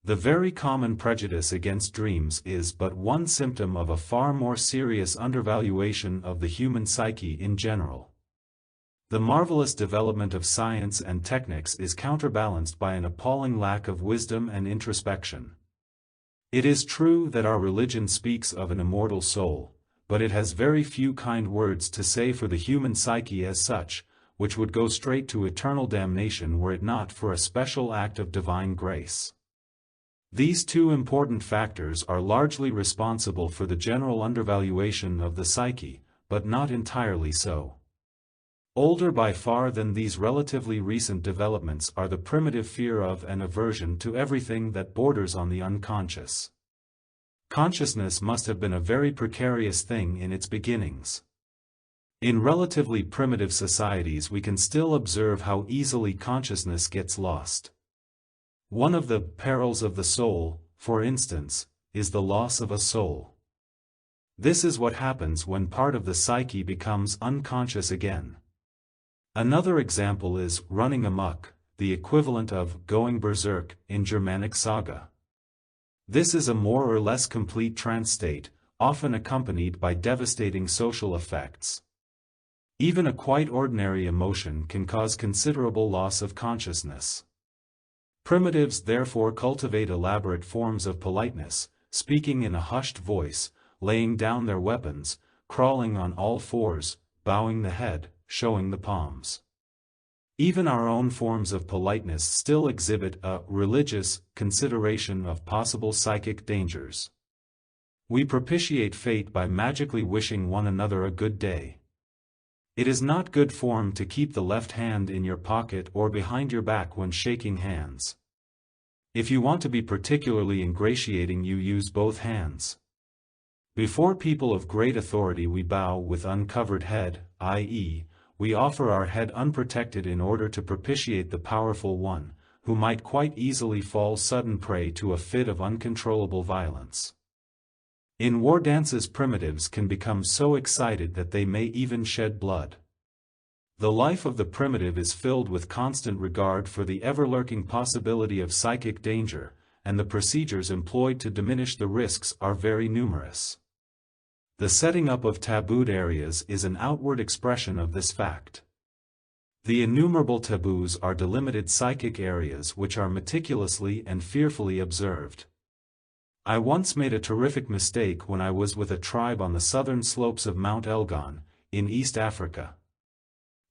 The very common prejudice against dreams is but one symptom of a far more serious undervaluation of the human psyche in general. The marvelous development of science and techniques is counterbalanced by an appalling lack of wisdom and introspection. It is true that our religion speaks of an immortal soul, but it has very few kind words to say for the human psyche as such, which would go straight to eternal damnation were it not for a special act of divine grace. These two important factors are largely responsible for the general undervaluation of the psyche, but not entirely so. Older by far than these relatively recent developments are the primitive fear of and aversion to everything that borders on the unconscious. Consciousness must have been a very precarious thing in its beginnings. In relatively primitive societies we can still observe how easily consciousness gets lost. One of the perils of the soul, for instance, is the loss of a soul. This is what happens when part of the psyche becomes unconscious again. Another example is running amok, the equivalent of going berserk in Germanic saga. This is a more or less complete trance state, often accompanied by devastating social effects. Even a quite ordinary emotion can cause considerable loss of consciousness. Primitives therefore cultivate elaborate forms of politeness, speaking in a hushed voice, laying down their weapons, crawling on all fours, bowing the head, showing the palms. Even our own forms of politeness still exhibit a religious consideration of possible psychic dangers. We propitiate fate by magically wishing one another a good day. It is not good form to keep the left hand in your pocket or behind your back when shaking hands. If you want to be particularly ingratiating, you use both hands. Before people of great authority we bow with uncovered head, i.e., we offer our head unprotected in order to propitiate the powerful one, who might quite easily fall sudden prey to a fit of uncontrollable violence. In war dances primitives can become so excited that they may even shed blood. The life of the primitive is filled with constant regard for the ever-lurking possibility of psychic danger, and the procedures employed to diminish the risks are very numerous. The setting up of tabooed areas is an outward expression of this fact. The innumerable taboos are delimited psychic areas which are meticulously and fearfully observed. I once made a terrific mistake when I was with a tribe on the southern slopes of Mount Elgon, in East Africa.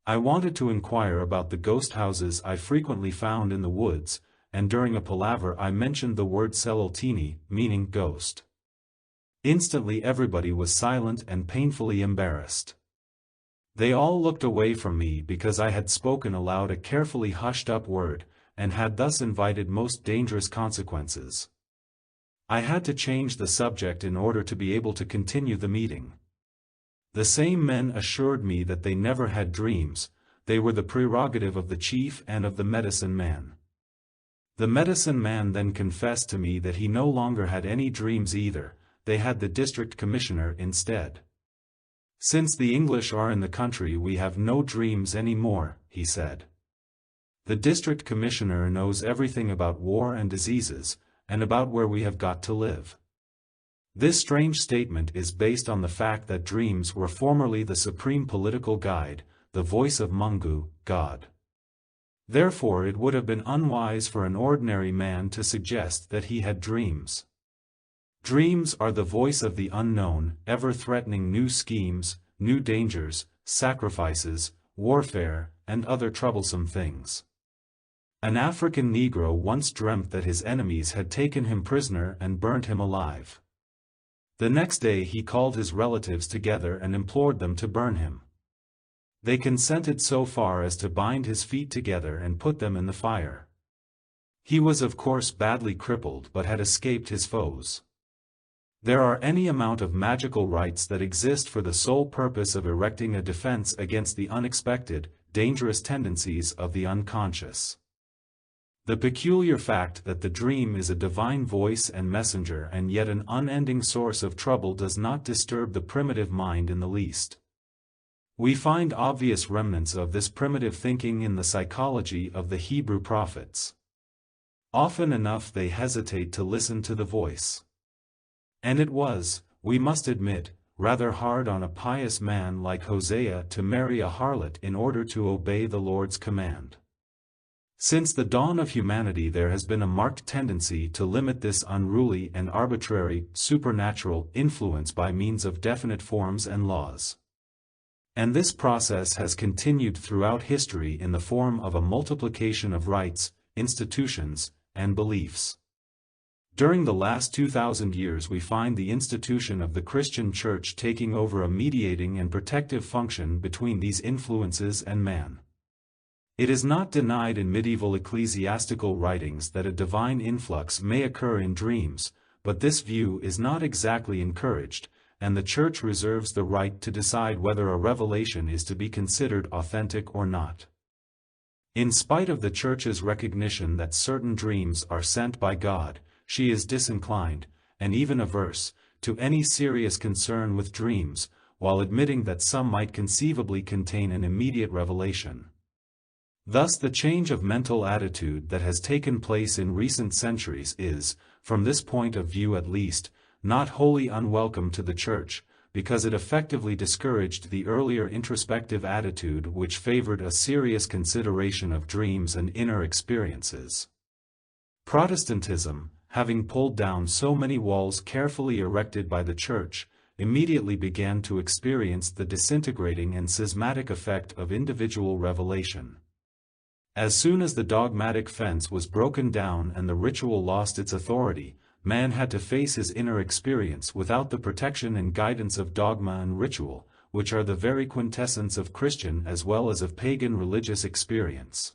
I wanted to inquire about the ghost houses I frequently found in the woods, and during a palaver I mentioned the word seleltini, meaning ghost. Instantly everybody was silent and painfully embarrassed. They all looked away from me because I had spoken aloud a carefully hushed-up word, and had thus invited most dangerous consequences. I had to change the subject in order to be able to continue the meeting. The same men assured me that they never had dreams, they were the prerogative of the chief and of the medicine man. The medicine man then confessed to me that he no longer had any dreams either, they had the district commissioner instead. Since the English are in the country we have no dreams any more, he said. The district commissioner knows everything about war and diseases, and about where we have got to live. This strange statement is based on the fact that dreams were formerly the supreme political guide, the voice of Mungu, God. Therefore it would have been unwise for an ordinary man to suggest that he had dreams. Dreams are the voice of the unknown, ever threatening new schemes, new dangers, sacrifices, warfare, and other troublesome things. An African Negro once dreamt that his enemies had taken him prisoner and burned him alive. The next day he called his relatives together and implored them to burn him. They consented so far as to bind his feet together and put them in the fire. He was of course badly crippled but had escaped his foes. There are any amount of magical rites that exist for the sole purpose of erecting a defense against the unexpected, dangerous tendencies of the unconscious. The peculiar fact that the dream is a divine voice and messenger and yet an unending source of trouble does not disturb the primitive mind in the least. We find obvious remnants of this primitive thinking in the psychology of the Hebrew prophets. Often enough they hesitate to listen to the voice. And it was, we must admit, rather hard on a pious man like Hosea to marry a harlot in order to obey the Lord's command. Since the dawn of humanity there has been a marked tendency to limit this unruly and arbitrary, supernatural influence by means of definite forms and laws. And this process has continued throughout history in the form of a multiplication of rites, institutions, and beliefs. During the last 2,000 years we find the institution of the Christian Church taking over a mediating and protective function between these influences and man. It is not denied in medieval ecclesiastical writings that a divine influx may occur in dreams, but this view is not exactly encouraged, and the Church reserves the right to decide whether a revelation is to be considered authentic or not. In spite of the Church's recognition that certain dreams are sent by God, she is disinclined, and even averse, to any serious concern with dreams, while admitting that some might conceivably contain an immediate revelation. Thus the change of mental attitude that has taken place in recent centuries is, from this point of view at least, not wholly unwelcome to the Church, because it effectively discouraged the earlier introspective attitude which favored a serious consideration of dreams and inner experiences. Protestantism, having pulled down so many walls carefully erected by the Church, immediately began to experience the disintegrating and schismatic effect of individual revelation. As soon as the dogmatic fence was broken down and the ritual lost its authority, man had to face his inner experience without the protection and guidance of dogma and ritual, which are the very quintessence of Christian as well as of pagan religious experience.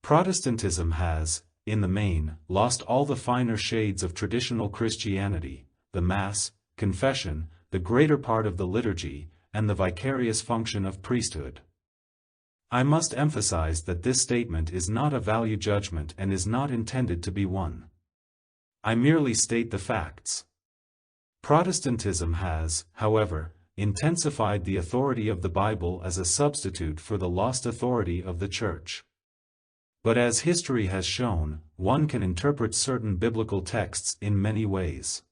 Protestantism has, in the main, lost all the finer shades of traditional Christianity, the Mass, confession, the greater part of the liturgy, and the vicarious function of priesthood. I must emphasize that this statement is not a value judgment and is not intended to be one. I merely state the facts. Protestantism has, however, intensified the authority of the Bible as a substitute for the lost authority of the Church. But as history has shown, one can interpret certain biblical texts in many ways.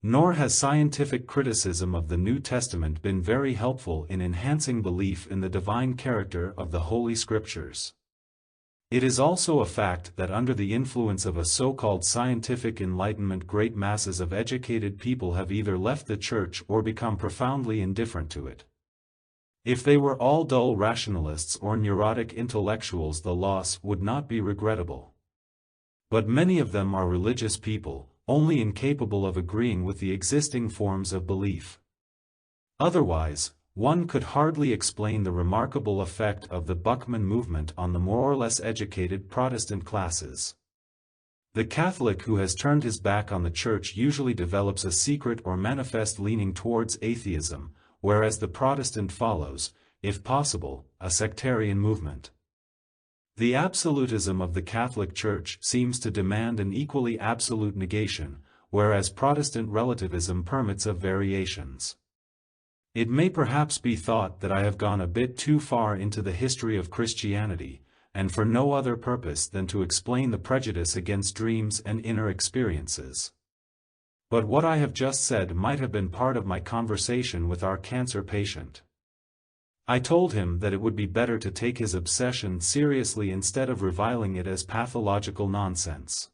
Nor has scientific criticism of the New Testament been very helpful in enhancing belief in the divine character of the Holy Scriptures. It is also a fact that under the influence of a so-called scientific enlightenment great masses of educated people have either left the Church or become profoundly indifferent to it. If they were all dull rationalists or neurotic intellectuals the loss would not be regrettable. But many of them are religious people, only incapable of agreeing with the existing forms of belief. Otherwise, one could hardly explain the remarkable effect of the Buckman movement on the more or less educated Protestant classes. The Catholic who has turned his back on the Church usually develops a secret or manifest leaning towards atheism, whereas the Protestant follows, if possible, a sectarian movement. The absolutism of the Catholic Church seems to demand an equally absolute negation, whereas Protestant relativism permits of variations. It may perhaps be thought that I have gone a bit too far into the history of Christianity, and for no other purpose than to explain the prejudice against dreams and inner experiences. But what I have just said might have been part of my conversation with our cancer patient. I told him that it would be better to take his obsession seriously instead of reviling it as pathological nonsense.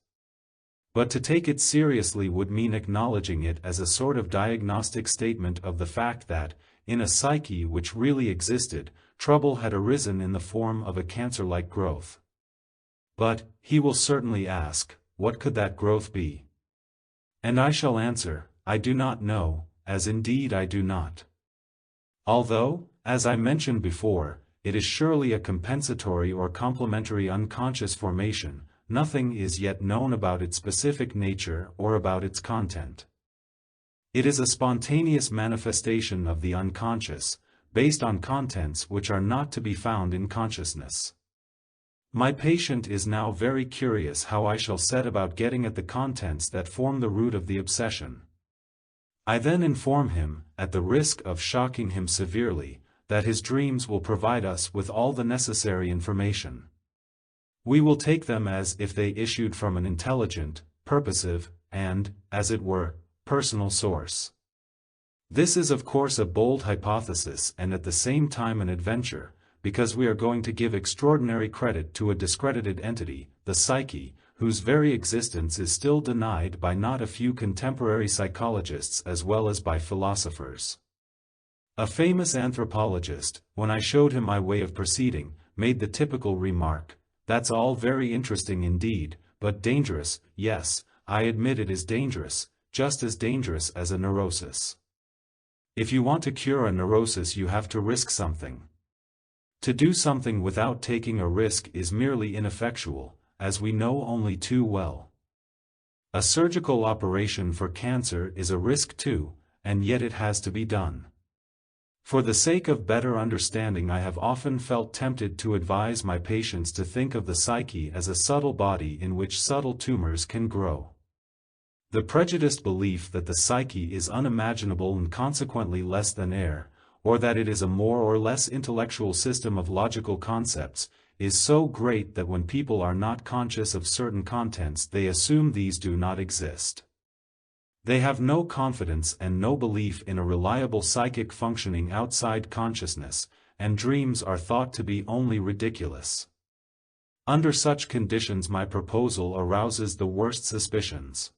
But to take it seriously would mean acknowledging it as a sort of diagnostic statement of the fact that, in a psyche which really existed, trouble had arisen in the form of a cancer-like growth. But, he will certainly ask, what could that growth be? And I shall answer, I do not know, as indeed I do not. Although, as I mentioned before, it is surely a compensatory or complementary unconscious formation, nothing is yet known about its specific nature or about its content. It is a spontaneous manifestation of the unconscious, based on contents which are not to be found in consciousness. My patient is now very curious how I shall set about getting at the contents that form the root of the obsession. I then inform him, at the risk of shocking him severely, that his dreams will provide us with all the necessary information. We will take them as if they issued from an intelligent, purposive, and, as it were, personal source. This is of course a bold hypothesis and at the same time an adventure, because we are going to give extraordinary credit to a discredited entity, the psyche, whose very existence is still denied by not a few contemporary psychologists as well as by philosophers. A famous anthropologist, when I showed him my way of proceeding, made the typical remark, "That's all very interesting indeed, but dangerous." Yes, I admit it is dangerous, just as dangerous as a neurosis. If you want to cure a neurosis you have to risk something. To do something without taking a risk is merely ineffectual, as we know only too well. A surgical operation for cancer is a risk too, and yet it has to be done. For the sake of better understanding I have often felt tempted to advise my patients to think of the psyche as a subtle body in which subtle tumors can grow. The prejudiced belief that the psyche is unimaginable and consequently less than air, or that it is a more or less intellectual system of logical concepts, is so great that when people are not conscious of certain contents they assume these do not exist. They have no confidence and no belief in a reliable psychic functioning outside consciousness, and dreams are thought to be only ridiculous. Under such conditions my proposal arouses the worst suspicions.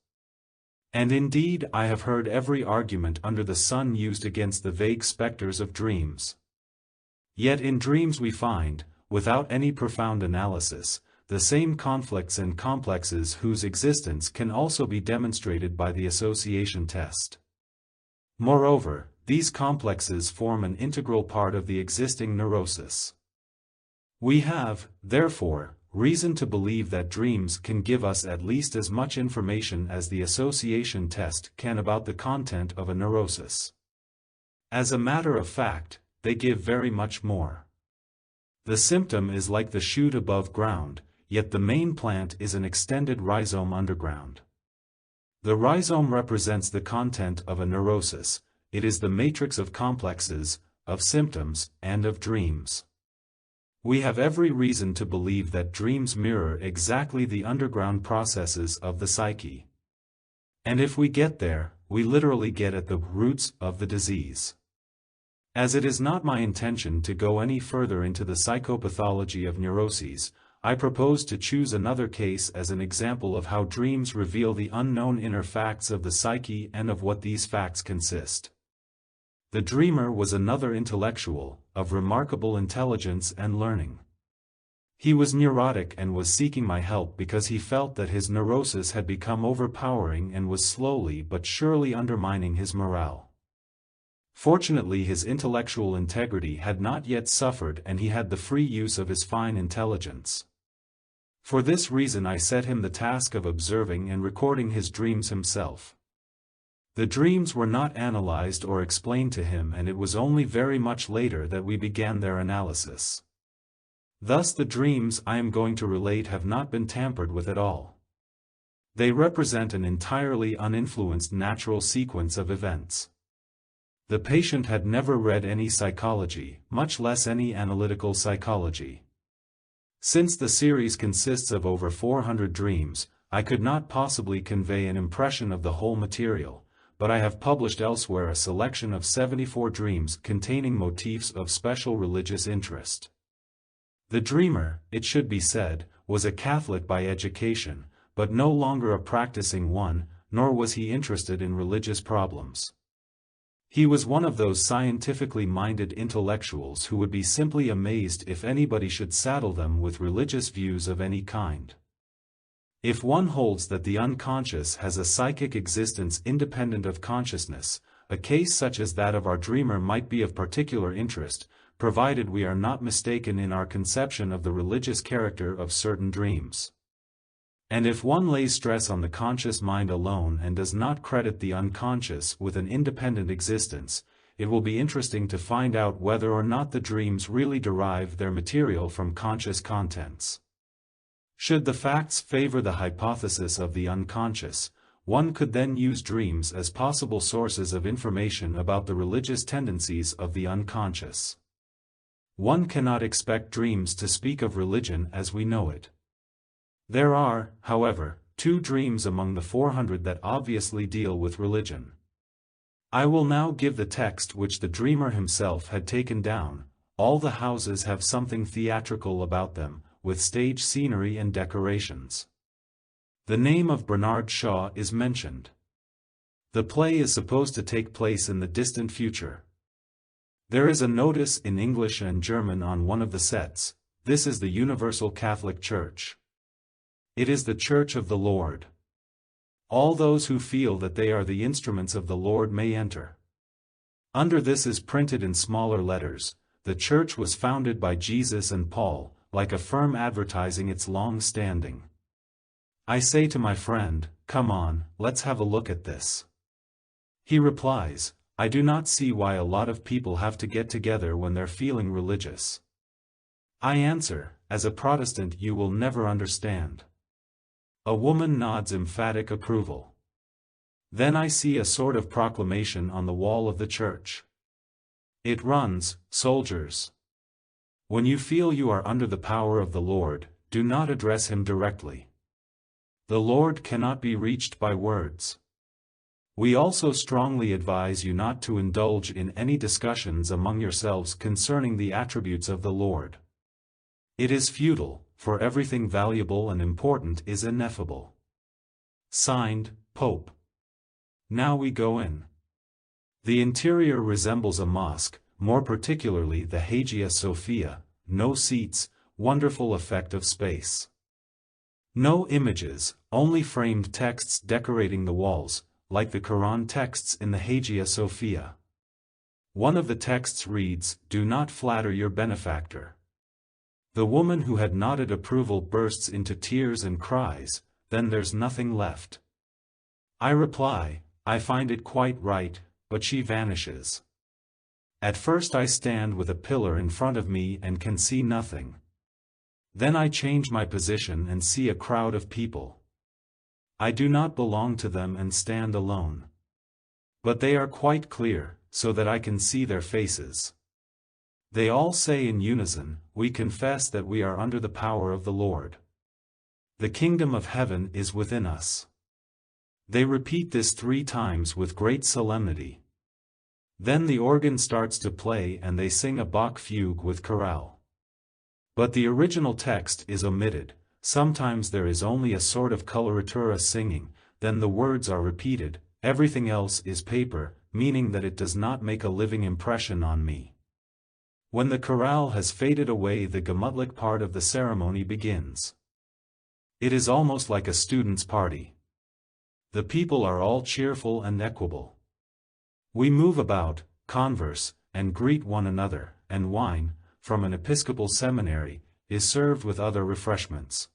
And indeed I have heard every argument under the sun used against the vague specters of dreams. Yet in dreams we find, without any profound analysis, the same conflicts and complexes whose existence can also be demonstrated by the association test. Moreover, these complexes form an integral part of the existing neurosis. We have, therefore, reason to believe that dreams can give us at least as much information as the association test can about the content of a neurosis. As a matter of fact, they give very much more. The symptom is like the shoot above ground, yet the main plant is an extended rhizome underground. The rhizome represents the content of a neurosis, it is the matrix of complexes, of symptoms, and of dreams. We have every reason to believe that dreams mirror exactly the underground processes of the psyche. And if we get there, we literally get at the roots of the disease. As it is not my intention to go any further into the psychopathology of neuroses, I propose to choose another case as an example of how dreams reveal the unknown inner facts of the psyche and of what these facts consist. The dreamer was another intellectual, of remarkable intelligence and learning. He was neurotic and was seeking my help because he felt that his neurosis had become overpowering and was slowly but surely undermining his morale. Fortunately his intellectual integrity had not yet suffered and he had the free use of his fine intelligence. For this reason I set him the task of observing and recording his dreams himself. The dreams were not analyzed or explained to him and it was only very much later that we began their analysis. Thus the dreams I am going to relate have not been tampered with at all. They represent an entirely uninfluenced natural sequence of events. The patient had never read any psychology, much less any analytical psychology. Since the series consists of over 400 dreams, I could not possibly convey an impression of the whole material, but I have published elsewhere a selection of 74 dreams containing motifs of special religious interest. The dreamer, it should be said, was a Catholic by education, but no longer a practicing one, nor was he interested in religious problems. He was one of those scientifically minded intellectuals who would be simply amazed if anybody should saddle them with religious views of any kind. If one holds that the unconscious has a psychic existence independent of consciousness, a case such as that of our dreamer might be of particular interest, provided we are not mistaken in our conception of the religious character of certain dreams. And if one lays stress on the conscious mind alone and does not credit the unconscious with an independent existence, it will be interesting to find out whether or not the dreams really derive their material from conscious contents. Should the facts favor the hypothesis of the unconscious, one could then use dreams as possible sources of information about the religious tendencies of the unconscious. One cannot expect dreams to speak of religion as we know it. There are, however, 2 dreams among the 400 that obviously deal with religion. I will now give the text which the dreamer himself had taken down. All the houses have something theatrical about them, with stage scenery and decorations. The name of Bernard Shaw is mentioned. The play is supposed to take place in the distant future. There is a notice in English and German on one of the sets. This is the Universal Catholic Church. It is the Church of the Lord. All those who feel that they are the instruments of the Lord may enter. Under this is printed in smaller letters, "The Church was founded by Jesus and Paul," like a firm advertising its long standing. I say to my friend, "Come on, let's have a look at this." He replies, "I do not see why a lot of people have to get together when they're feeling religious." I answer, "As a Protestant you will never understand." A woman nods emphatic approval. Then I see a sort of proclamation on the wall of the church. It runs, "Soldiers, when you feel you are under the power of the Lord, do not address him directly. The Lord cannot be reached by words. We also strongly advise you not to indulge in any discussions among yourselves concerning the attributes of the Lord. It is futile, for everything valuable and important is ineffable." Signed, Pope. Now we go in. The interior resembles a mosque, more particularly the Hagia Sophia, no seats, wonderful effect of space. No images, only framed texts decorating the walls, like the Quran texts in the Hagia Sophia. One of the texts reads, "Do not flatter your benefactor." The woman who had nodded approval bursts into tears and cries, "Then there's nothing left." I reply, "I find it quite right," but she vanishes. At first I stand with a pillar in front of me and can see nothing. Then I change my position and see a crowd of people. I do not belong to them and stand alone. But they are quite clear, so that I can see their faces. They all say in unison, "We confess that we are under the power of the Lord. The kingdom of heaven is within us." They repeat this 3 times with great solemnity. Then the organ starts to play and they sing a Bach fugue with chorale. But the original text is omitted. Sometimes there is only a sort of coloratura singing, then the words are repeated. Everything else is paper, meaning that it does not make a living impression on me. When the chorale has faded away, the gemutlich part of the ceremony begins. It is almost like a student's party. The people are all cheerful and equable. We move about, converse, and greet one another, and wine, from an Episcopal seminary, is served with other refreshments.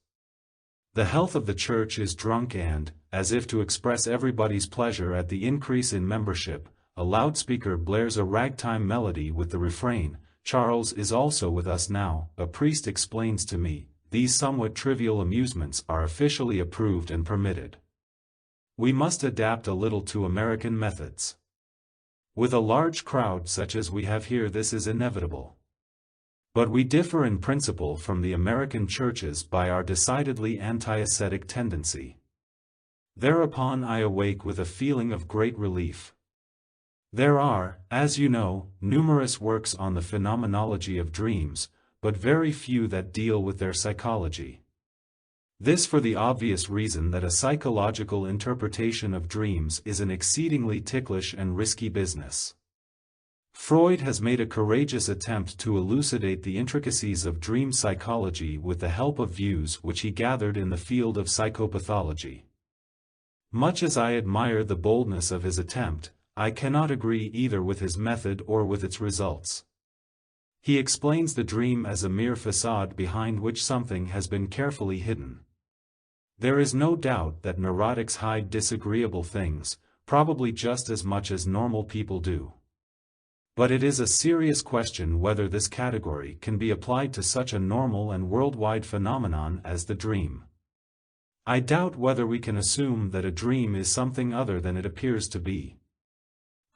The health of the church is drunk and, as if to express everybody's pleasure at the increase in membership, a loudspeaker blares a ragtime melody with the refrain, "Charles is also with us now." A priest explains to me, these somewhat trivial amusements are officially approved and permitted. We must adapt a little to American methods. With a large crowd such as we have here, this is inevitable. But we differ in principle from the American churches by our decidedly anti-ascetic tendency. Thereupon I awake with a feeling of great relief. There are, as you know, numerous works on the phenomenology of dreams, but very few that deal with their psychology. This for the obvious reason that a psychological interpretation of dreams is an exceedingly ticklish and risky business. Freud has made a courageous attempt to elucidate the intricacies of dream psychology with the help of views which he gathered in the field of psychopathology. Much as I admire the boldness of his attempt, I cannot agree either with his method or with its results. He explains the dream as a mere facade behind which something has been carefully hidden. There is no doubt that neurotics hide disagreeable things, probably just as much as normal people do. But it is a serious question whether this category can be applied to such a normal and worldwide phenomenon as the dream. I doubt whether we can assume that a dream is something other than it appears to be.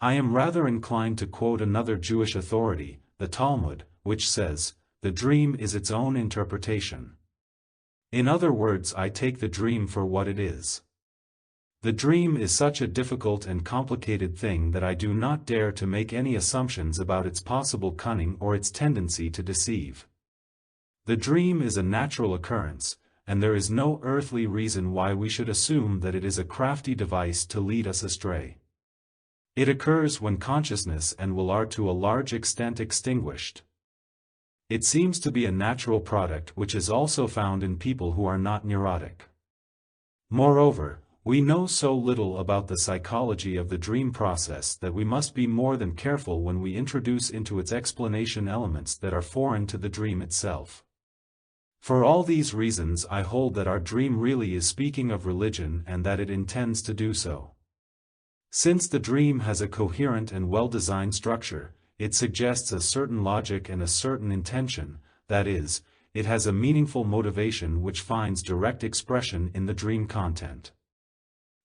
I am rather inclined to quote another Jewish authority, the Talmud, which says, "The dream is its own interpretation." In other words, I take the dream for what it is. The dream is such a difficult and complicated thing that I do not dare to make any assumptions about its possible cunning or its tendency to deceive. The dream is a natural occurrence, and there is no earthly reason why we should assume that it is a crafty device to lead us astray. It occurs when consciousness and will are to a large extent extinguished. It seems to be a natural product which is also found in people who are not neurotic. Moreover, we know so little about the psychology of the dream process that we must be more than careful when we introduce into its explanation elements that are foreign to the dream itself. For all these reasons I hold that our dream really is speaking of religion and that it intends to do so. Since the dream has a coherent and well-designed structure, it suggests a certain logic and a certain intention, that is, it has a meaningful motivation which finds direct expression in the dream content.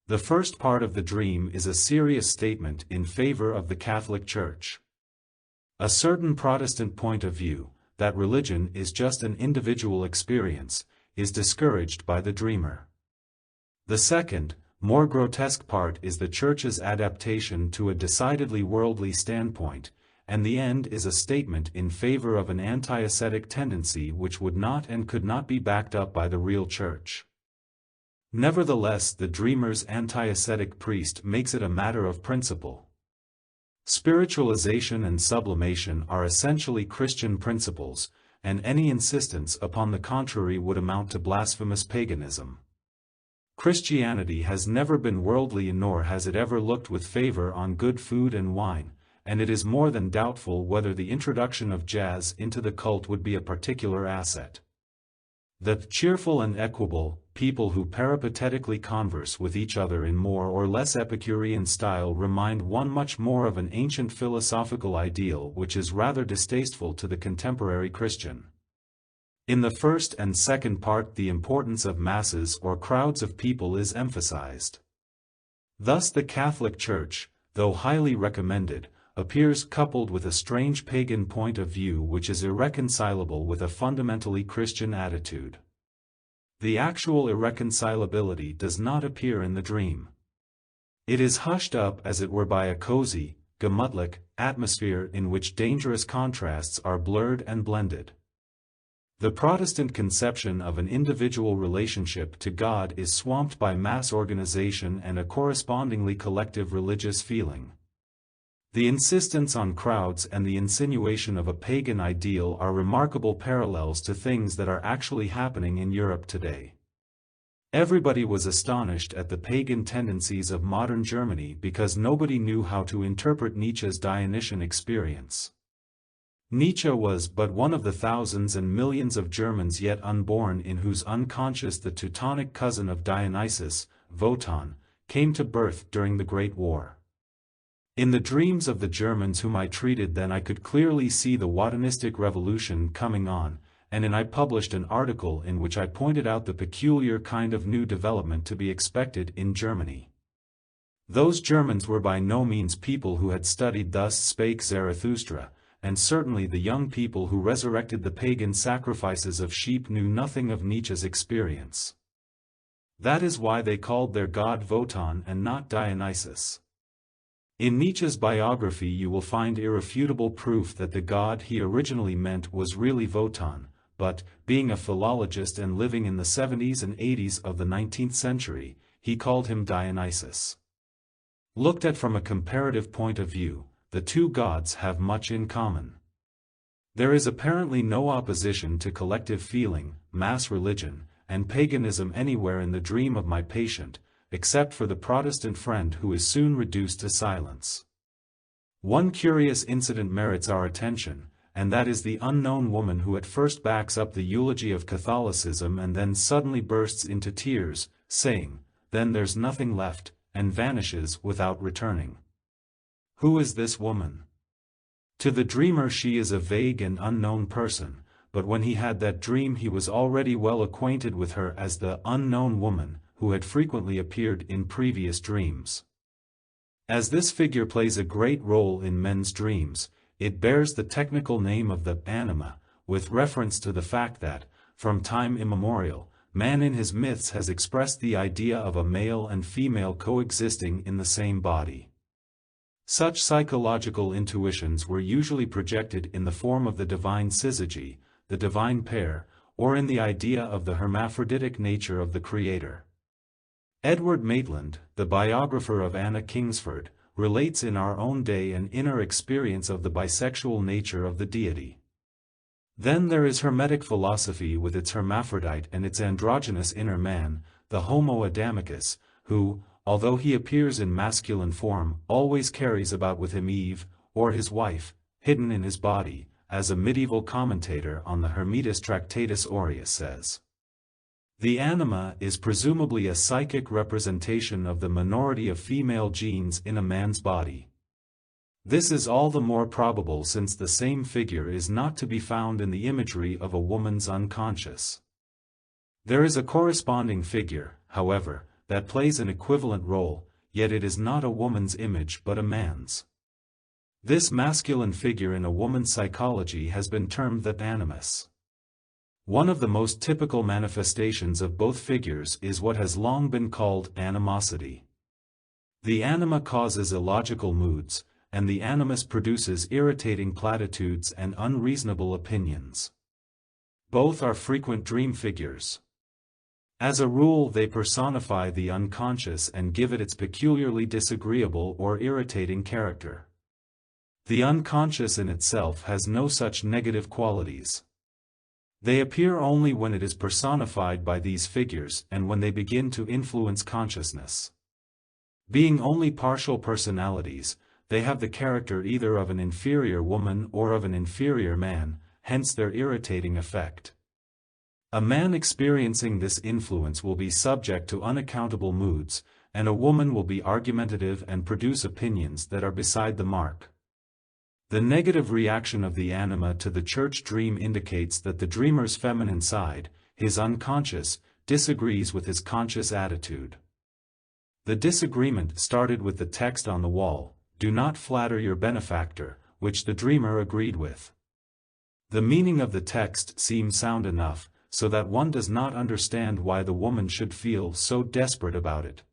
The first part of the dream is a serious statement in favor of the Catholic Church. A certain Protestant point of view, that religion is just an individual experience, is discouraged by the dreamer. The second, more grotesque part is the Church's adaptation to a decidedly worldly standpoint, and the end is a statement in favor of an anti-ascetic tendency which would not and could not be backed up by the real Church. Nevertheless, the dreamer's anti-ascetic priest makes it a matter of principle. Spiritualization and sublimation are essentially Christian principles, and any insistence upon the contrary would amount to blasphemous paganism. Christianity has never been worldly nor has it ever looked with favor on good food and wine, and it is more than doubtful whether the introduction of jazz into the cult would be a particular asset. The cheerful and equable people who peripatetically converse with each other in more or less Epicurean style remind one much more of an ancient philosophical ideal which is rather distasteful to the contemporary Christian. In the first and second part the importance of masses or crowds of people is emphasized. Thus the Catholic Church, though highly recommended, appears coupled with a strange pagan point of view which is irreconcilable with a fundamentally Christian attitude. The actual irreconcilability does not appear in the dream. It is hushed up as it were by a cozy, gemütlich atmosphere in which dangerous contrasts are blurred and blended. The Protestant conception of an individual relationship to God is swamped by mass organization and a correspondingly collective religious feeling. The insistence on crowds and the insinuation of a pagan ideal are remarkable parallels to things that are actually happening in Europe today. Everybody was astonished at the pagan tendencies of modern Germany because nobody knew how to interpret Nietzsche's Dionysian experience. Nietzsche was but one of the thousands and millions of Germans yet unborn in whose unconscious the Teutonic cousin of Dionysus, Wotan, came to birth during the Great War. In the dreams of the Germans whom I treated then I could clearly see the Wotanistic revolution coming on, and I published an article in which I pointed out the peculiar kind of new development to be expected in Germany. Those Germans were by no means people who had studied Thus Spake Zarathustra, and certainly the young people who resurrected the pagan sacrifices of sheep knew nothing of Nietzsche's experience. That is why they called their god Wotan and not Dionysus. In Nietzsche's biography you will find irrefutable proof that the god he originally meant was really Wotan, but, being a philologist and living in the 70s and 80s of the 19th century, he called him Dionysus. Looked at from a comparative point of view, the two gods have much in common. There is apparently no opposition to collective feeling, mass religion, and paganism anywhere in the dream of my patient, except for the Protestant friend who is soon reduced to silence. One curious incident merits our attention, and that is the unknown woman who at first backs up the eulogy of Catholicism and then suddenly bursts into tears, saying, "Then there's nothing left," and vanishes without returning. Who is this woman? To the dreamer she is a vague and unknown person, but when he had that dream he was already well acquainted with her as the unknown woman, who had frequently appeared in previous dreams. As this figure plays a great role in men's dreams, it bears the technical name of the anima, with reference to the fact that, from time immemorial, man in his myths has expressed the idea of a male and female coexisting in the same body. Such psychological intuitions were usually projected in the form of the divine syzygy, the divine pair, or in the idea of the hermaphroditic nature of the Creator. Edward Maitland, the biographer of Anna Kingsford, relates in our own day an inner experience of the bisexual nature of the deity. Then there is Hermetic philosophy with its hermaphrodite and its androgynous inner man, the Homo Adamicus, who, although he appears in masculine form, always carries about with him Eve, or his wife, hidden in his body, as a medieval commentator on the Hermetis Tractatus Aureus says. The anima is presumably a psychic representation of the minority of female genes in a man's body. This is all the more probable since the same figure is not to be found in the imagery of a woman's unconscious. There is a corresponding figure, however, that plays an equivalent role, yet it is not a woman's image but a man's. This masculine figure in a woman's psychology has been termed the animus. One of the most typical manifestations of both figures is what has long been called animosity. The anima causes illogical moods, and the animus produces irritating platitudes and unreasonable opinions. Both are frequent dream figures. As a rule they personify the unconscious and give it its peculiarly disagreeable or irritating character. The unconscious in itself has no such negative qualities. They appear only when it is personified by these figures and when they begin to influence consciousness. Being only partial personalities, they have the character either of an inferior woman or of an inferior man, hence their irritating effect. A man experiencing this influence will be subject to unaccountable moods, and a woman will be argumentative and produce opinions that are beside the mark. The negative reaction of the anima to the church dream indicates that the dreamer's feminine side, his unconscious, disagrees with his conscious attitude. The disagreement started with the text on the wall, "Do not flatter your benefactor," which the dreamer agreed with. The meaning of the text seems sound enough, so that one does not understand why the woman should feel so desperate about it.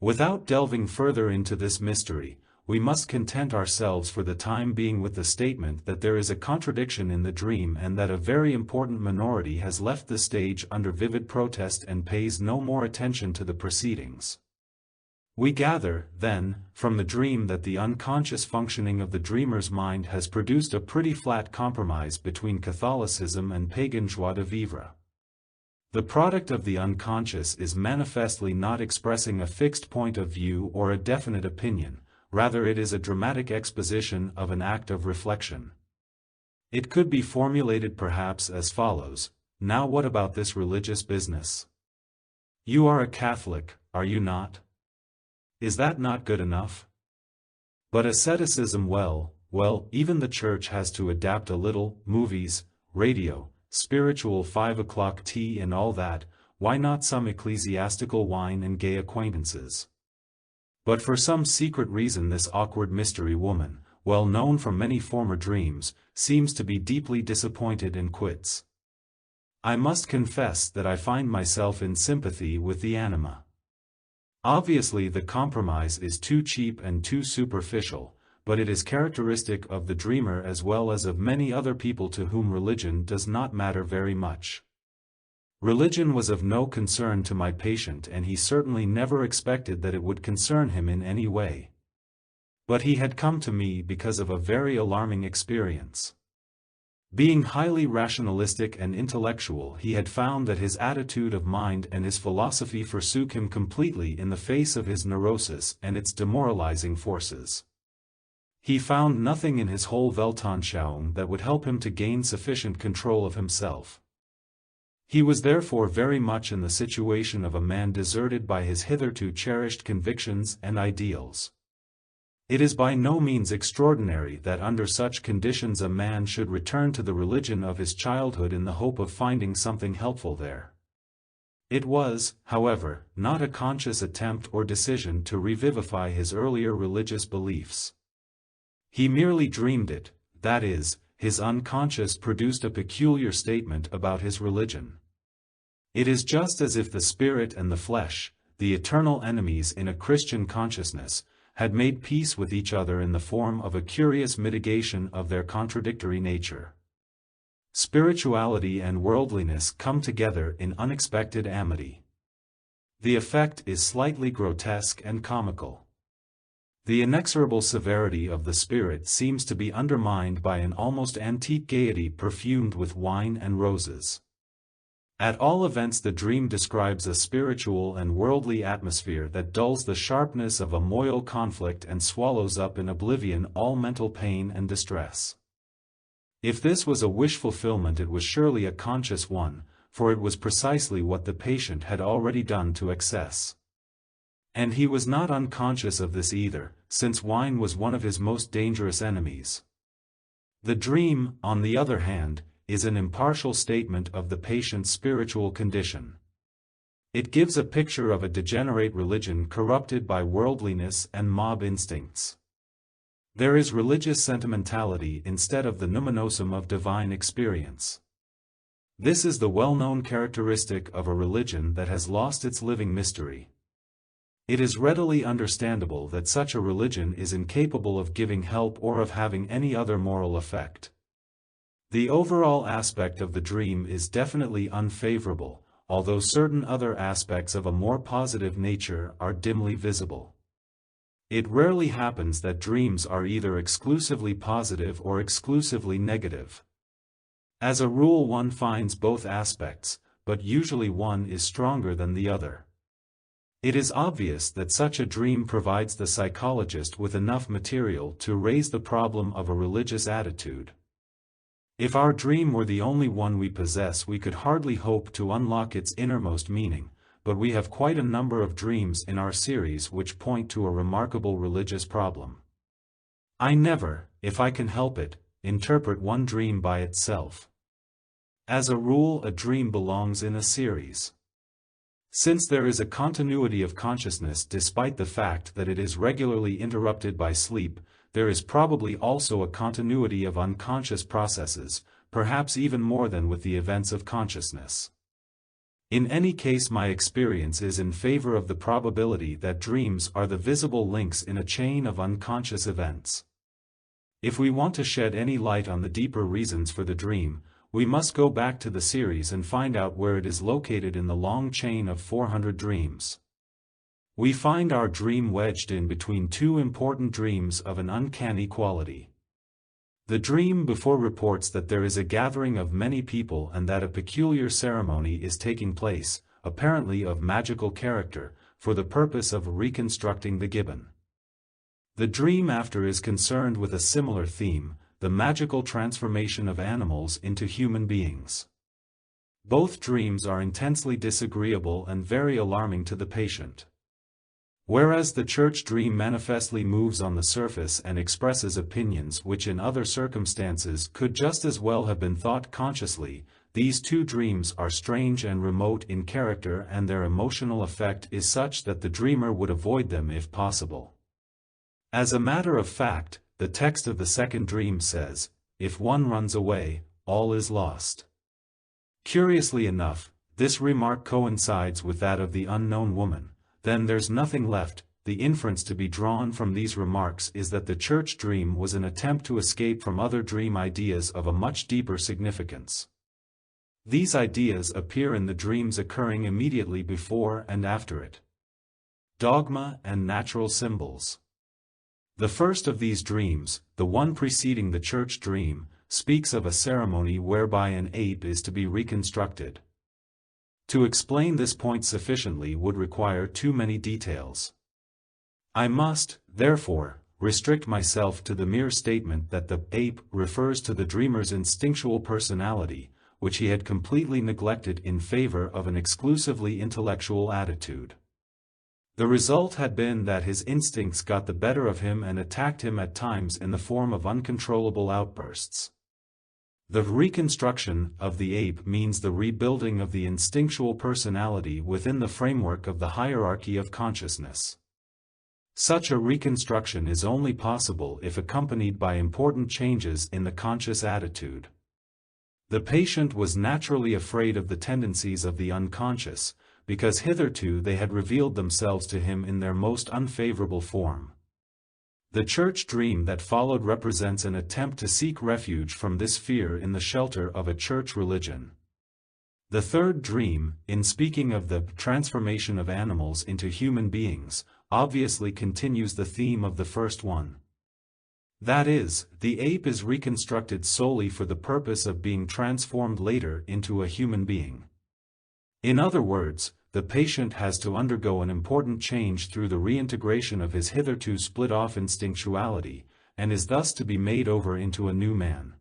Without delving further into this mystery, we must content ourselves for the time being with the statement that there is a contradiction in the dream and that a very important minority has left the stage under vivid protest and pays no more attention to the proceedings. We gather, then, from the dream that the unconscious functioning of the dreamer's mind has produced a pretty flat compromise between Catholicism and pagan joie de vivre. The product of the unconscious is manifestly not expressing a fixed point of view or a definite opinion. Rather it is a dramatic exposition of an act of reflection. It could be formulated perhaps as follows: "Now what about this religious business? You are a Catholic, are you not? Is that not good enough? But asceticism, well, even the church has to adapt a little, movies, radio, spiritual 5 o'clock tea and all that, why not some ecclesiastical wine and gay acquaintances?" But for some secret reason this awkward mystery woman, well known from many former dreams, seems to be deeply disappointed and quits. I must confess that I find myself in sympathy with the anima. Obviously the compromise is too cheap and too superficial, but it is characteristic of the dreamer as well as of many other people to whom religion does not matter very much. Religion was of no concern to my patient, and he certainly never expected that it would concern him in any way. But he had come to me because of a very alarming experience. Being highly rationalistic and intellectual, he had found that his attitude of mind and his philosophy forsook him completely in the face of his neurosis and its demoralizing forces. He found nothing in his whole Weltanschauung that would help him to gain sufficient control of himself. He was therefore very much in the situation of a man deserted by his hitherto cherished convictions and ideals. It is by no means extraordinary that under such conditions a man should return to the religion of his childhood in the hope of finding something helpful there. It was, however, not a conscious attempt or decision to revivify his earlier religious beliefs. He merely dreamed it, that is, his unconscious produced a peculiar statement about his religion. It is just as if the spirit and the flesh, the eternal enemies in a Christian consciousness, had made peace with each other in the form of a curious mitigation of their contradictory nature. Spirituality and worldliness come together in unexpected amity. The effect is slightly grotesque and comical. The inexorable severity of the spirit seems to be undermined by an almost antique gaiety perfumed with wine and roses. At all events, the dream describes a spiritual and worldly atmosphere that dulls the sharpness of a moral conflict and swallows up in oblivion all mental pain and distress. If this was a wish fulfillment, it was surely a conscious one, for it was precisely what the patient had already done to excess. And he was not unconscious of this either, since wine was one of his most dangerous enemies. The dream, on the other hand, is an impartial statement of the patient's spiritual condition. It gives a picture of a degenerate religion corrupted by worldliness and mob instincts. There is religious sentimentality instead of the numinosum of divine experience. This is the well-known characteristic of a religion that has lost its living mystery. It is readily understandable that such a religion is incapable of giving help or of having any other moral effect. The overall aspect of the dream is definitely unfavorable, although certain other aspects of a more positive nature are dimly visible. It rarely happens that dreams are either exclusively positive or exclusively negative. As a rule, one finds both aspects, but usually one is stronger than the other. It is obvious that such a dream provides the psychologist with enough material to raise the problem of a religious attitude. If our dream were the only one we possess, we could hardly hope to unlock its innermost meaning, but we have quite a number of dreams in our series which point to a remarkable religious problem. I never, if I can help it, interpret one dream by itself. As a rule, a dream belongs in a series. Since there is a continuity of consciousness despite the fact that it is regularly interrupted by sleep, there is probably also a continuity of unconscious processes, perhaps even more than with the events of consciousness. In any case, my experience is in favor of the probability that dreams are the visible links in a chain of unconscious events. If we want to shed any light on the deeper reasons for the dream, we must go back to the series and find out where it is located in the long chain of 400 dreams. We find our dream wedged in between two important dreams of an uncanny quality. The dream before reports that there is a gathering of many people and that a peculiar ceremony is taking place, apparently of magical character, for the purpose of reconstructing the gibbon. The dream after is concerned with a similar theme, the magical transformation of animals into human beings. Both dreams are intensely disagreeable and very alarming to the patient. Whereas the church dream manifestly moves on the surface and expresses opinions which in other circumstances could just as well have been thought consciously, these two dreams are strange and remote in character, and their emotional effect is such that the dreamer would avoid them if possible. As a matter of fact, the text of the second dream says, "If one runs away, all is lost." Curiously enough, this remark coincides with that of the unknown woman. Then there's nothing left. The inference to be drawn from these remarks is that the church dream was an attempt to escape from other dream ideas of a much deeper significance. These ideas appear in the dreams occurring immediately before and after it. Dogma and natural symbols. The first of these dreams, the one preceding the church dream, speaks of a ceremony whereby an ape is to be reconstructed. To explain this point sufficiently would require too many details. I must, therefore, restrict myself to the mere statement that the ape refers to the dreamer's instinctual personality, which he had completely neglected in favor of an exclusively intellectual attitude. The result had been that his instincts got the better of him and attacked him at times in the form of uncontrollable outbursts. The reconstruction of the ape means the rebuilding of the instinctual personality within the framework of the hierarchy of consciousness. Such a reconstruction is only possible if accompanied by important changes in the conscious attitude. The patient was naturally afraid of the tendencies of the unconscious, because hitherto they had revealed themselves to him in their most unfavorable form. The church dream that followed represents an attempt to seek refuge from this fear in the shelter of a church religion. The third dream, in speaking of the transformation of animals into human beings, obviously continues the theme of the first one. That is, the ape is reconstructed solely for the purpose of being transformed later into a human being. In other words, the patient has to undergo an important change through the reintegration of his hitherto split-off instinctuality, and is thus to be made over into a new man.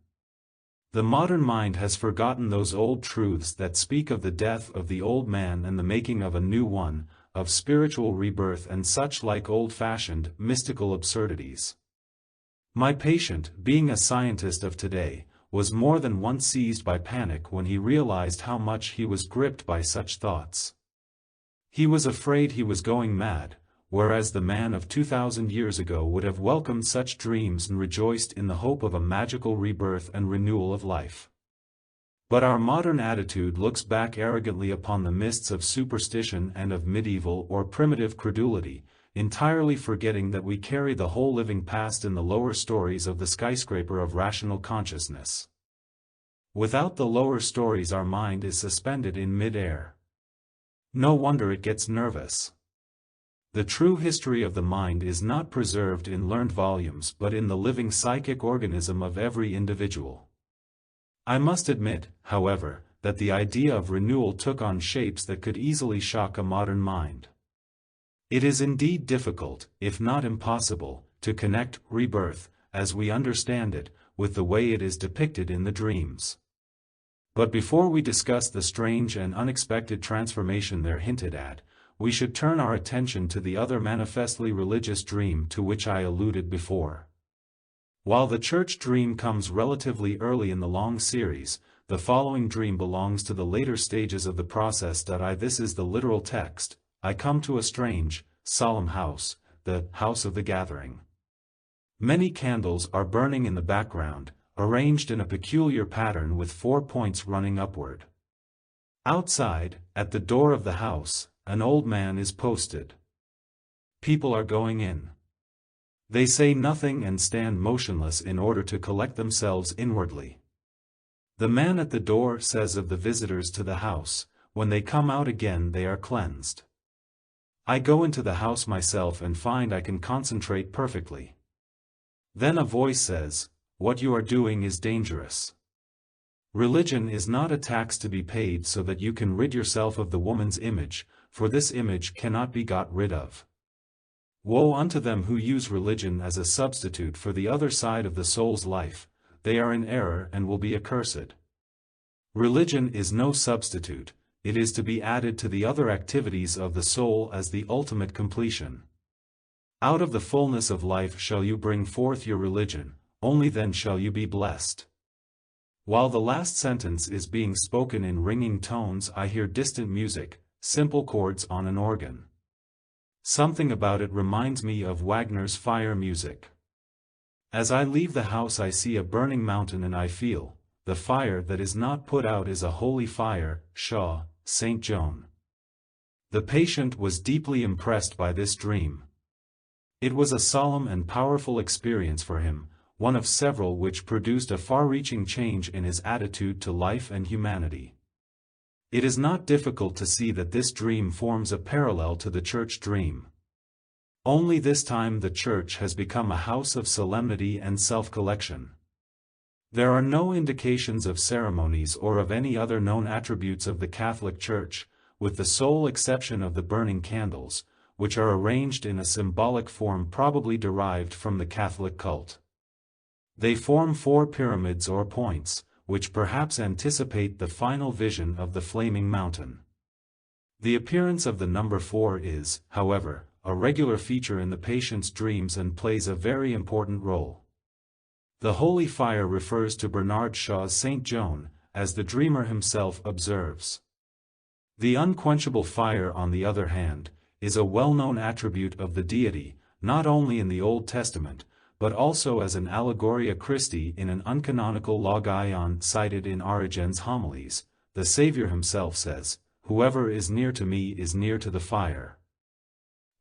The modern mind has forgotten those old truths that speak of the death of the old man and the making of a new one, of spiritual rebirth and such like old-fashioned, mystical absurdities. My patient, being a scientist of today, was more than once seized by panic when he realized how much he was gripped by such thoughts. He was afraid he was going mad, whereas the man of 2,000 years ago would have welcomed such dreams and rejoiced in the hope of a magical rebirth and renewal of life. But our modern attitude looks back arrogantly upon the mists of superstition and of medieval or primitive credulity, entirely forgetting that we carry the whole living past in the lower stories of the skyscraper of rational consciousness. Without the lower stories our mind is suspended in mid-air. No wonder it gets nervous. The true history of the mind is not preserved in learned volumes but in the living psychic organism of every individual. I must admit, however, that the idea of renewal took on shapes that could easily shock a modern mind. It is indeed difficult, if not impossible, to connect rebirth, as we understand it, with the way it is depicted in the dreams. But before we discuss the strange and unexpected transformation there hinted at, we should turn our attention to the other manifestly religious dream to which I alluded before. While the church dream comes relatively early in the long series, the following dream belongs to the later stages of the process. This is the literal text. I come to a strange, solemn house, the house of the gathering. Many candles are burning in the background, arranged in a peculiar pattern with 4 points running upward. Outside, at the door of the house, an old man is posted. People are going in. They say nothing and stand motionless in order to collect themselves inwardly. The man at the door says of the visitors to the house, when they come out again they are cleansed. I go into the house myself and find I can concentrate perfectly. Then a voice says, "What you are doing is dangerous. Religion is not a tax to be paid so that you can rid yourself of the woman's image, for this image cannot be got rid of. Woe unto them who use religion as a substitute for the other side of the soul's life, they are in error and will be accursed. Religion is no substitute, it is to be added to the other activities of the soul as the ultimate completion. Out of the fullness of life shall you bring forth your religion, only then shall you be blessed." While the last sentence is being spoken in ringing tones, I hear distant music, simple chords on an organ. Something about it reminds me of Wagner's fire music. As I leave the house I see a burning mountain and I feel, the fire that is not put out is a holy fire, Shaw, St. Jung. The patient was deeply impressed by this dream. It was a solemn and powerful experience for him, one of several which produced a far-reaching change in his attitude to life and humanity. It is not difficult to see that this dream forms a parallel to the church dream. Only this time the church has become a house of solemnity and self-collection. There are no indications of ceremonies or of any other known attributes of the Catholic Church, with the sole exception of the burning candles, which are arranged in a symbolic form probably derived from the Catholic cult. They form 4 pyramids or points, which perhaps anticipate the final vision of the flaming mountain. The appearance of the number 4 is, however, a regular feature in the patient's dreams and plays a very important role. The holy fire refers to Bernard Shaw's St. Joan, as the dreamer himself observes. The unquenchable fire, on the other hand, is a well-known attribute of the deity, not only in the Old Testament, but also as an allegoria Christi in an uncanonical logion cited in Origen's homilies. The Savior himself says, "Whoever is near to me is near to the fire.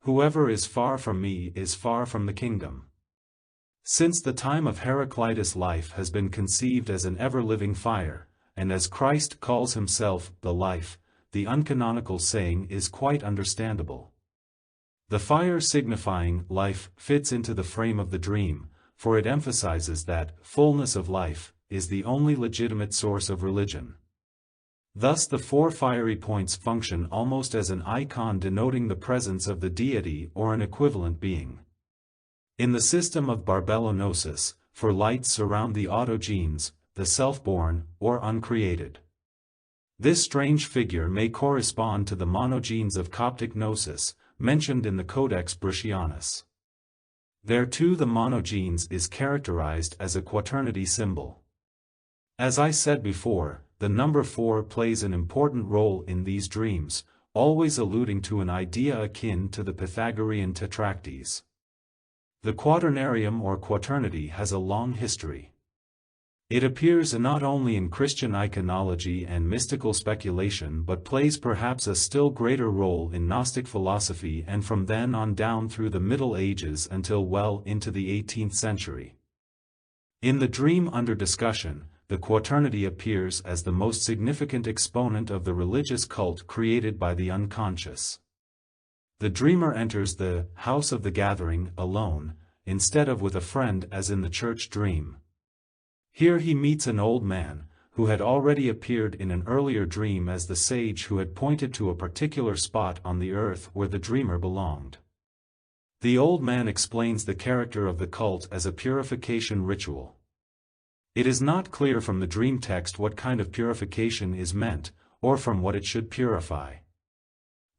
Whoever is far from me is far from the kingdom." Since the time of Heraclitus, life has been conceived as an ever-living fire, and as Christ calls himself the life, the uncanonical saying is quite understandable. The fire signifying life fits into the frame of the dream, for it emphasizes that fullness of life is the only legitimate source of religion. Thus the 4 fiery points function almost as an icon denoting the presence of the deity or an equivalent being. In the system of Barbellonosis, 4 lights surround the autogenes, the self-born, or uncreated. This strange figure may correspond to the monogenes of Coptic Gnosis, mentioned in the Codex Bruttianus. There too the monogenes is characterized as a quaternity symbol. As I said before, the number 4 plays an important role in these dreams, always alluding to an idea akin to the Pythagorean tetracties. The quaternarium or quaternity has a long history. It appears not only in Christian iconology and mystical speculation but plays perhaps a still greater role in Gnostic philosophy and from then on down through the Middle Ages until well into the 18th century. In the dream under discussion, the quaternity appears as the most significant exponent of the religious cult created by the unconscious. The dreamer enters the house of the gathering alone, instead of with a friend as in the church dream. Here he meets an old man, who had already appeared in an earlier dream as the sage who had pointed to a particular spot on the earth where the dreamer belonged. The old man explains the character of the cult as a purification ritual. It is not clear from the dream text what kind of purification is meant, or from what it should purify.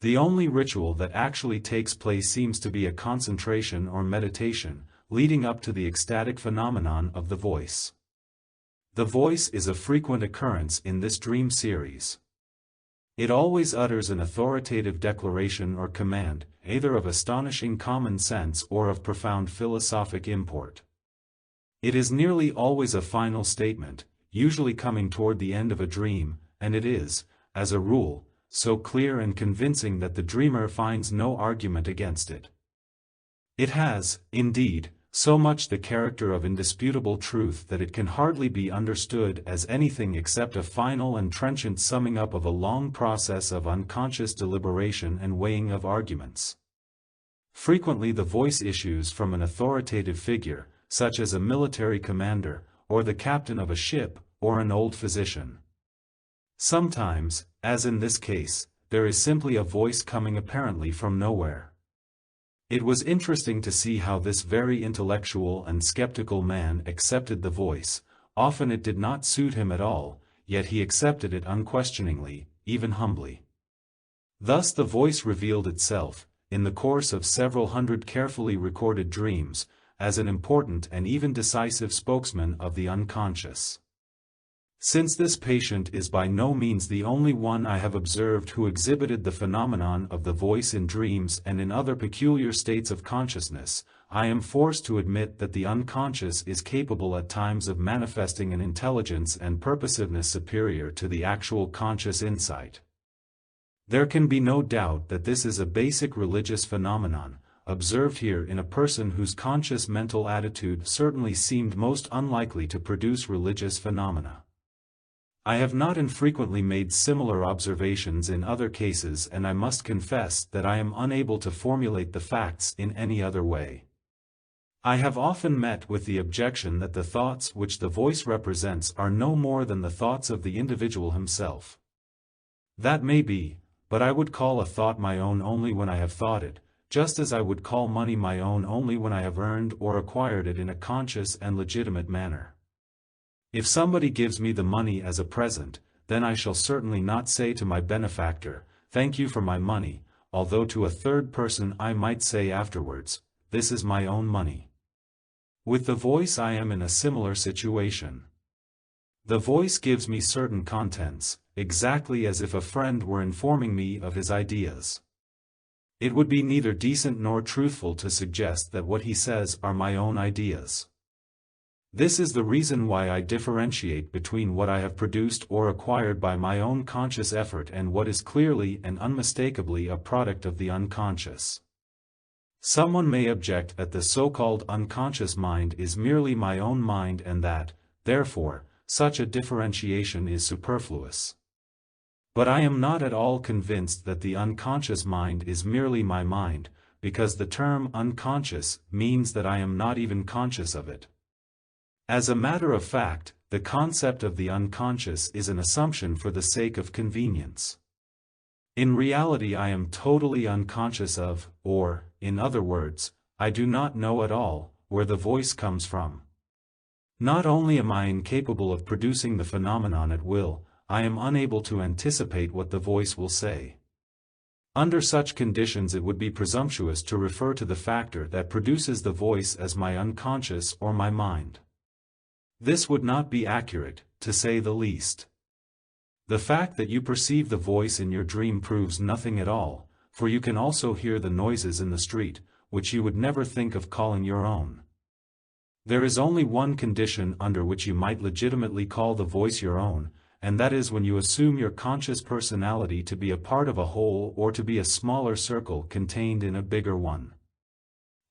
The only ritual that actually takes place seems to be a concentration or meditation, leading up to the ecstatic phenomenon of the voice. The voice is a frequent occurrence in this dream series. It always utters an authoritative declaration or command, either of astonishing common sense or of profound philosophic import. It is nearly always a final statement, usually coming toward the end of a dream, and it is, as a rule, so clear and convincing that the dreamer finds no argument against it. It has, indeed, so much the character of indisputable truth that it can hardly be understood as anything except a final and trenchant summing up of a long process of unconscious deliberation and weighing of arguments. Frequently the voice issues from an authoritative figure, such as a military commander, or the captain of a ship, or an old physician. Sometimes, as in this case, there is simply a voice coming apparently from nowhere. It was interesting to see how this very intellectual and skeptical man accepted the voice. Often it did not suit him at all, yet he accepted it unquestioningly, even humbly. Thus the voice revealed itself, in the course of several hundred carefully recorded dreams, as an important and even decisive spokesman of the unconscious. Since this patient is by no means the only one I have observed who exhibited the phenomenon of the voice in dreams and in other peculiar states of consciousness, I am forced to admit that the unconscious is capable at times of manifesting an intelligence and purposiveness superior to the actual conscious insight. There can be no doubt that this is a basic religious phenomenon, observed here in a person whose conscious mental attitude certainly seemed most unlikely to produce religious phenomena. I have not infrequently made similar observations in other cases, and I must confess that I am unable to formulate the facts in any other way. I have often met with the objection that the thoughts which the voice represents are no more than the thoughts of the individual himself. That may be, but I would call a thought my own only when I have thought it, just as I would call money my own only when I have earned or acquired it in a conscious and legitimate manner. If somebody gives me the money as a present, then I shall certainly not say to my benefactor, "Thank you for my money," although to a third person I might say afterwards, "This is my own money." With the voice I am in a similar situation. The voice gives me certain contents, exactly as if a friend were informing me of his ideas. It would be neither decent nor truthful to suggest that what he says are my own ideas. This is the reason why I differentiate between what I have produced or acquired by my own conscious effort and what is clearly and unmistakably a product of the unconscious. Someone may object that the so-called unconscious mind is merely my own mind and that, therefore, such a differentiation is superfluous. But I am not at all convinced that the unconscious mind is merely my mind, because the term unconscious means that I am not even conscious of it. As a matter of fact, the concept of the unconscious is an assumption for the sake of convenience. In reality I am totally unconscious of, or, in other words, I do not know at all, where the voice comes from. Not only am I incapable of producing the phenomenon at will, I am unable to anticipate what the voice will say. Under such conditions it would be presumptuous to refer to the factor that produces the voice as my unconscious or my mind. This would not be accurate, to say the least. The fact that you perceive the voice in your dream proves nothing at all, for you can also hear the noises in the street, which you would never think of calling your own. There is only one condition under which you might legitimately call the voice your own, and that is when you assume your conscious personality to be a part of a whole or to be a smaller circle contained in a bigger one.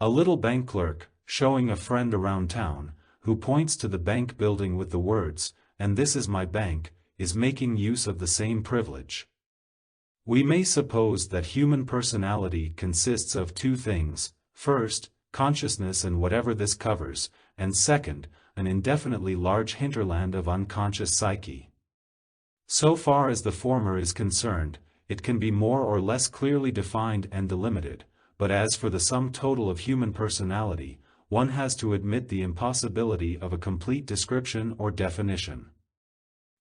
A little bank clerk, showing a friend around town, who points to the bank building with the words, "And this is my bank," is making use of the same privilege. We may suppose that human personality consists of two things: first, consciousness and whatever this covers, and second, an indefinitely large hinterland of unconscious psyche. So far as the former is concerned, it can be more or less clearly defined and delimited, but as for the sum total of human personality, one has to admit the impossibility of a complete description or definition.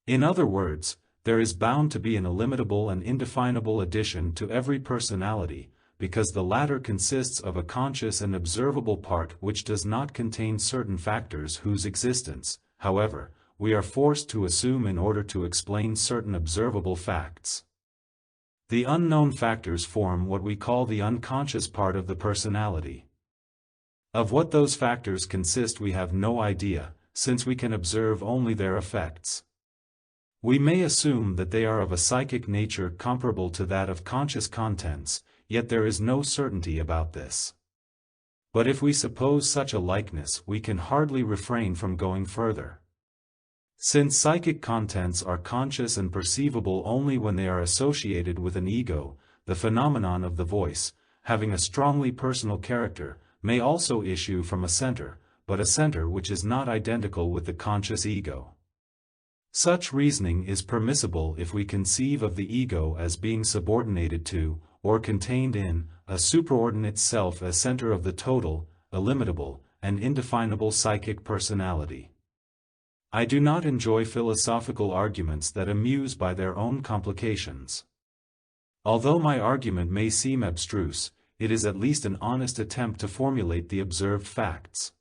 In other words, there is bound to be an illimitable and indefinable addition to every personality, because the latter consists of a conscious and observable part which does not contain certain factors whose existence, however, we are forced to assume in order to explain certain observable facts. The unknown factors form what we call the unconscious part of the personality. Of what those factors consist we have no idea, since we can observe only their effects. We may assume that they are of a psychic nature comparable to that of conscious contents, yet there is no certainty about this. But if we suppose such a likeness, we can hardly refrain from going further. Since psychic contents are conscious and perceivable only when they are associated with an ego, the phenomenon of the voice, having a strongly personal character, may also issue from a center, but a center which is not identical with the conscious ego. Such reasoning is permissible if we conceive of the ego as being subordinated to, or contained in, a superordinate self as center of the total, illimitable, and indefinable psychic personality. I do not enjoy philosophical arguments that amuse by their own complications. Although my argument may seem abstruse, it is at least an honest attempt to formulate the observed facts.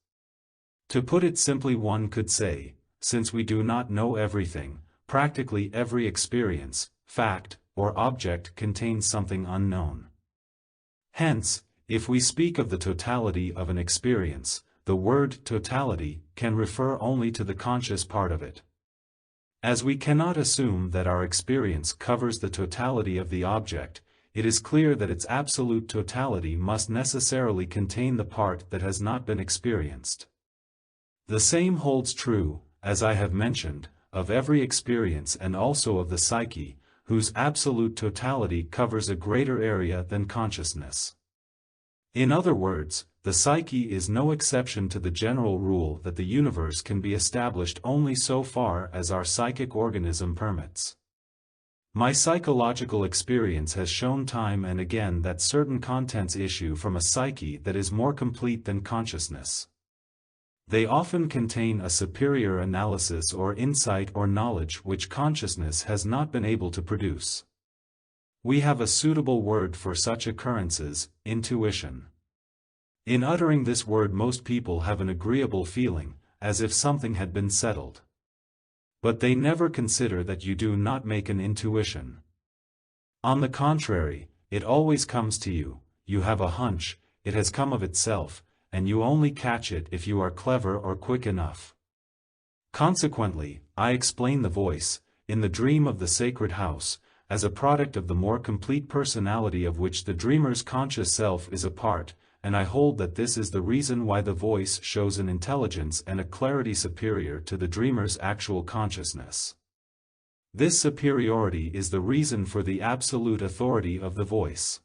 To put it simply, one could say, since we do not know everything, practically every experience, fact, or object contains something unknown. Hence, if we speak of the totality of an experience, the word totality can refer only to the conscious part of it. As we cannot assume that our experience covers the totality of the object, it is clear that its absolute totality must necessarily contain the part that has not been experienced. The same holds true, as I have mentioned, of every experience and also of the psyche, whose absolute totality covers a greater area than consciousness. In other words, the psyche is no exception to the general rule that the universe can be established only so far as our psychic organism permits. My psychological experience has shown time and again that certain contents issue from a psyche that is more complete than consciousness. They often contain a superior analysis or insight or knowledge which consciousness has not been able to produce. We have a suitable word for such occurrences: intuition. In uttering this word, most people have an agreeable feeling, as if something had been settled. But they never consider that you do not make an intuition. On the contrary, it always comes to you, you have a hunch, it has come of itself, and you only catch it if you are clever or quick enough. Consequently, I explain the voice, in the dream of the sacred house, as a product of the more complete personality of which the dreamer's conscious self is a part, and I hold that this is the reason why the voice shows an intelligence and a clarity superior to the dreamer's actual consciousness. This superiority is the reason for the absolute authority of the voice.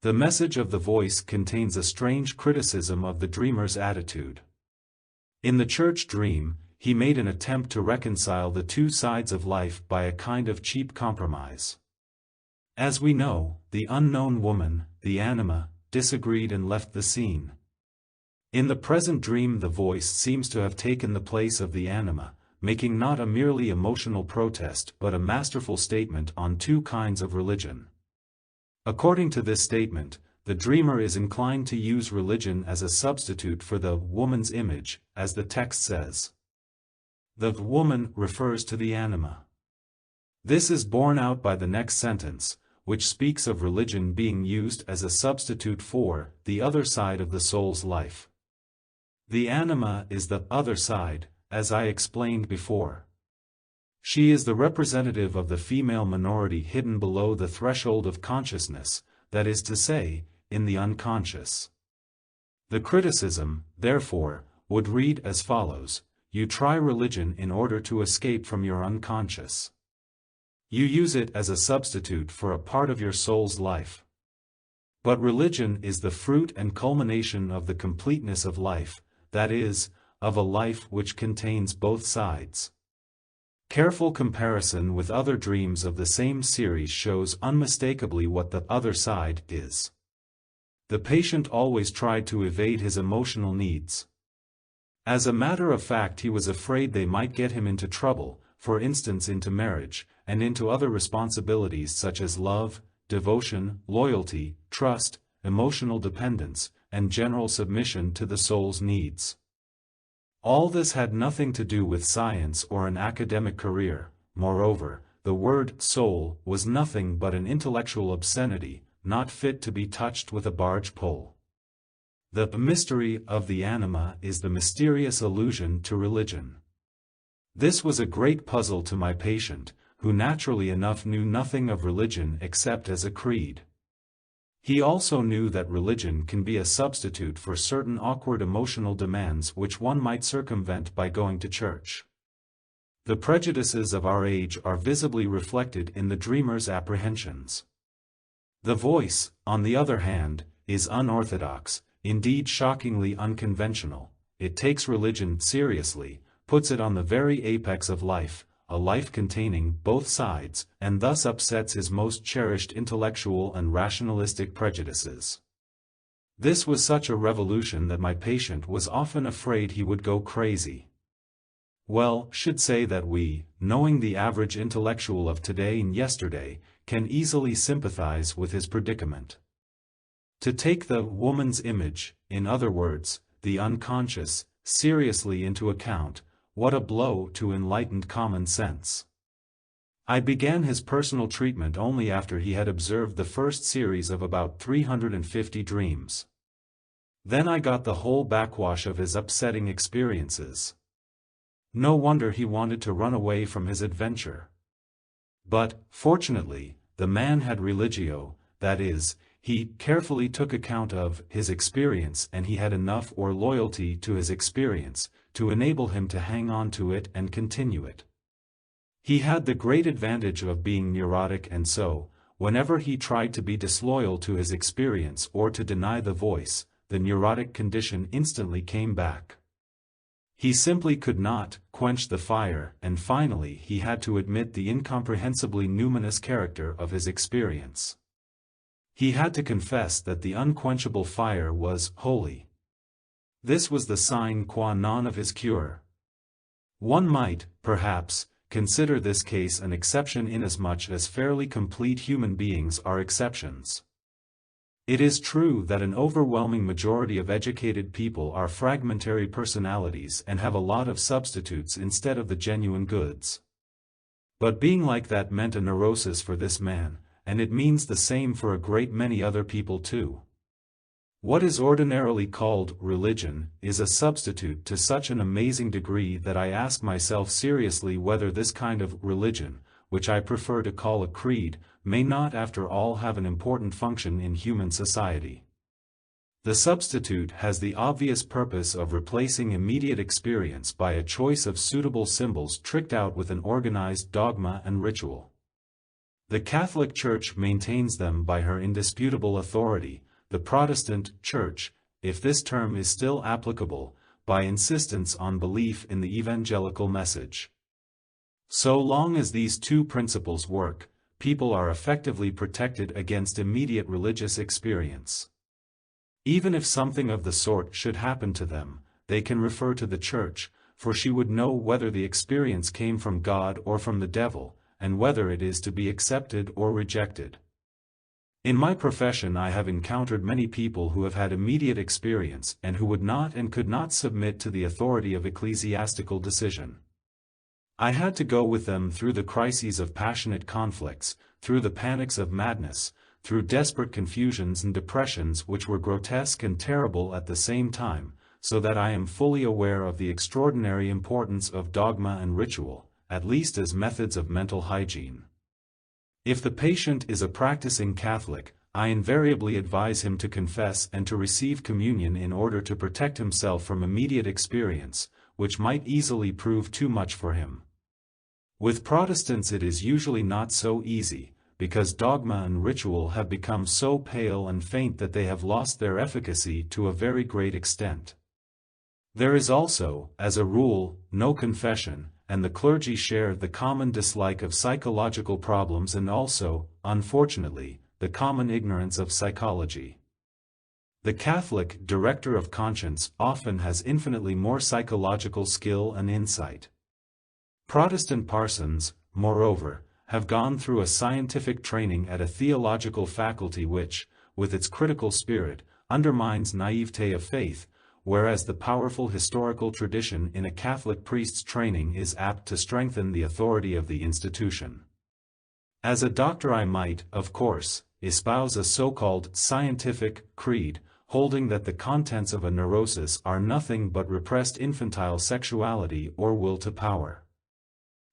The message of the voice contains a strange criticism of the dreamer's attitude. In the church dream, he made an attempt to reconcile the two sides of life by a kind of cheap compromise. As we know, the unknown woman, the anima, disagreed and left the scene. In the present dream, the voice seems to have taken the place of the anima, making not a merely emotional protest but a masterful statement on two kinds of religion. According to this statement, the dreamer is inclined to use religion as a substitute for the woman's image, as the text says. The woman refers to the anima. This is borne out by the next sentence, which speaks of religion being used as a substitute for the other side of the soul's life. The anima is the other side, as I explained before. She is the representative of the female minority hidden below the threshold of consciousness, that is to say, in the unconscious. The criticism, therefore, would read as follows: you try religion in order to escape from your unconscious. You use it as a substitute for a part of your soul's life. But religion is the fruit and culmination of the completeness of life, that is, of a life which contains both sides. Careful comparison with other dreams of the same series shows unmistakably what the other side is. The patient always tried to evade his emotional needs. As a matter of fact, he was afraid they might get him into trouble, for instance into marriage, and into other responsibilities such as love, devotion, loyalty, trust, emotional dependence, and general submission to the soul's needs. All this had nothing to do with science or an academic career. Moreover, the word soul was nothing but an intellectual obscenity, not fit to be touched with a barge pole. The mystery of the anima is the mysterious allusion to religion. This was a great puzzle to my patient, who naturally enough knew nothing of religion except as a creed. He also knew that religion can be a substitute for certain awkward emotional demands which one might circumvent by going to church. The prejudices of our age are visibly reflected in the dreamer's apprehensions. The voice, on the other hand, is unorthodox, indeed shockingly unconventional. It takes religion seriously, puts it on the very apex of life, a life containing both sides, and thus upsets his most cherished intellectual and rationalistic prejudices. This was such a revolution that my patient was often afraid he would go crazy. Well, should say that we, knowing the average intellectual of today and yesterday, can easily sympathize with his predicament. To take the woman's image, in other words, the unconscious, seriously into account, what a blow to enlightened common sense. I began his personal treatment only after he had observed the first series of about 350 dreams. Then I got the whole backwash of his upsetting experiences. No wonder he wanted to run away from his adventure. But, fortunately, the man had religio, that is, he carefully took account of his experience, and he had enough or loyalty to his experience to enable him to hang on to it and continue it. He had the great advantage of being neurotic, and so, whenever he tried to be disloyal to his experience or to deny the voice, the neurotic condition instantly came back. He simply could not quench the fire, and finally he had to admit the incomprehensibly numinous character of his experience. He had to confess that the unquenchable fire was holy. This was the sine qua non of his cure. One might, perhaps, consider this case an exception inasmuch as fairly complete human beings are exceptions. It is true that an overwhelming majority of educated people are fragmentary personalities and have a lot of substitutes instead of the genuine goods. But being like that meant a neurosis for this man, and it means the same for a great many other people too. What is ordinarily called religion is a substitute to such an amazing degree that I ask myself seriously whether this kind of religion, which I prefer to call a creed, may not after all have an important function in human society. The substitute has the obvious purpose of replacing immediate experience by a choice of suitable symbols tricked out with an organized dogma and ritual. The Catholic Church maintains them by her indisputable authority, the Protestant Church, if this term is still applicable, by insistence on belief in the evangelical message. So long as these two principles work, people are effectively protected against immediate religious experience. Even if something of the sort should happen to them, they can refer to the Church, for she would know whether the experience came from God or from the devil, and whether it is to be accepted or rejected. In my profession I have encountered many people who have had immediate experience and who would not and could not submit to the authority of ecclesiastical decision. I had to go with them through the crises of passionate conflicts, through the panics of madness, through desperate confusions and depressions which were grotesque and terrible at the same time, so that I am fully aware of the extraordinary importance of dogma and ritual, at least as methods of mental hygiene. If the patient is a practicing Catholic, I invariably advise him to confess and to receive communion in order to protect himself from immediate experience, which might easily prove too much for him. With Protestants it is usually not so easy, because dogma and ritual have become so pale and faint that they have lost their efficacy to a very great extent. There is also, as a rule, no confession, and the clergy share the common dislike of psychological problems and also, unfortunately, the common ignorance of psychology. The Catholic director of conscience often has infinitely more psychological skill and insight. Protestant parsons, moreover, have gone through a scientific training at a theological faculty which, with its critical spirit, undermines naivete of faith, whereas the powerful historical tradition in a Catholic priest's training is apt to strengthen the authority of the institution. As a doctor I might, of course, espouse a so-called scientific creed, holding that the contents of a neurosis are nothing but repressed infantile sexuality or will to power.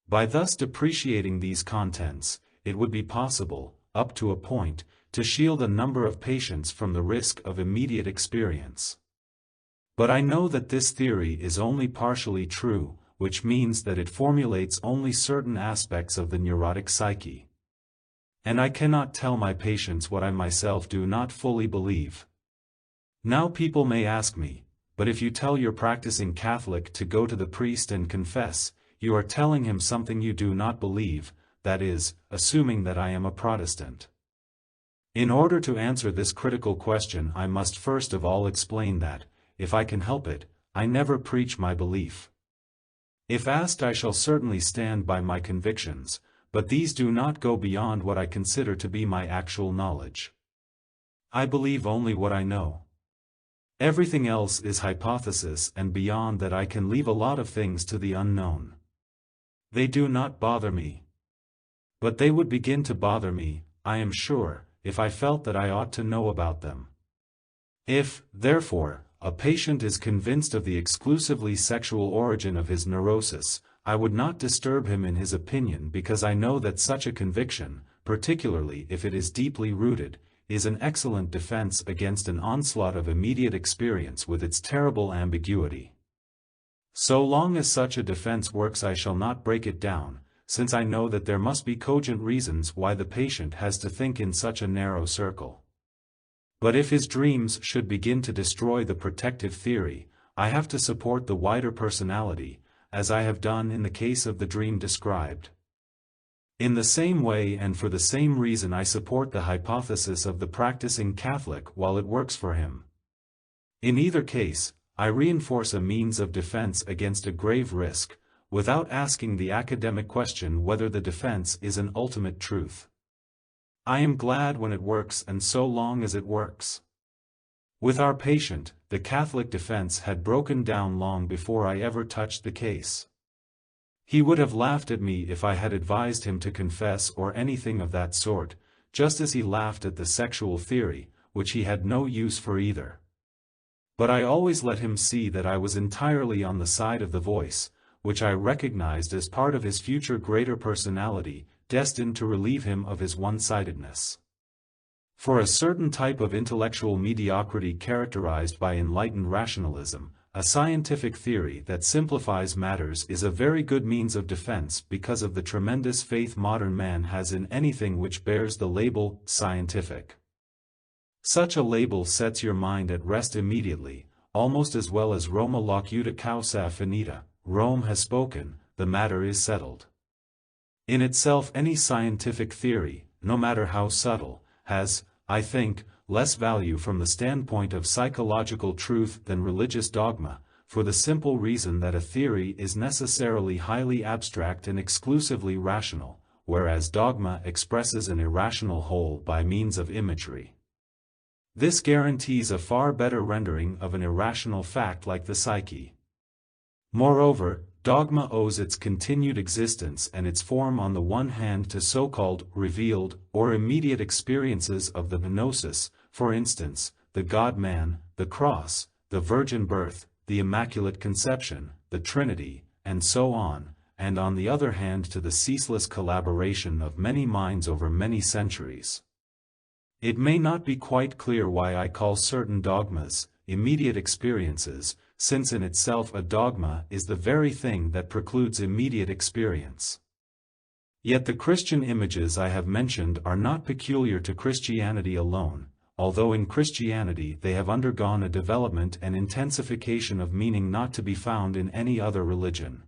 By thus depreciating these contents, it would be possible, up to a point, to shield a number of patients from the risk of immediate experience. But I know that this theory is only partially true, which means that it formulates only certain aspects of the neurotic psyche. And I cannot tell my patients what I myself do not fully believe. Now people may ask me, but if you tell your practicing Catholic to go to the priest and confess, you are telling him something you do not believe, that is, assuming that I am a Protestant. In order to answer this critical question I must first of all explain that, if I can help it, I never preach my belief. If asked I shall certainly stand by my convictions, but these do not go beyond what I consider to be my actual knowledge. I believe only what I know. Everything else is hypothesis, and beyond that I can leave a lot of things to the unknown. They do not bother me. But they would begin to bother me, I am sure, if I felt that I ought to know about them. If, therefore, a patient is convinced of the exclusively sexual origin of his neurosis, I would not disturb him in his opinion, because I know that such a conviction, particularly if it is deeply rooted, is an excellent defense against an onslaught of immediate experience with its terrible ambiguity. So long as such a defense works, I shall not break it down, since I know that there must be cogent reasons why the patient has to think in such a narrow circle. But if his dreams should begin to destroy the protective theory, I have to support the wider personality, as I have done in the case of the dream described. In the same way and for the same reason I support the hypothesis of the practicing Catholic while it works for him. In either case, I reinforce a means of defense against a grave risk, without asking the academic question whether the defense is an ultimate truth. I am glad when it works, and so long as it works. With our patient, the Catholic defense had broken down long before I ever touched the case. He would have laughed at me if I had advised him to confess or anything of that sort, just as he laughed at the sexual theory, which he had no use for either. But I always let him see that I was entirely on the side of the voice, which I recognized as part of his future greater personality, destined to relieve him of his one-sidedness. For a certain type of intellectual mediocrity characterized by enlightened rationalism, a scientific theory that simplifies matters is a very good means of defense because of the tremendous faith modern man has in anything which bears the label scientific. Such a label sets your mind at rest immediately, almost as well as Roma locuta causa finita, Rome has spoken, the matter is settled. In itself any scientific theory, no matter how subtle, has, I think, less value from the standpoint of psychological truth than religious dogma, for the simple reason that a theory is necessarily highly abstract and exclusively rational, whereas dogma expresses an irrational whole by means of imagery. This guarantees a far better rendering of an irrational fact like the psyche. Moreover, dogma owes its continued existence and its form on the one hand to so-called revealed or immediate experiences of the gnosis, for instance, the God-man, the cross, the virgin birth, the Immaculate Conception, the Trinity, and so on, and on the other hand to the ceaseless collaboration of many minds over many centuries. It may not be quite clear why I call certain dogmas immediate experiences, since in itself a dogma is the very thing that precludes immediate experience. Yet the Christian images I have mentioned are not peculiar to Christianity alone, although in Christianity they have undergone a development and intensification of meaning not to be found in any other religion.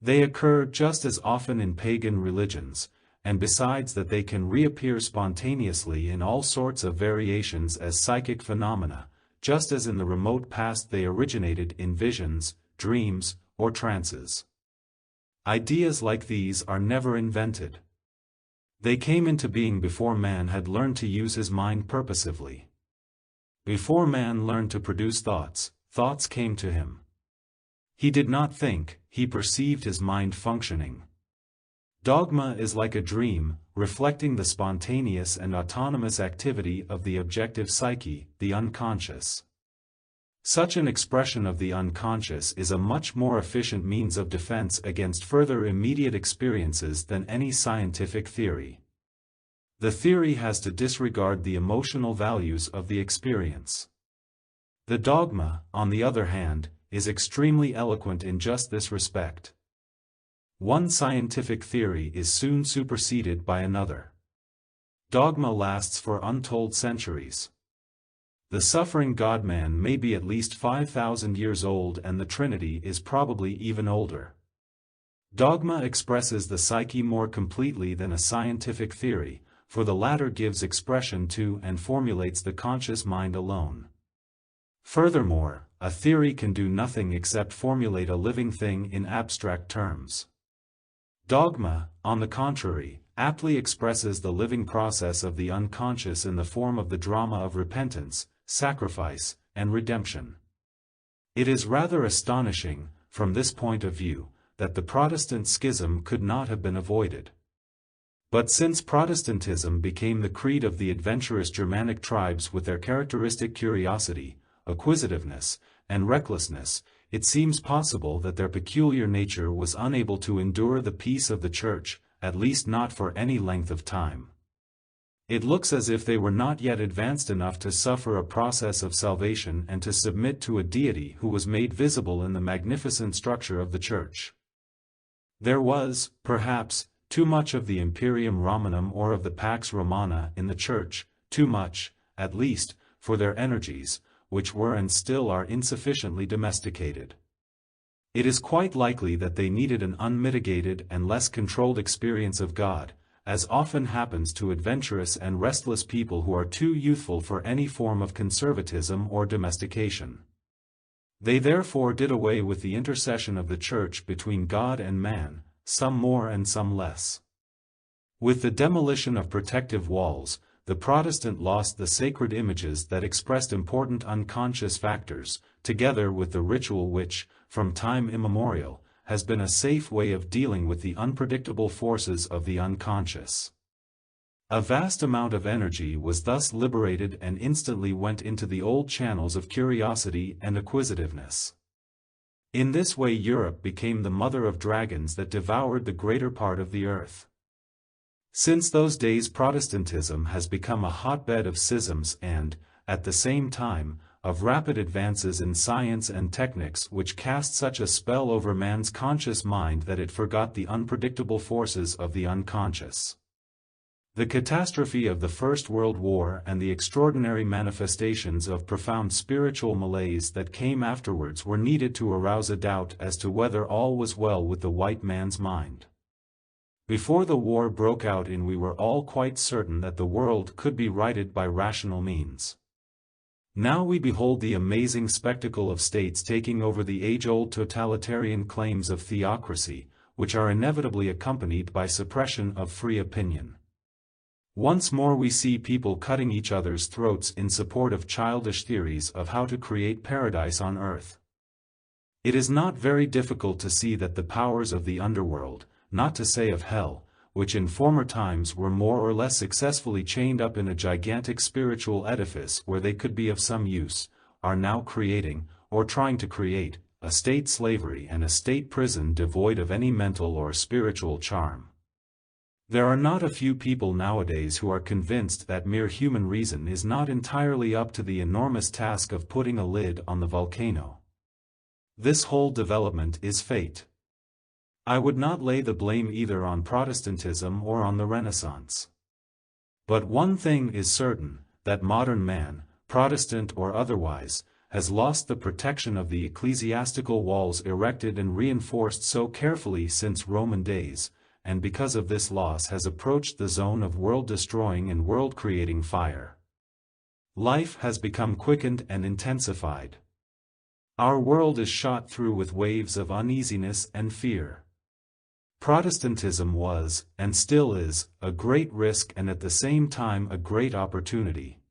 They occur just as often in pagan religions, and besides that they can reappear spontaneously in all sorts of variations as psychic phenomena, just as in the remote past they originated in visions, dreams, or trances. Ideas like these are never invented. They came into being before man had learned to use his mind purposively. Before man learned to produce thoughts, thoughts came to him. He did not think, he perceived his mind functioning. Dogma is like a dream, reflecting the spontaneous and autonomous activity of the objective psyche, the unconscious. Such an expression of the unconscious is a much more efficient means of defense against further immediate experiences than any scientific theory. The theory has to disregard the emotional values of the experience. The dogma, on the other hand, is extremely eloquent in just this respect. One scientific theory is soon superseded by another. Dogma lasts for untold centuries. The suffering God-man may be at least 5,000 years old, and the Trinity is probably even older. Dogma expresses the psyche more completely than a scientific theory, for the latter gives expression to and formulates the conscious mind alone. Furthermore, a theory can do nothing except formulate a living thing in abstract terms. Dogma, on the contrary, aptly expresses the living process of the unconscious in the form of the drama of repentance, sacrifice, and redemption. It is rather astonishing, from this point of view, that the Protestant schism could not have been avoided. But since Protestantism became the creed of the adventurous Germanic tribes with their characteristic curiosity, acquisitiveness, and recklessness, it seems possible that their peculiar nature was unable to endure the peace of the Church, at least not for any length of time. It looks as if they were not yet advanced enough to suffer a process of salvation and to submit to a deity who was made visible in the magnificent structure of the Church. There was, perhaps, too much of the Imperium Romanum or of the Pax Romana in the Church, too much, at least, for their energies, which were and still are insufficiently domesticated. It is quite likely that they needed an unmitigated and less controlled experience of God, as often happens to adventurous and restless people who are too youthful for any form of conservatism or domestication. They therefore did away with the intercession of the Church between God and man, some more and some less. With the demolition of protective walls, the Protestant lost the sacred images that expressed important unconscious factors, together with the ritual which, from time immemorial, has been a safe way of dealing with the unpredictable forces of the unconscious. A vast amount of energy was thus liberated and instantly went into the old channels of curiosity and acquisitiveness. In this way Europe became the mother of dragons that devoured the greater part of the earth. Since those days Protestantism has become a hotbed of schisms and, at the same time, of rapid advances in science and techniques which cast such a spell over man's conscious mind that it forgot the unpredictable forces of the unconscious. The catastrophe of the First World War and the extraordinary manifestations of profound spiritual malaise that came afterwards were needed to arouse a doubt as to whether all was well with the white man's mind. Before the war broke out we were all quite certain that the world could be righted by rational means. Now we behold the amazing spectacle of states taking over the age-old totalitarian claims of theocracy, which are inevitably accompanied by suppression of free opinion. Once more we see people cutting each other's throats in support of childish theories of how to create paradise on earth. It is not very difficult to see that the powers of the underworld, not to say of hell, which in former times were more or less successfully chained up in a gigantic spiritual edifice where they could be of some use, are now creating, or trying to create, a state slavery and a state prison devoid of any mental or spiritual charm. There are not a few people nowadays who are convinced that mere human reason is not entirely up to the enormous task of putting a lid on the volcano. This whole development is fate. I would not lay the blame either on Protestantism or on the Renaissance. But one thing is certain, that modern man, Protestant or otherwise, has lost the protection of the ecclesiastical walls erected and reinforced so carefully since Roman days, and because of this loss has approached the zone of world-destroying and world-creating fire. Life has become quickened and intensified. Our world is shot through with waves of uneasiness and fear. Protestantism was, and still is, a great risk and at the same time a great opportunity.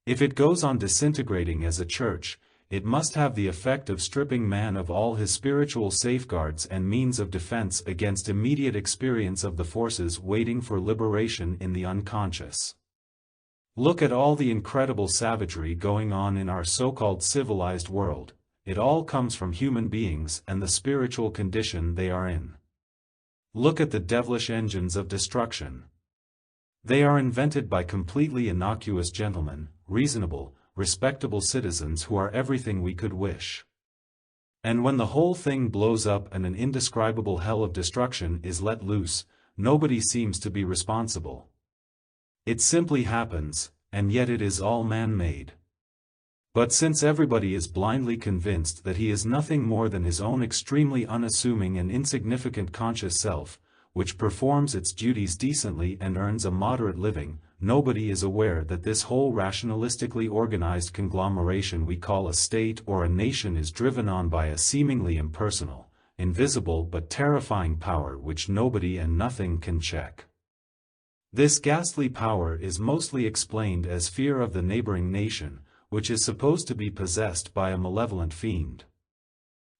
If it goes on disintegrating as a church, it must have the effect of stripping man of all his spiritual safeguards and means of defense against immediate experience of the forces waiting for liberation in the unconscious. Look at all the incredible savagery going on in our so-called civilized world. It all comes from human beings and the spiritual condition they are in. Look at the devilish engines of destruction. They are invented by completely innocuous gentlemen, reasonable, respectable citizens who are everything we could wish. And when the whole thing blows up and an indescribable hell of destruction is let loose, nobody seems to be responsible. It simply happens, and yet it is all man-made. But since everybody is blindly convinced that he is nothing more than his own extremely unassuming and insignificant conscious self, which performs its duties decently and earns a moderate living, nobody is aware that this whole rationalistically organized conglomeration we call a state or a nation is driven on by a seemingly impersonal, invisible but terrifying power which nobody and nothing can check. This ghastly power is mostly explained as fear of the neighboring nation, which is supposed to be possessed by a malevolent fiend.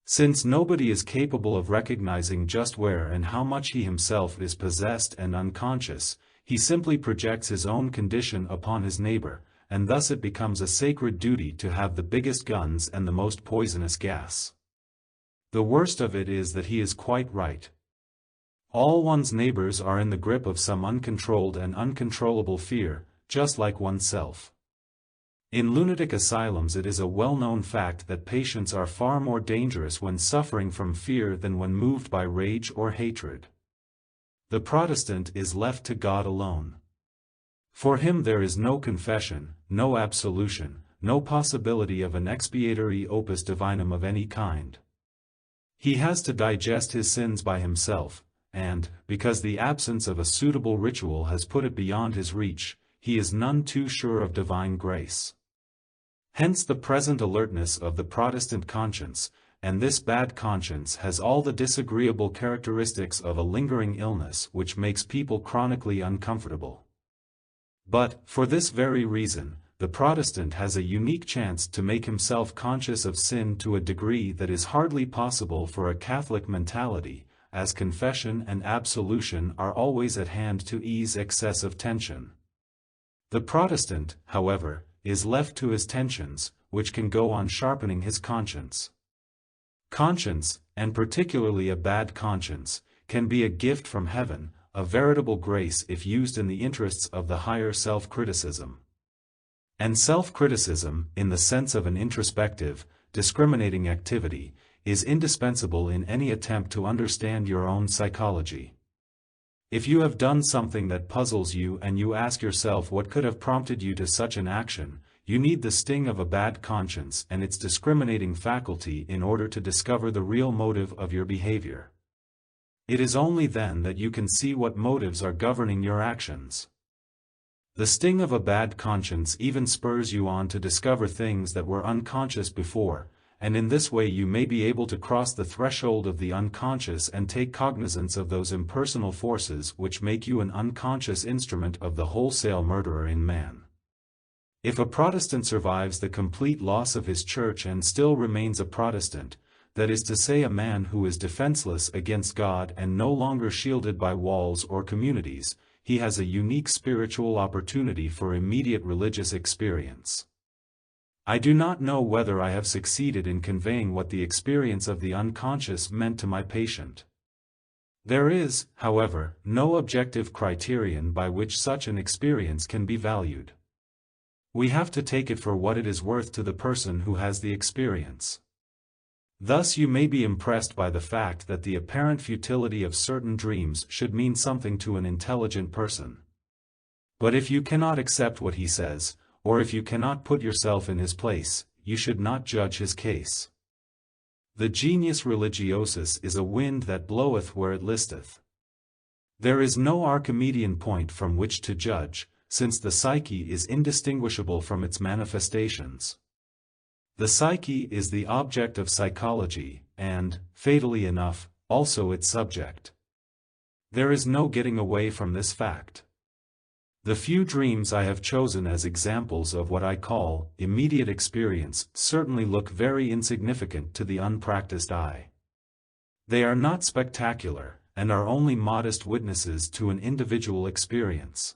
Since nobody is capable of recognizing just where and how much he himself is possessed and unconscious, he simply projects his own condition upon his neighbor, and thus it becomes a sacred duty to have the biggest guns and the most poisonous gas. The worst of it is that he is quite right. All one's neighbors are in the grip of some uncontrolled and uncontrollable fear, just like oneself. In lunatic asylums it is a well-known fact that patients are far more dangerous when suffering from fear than when moved by rage or hatred. The Protestant is left to God alone. For him there is no confession, no absolution, no possibility of an expiatory opus divinum of any kind. He has to digest his sins by himself, and, because the absence of a suitable ritual has put it beyond his reach, he is none too sure of divine grace. Hence the present alertness of the Protestant conscience, and this bad conscience has all the disagreeable characteristics of a lingering illness which makes people chronically uncomfortable. But, for this very reason, the Protestant has a unique chance to make himself conscious of sin to a degree that is hardly possible for a Catholic mentality, as confession and absolution are always at hand to ease excessive tension. The Protestant, however, is left to his tensions, which can go on sharpening his conscience. Conscience, and particularly a bad conscience, can be a gift from heaven, a veritable grace if used in the interests of the higher self-criticism. And self-criticism, in the sense of an introspective, discriminating activity, is indispensable in any attempt to understand your own psychology. If you have done something that puzzles you and you ask yourself what could have prompted you to such an action, you need the sting of a bad conscience and its discriminating faculty in order to discover the real motive of your behavior. It is only then that you can see what motives are governing your actions. The sting of a bad conscience even spurs you on to discover things that were unconscious before, and in this way you may be able to cross the threshold of the unconscious and take cognizance of those impersonal forces which make you an unconscious instrument of the wholesale murderer in man. If a Protestant survives the complete loss of his church and still remains a Protestant, that is to say a man who is defenseless against God and no longer shielded by walls or communities, he has a unique spiritual opportunity for immediate religious experience. I do not know whether I have succeeded in conveying what the experience of the unconscious meant to my patient. There is, however, no objective criterion by which such an experience can be valued. We have to take it for what it is worth to the person who has the experience. Thus you may be impressed by the fact that the apparent futility of certain dreams should mean something to an intelligent person. But if you cannot accept what he says, or if you cannot put yourself in his place, you should not judge his case. The genius religiosus is a wind that bloweth where it listeth. There is no Archimedean point from which to judge, since the psyche is indistinguishable from its manifestations. The psyche is the object of psychology, and, fatally enough, also its subject. There is no getting away from this fact. The few dreams I have chosen as examples of what I call immediate experience certainly look very insignificant to the unpracticed eye. They are not spectacular, and are only modest witnesses to an individual experience.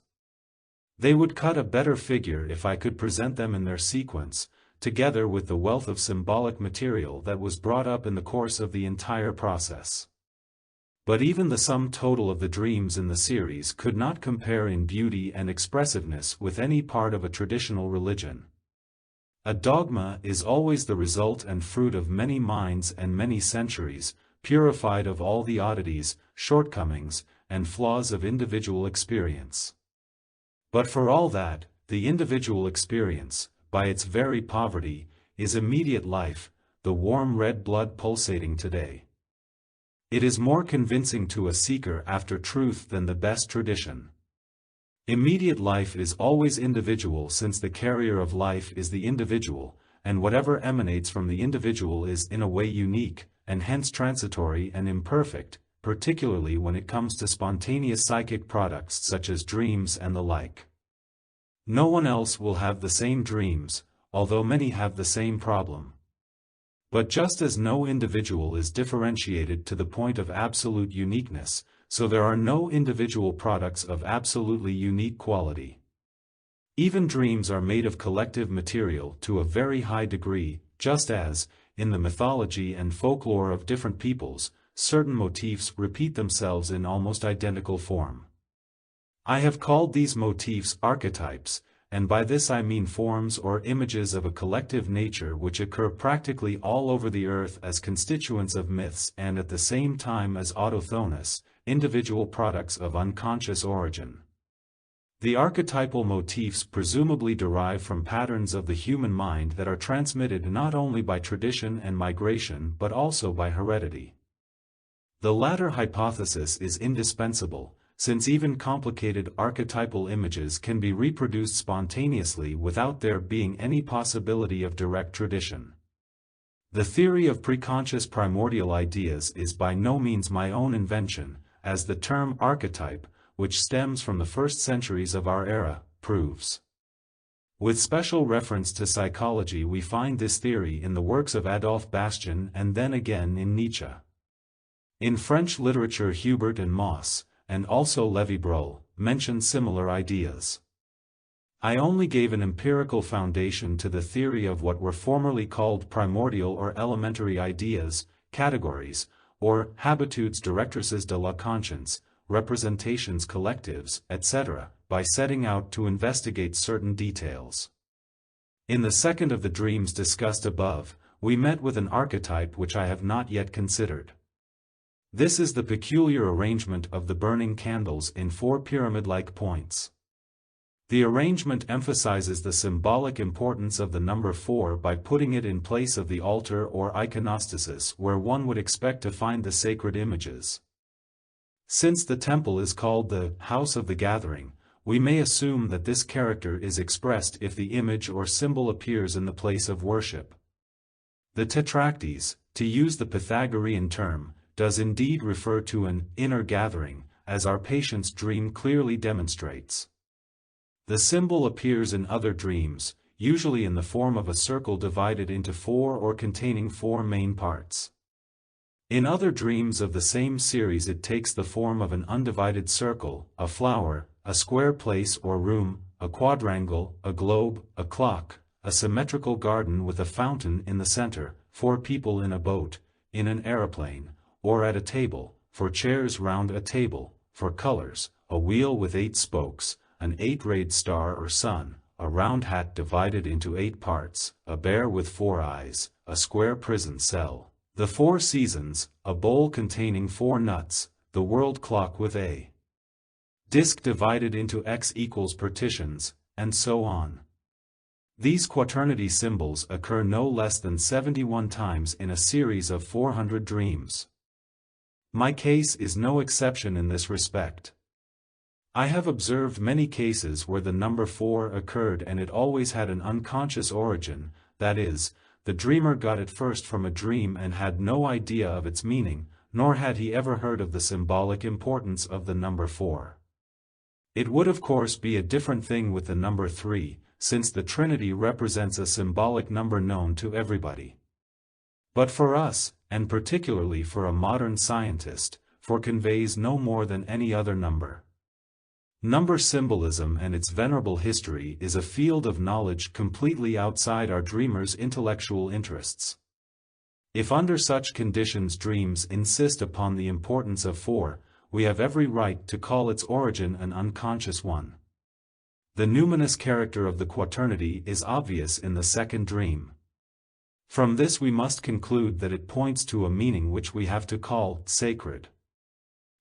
They would cut a better figure if I could present them in their sequence, together with the wealth of symbolic material that was brought up in the course of the entire process. But even the sum total of the dreams in the series could not compare in beauty and expressiveness with any part of a traditional religion. A dogma is always the result and fruit of many minds and many centuries, purified of all the oddities, shortcomings, and flaws of individual experience. But for all that, the individual experience, by its very poverty, is immediate life, the warm red blood pulsating today. It is more convincing to a seeker after truth than the best tradition. Immediate life is always individual since the carrier of life is the individual, and whatever emanates from the individual is in a way unique, and hence transitory and imperfect, particularly when it comes to spontaneous psychic products such as dreams and the like. No one else will have the same dreams, although many have the same problem. But just as no individual is differentiated to the point of absolute uniqueness, so there are no individual products of absolutely unique quality. Even dreams are made of collective material to a very high degree, just as, in the mythology and folklore of different peoples, certain motifs repeat themselves in almost identical form. I have called these motifs archetypes, and by this I mean forms or images of a collective nature which occur practically all over the earth as constituents of myths and at the same time as autochthonous, individual products of unconscious origin. The archetypal motifs presumably derive from patterns of the human mind that are transmitted not only by tradition and migration but also by heredity. The latter hypothesis is indispensable, since even complicated archetypal images can be reproduced spontaneously without there being any possibility of direct tradition. The theory of preconscious primordial ideas is by no means my own invention, as the term archetype, which stems from the first centuries of our era, proves. With special reference to psychology, we find this theory in the works of Adolphe Bastien and then again in Nietzsche. In French literature, Hubert and Moss, and also Lévi-Breuil, mention similar ideas. I only gave an empirical foundation to the theory of what were formerly called primordial or elementary ideas, categories, or habitudes directrices de la conscience, representations collectives, etc., by setting out to investigate certain details. In the second of the dreams discussed above, we met with an archetype which I have not yet considered. This is the peculiar arrangement of the burning candles in 4 pyramid-like points. The arrangement emphasizes the symbolic importance of the number 4 by putting it in place of the altar or iconostasis where one would expect to find the sacred images. Since the temple is called the house of the gathering, we may assume that this character is expressed if the image or symbol appears in the place of worship. The tetractys, to use the Pythagorean term, does indeed refer to an inner gathering, as our patient's dream clearly demonstrates. The symbol appears in other dreams, usually in the form of a circle divided into 4 or containing 4 main parts. In other dreams of the same series it takes the form of an undivided circle, a flower, a square place or room, a quadrangle, a globe, a clock, a symmetrical garden with a fountain in the center, 4 people in a boat, in an aeroplane, or at a table, 4 chairs round a table, 4 colors, a wheel with 8 spokes, an 8-rayed star or sun, a round hat divided into 8 parts, a bear with 4 eyes, a square prison cell, the 4 seasons, a bowl containing 4 nuts, the world clock with a disk divided into x equals partitions, and so on. These quaternity symbols occur no less than 71 times in a series of 400 dreams. My case is no exception in this respect. I have observed many cases where the number 4 occurred and it always had an unconscious origin, that is, the dreamer got it first from a dream and had no idea of its meaning, nor had he ever heard of the symbolic importance of the number 4. It would of course be a different thing with the number 3, since the Trinity represents a symbolic number known to everybody. But for us, and particularly for a modern scientist, 4 conveys no more than any other number. Number symbolism and its venerable history is a field of knowledge completely outside our dreamer's intellectual interests. If under such conditions dreams insist upon the importance of 4, we have every right to call its origin an unconscious one. The numinous character of the quaternity is obvious in the second dream. From this we must conclude that it points to a meaning which we have to call sacred.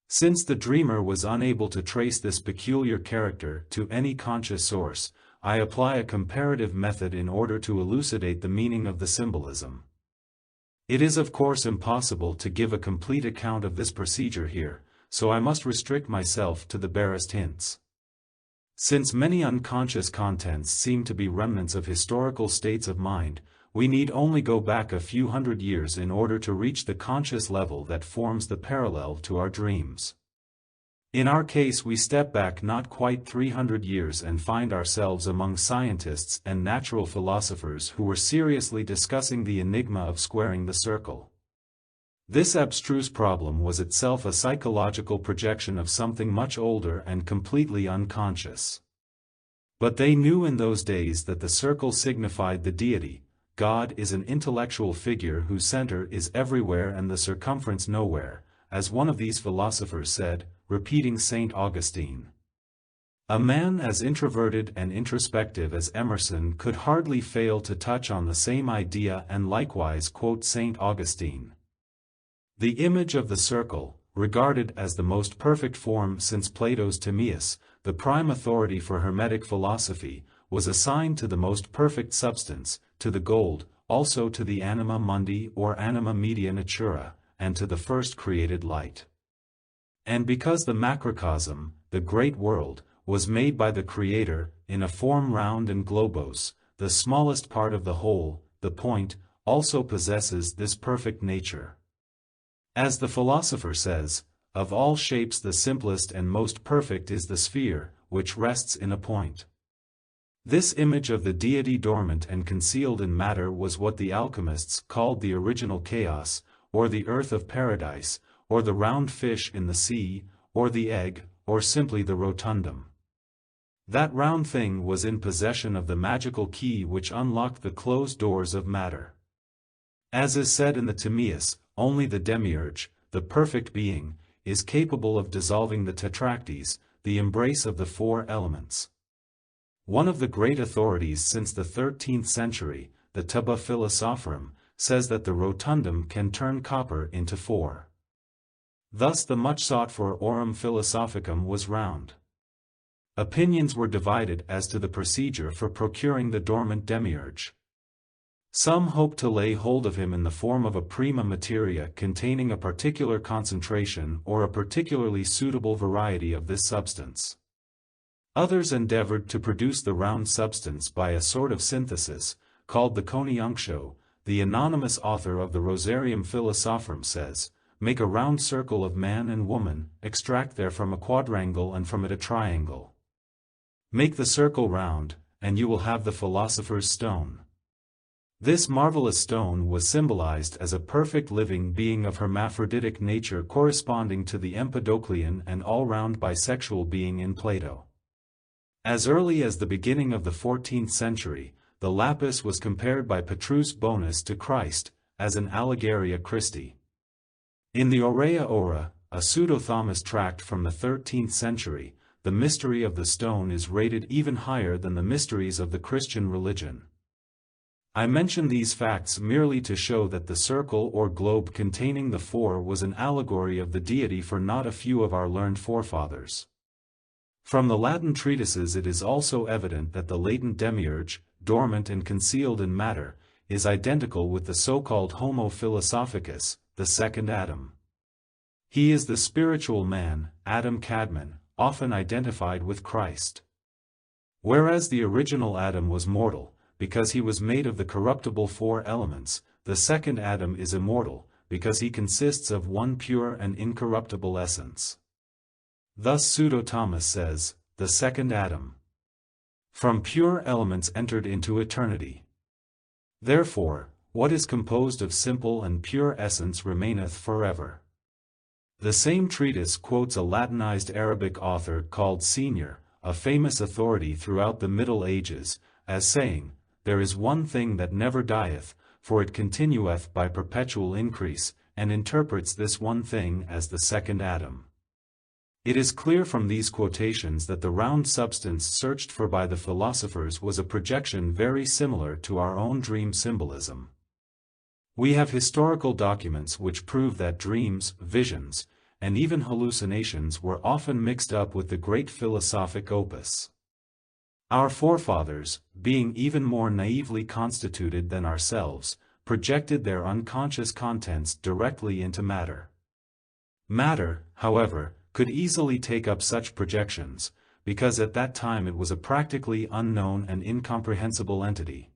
Since the dreamer was unable to trace this peculiar character to any conscious source, I apply a comparative method in order to elucidate the meaning of the symbolism. It is of course impossible to give a complete account of this procedure here, so I must restrict myself to the barest hints. Since many unconscious contents seem to be remnants of historical states of mind, we need only go back a few hundred years in order to reach the conscious level that forms the parallel to our dreams. In our case, we step back not quite 300 years and find ourselves among scientists and natural philosophers who were seriously discussing the enigma of squaring the circle. This abstruse problem was itself a psychological projection of something much older and completely unconscious. But they knew in those days that the circle signified the deity. God is an intellectual figure whose center is everywhere and the circumference nowhere, as one of these philosophers said, repeating St. Augustine. A man as introverted and introspective as Emerson could hardly fail to touch on the same idea and likewise quote St. Augustine. The image of the circle, regarded as the most perfect form since Plato's Timaeus, the prime authority for Hermetic philosophy, was assigned to the most perfect substance, to the gold, also to the anima mundi or anima media natura, and to the first created light. And because the macrocosm, the great world, was made by the Creator, in a form round and globose, the smallest part of the whole, the point, also possesses this perfect nature. As the philosopher says, of all shapes the simplest and most perfect is the sphere, which rests in a point. This image of the deity dormant and concealed in matter was what the alchemists called the original chaos, or the earth of paradise, or the round fish in the sea, or the egg, or simply the rotundum. That round thing was in possession of the magical key which unlocked the closed doors of matter. As is said in the Timaeus, only the demiurge, the perfect being, is capable of dissolving the tetractys, the embrace of the four elements. One of the great authorities since the 13th century, the Tuba Philosophorum, says that the rotundum can turn copper into 4. Thus the much sought-for aurum philosophicum was round. Opinions were divided as to the procedure for procuring the dormant demiurge. Some hoped to lay hold of him in the form of a prima materia containing a particular concentration or a particularly suitable variety of this substance. Others endeavored to produce the round substance by a sort of synthesis, called the coniunctio. The anonymous author of the Rosarium Philosophorum says, make a round circle of man and woman, extract therefrom a quadrangle and from it a triangle. Make the circle round, and you will have the philosopher's stone. This marvelous stone was symbolized as a perfect living being of hermaphroditic nature corresponding to the Empedoclean and all-round bisexual being in Plato. As early as the beginning of the 14th century, the lapis was compared by Petrus Bonus to Christ, as an Allegoria Christi. In the Aurea Ora, a pseudo-Thomas tract from the 13th century, the mystery of the stone is rated even higher than the mysteries of the Christian religion. I mention these facts merely to show that the circle or globe containing the 4 was an allegory of the deity for not a few of our learned forefathers. From the Latin treatises it is also evident that the latent demiurge, dormant and concealed in matter, is identical with the so-called Homo philosophicus, the second Adam. He is the spiritual man, Adam Kadmon, often identified with Christ. Whereas the original Adam was mortal, because he was made of the corruptible 4 elements, the second Adam is immortal, because he consists of one pure and incorruptible essence. Thus Pseudo-Thomas says, the second Adam from pure elements entered into eternity. Therefore, what is composed of simple and pure essence remaineth forever. The same treatise quotes a Latinized Arabic author called Senior, a famous authority throughout the Middle Ages, as saying, there is one thing that never dieth, for it continueth by perpetual increase, and interprets this one thing as the second Adam. It is clear from these quotations that the round substance searched for by the philosophers was a projection very similar to our own dream symbolism. We have historical documents which prove that dreams, visions, and even hallucinations were often mixed up with the great philosophic opus. Our forefathers, being even more naively constituted than ourselves, projected their unconscious contents directly into matter. Matter, however, could easily take up such projections, because at that time it was a practically unknown and incomprehensible entity.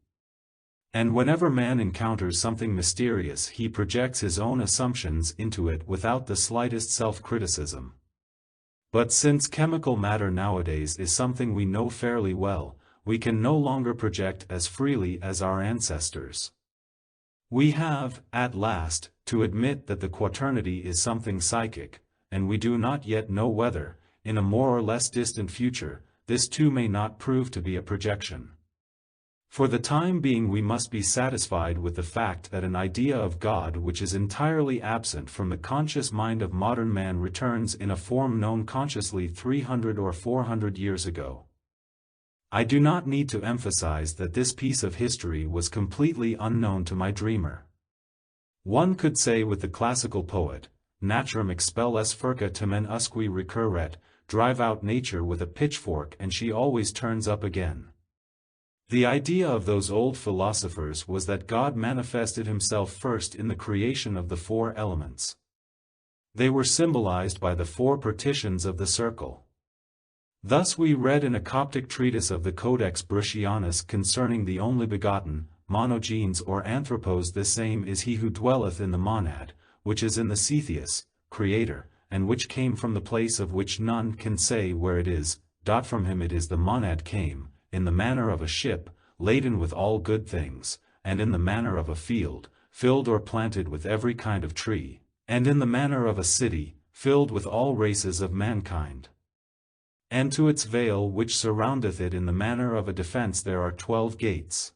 And whenever man encounters something mysterious he projects his own assumptions into it without the slightest self-criticism. But since chemical matter nowadays is something we know fairly well, we can no longer project as freely as our ancestors. We have, at last, to admit that the quaternity is something psychic, and we do not yet know whether, in a more or less distant future, this too may not prove to be a projection. For the time being we must be satisfied with the fact that an idea of God which is entirely absent from the conscious mind of modern man returns in a form known consciously 300 or 400 years ago. I do not need to emphasize that this piece of history was completely unknown to my dreamer. One could say with the classical poet, Naturam expellas furca tamen usque recurret, drive out nature with a pitchfork and she always turns up again. The idea of those old philosophers was that God manifested himself first in the creation of the four elements. They were symbolized by the four partitions of the circle. Thus we read in a Coptic treatise of the Codex Bruttianus concerning the only begotten, monogenes or anthropos, the same is he who dwelleth in the monad, which is in the Cetheus, creator, and which came from the place of which none can say where it is, from him it is the monad came, in the manner of a ship, laden with all good things, and in the manner of a field, filled or planted with every kind of tree, and in the manner of a city, filled with all races of mankind. And to its veil which surroundeth it in the manner of a defence there are 12 gates.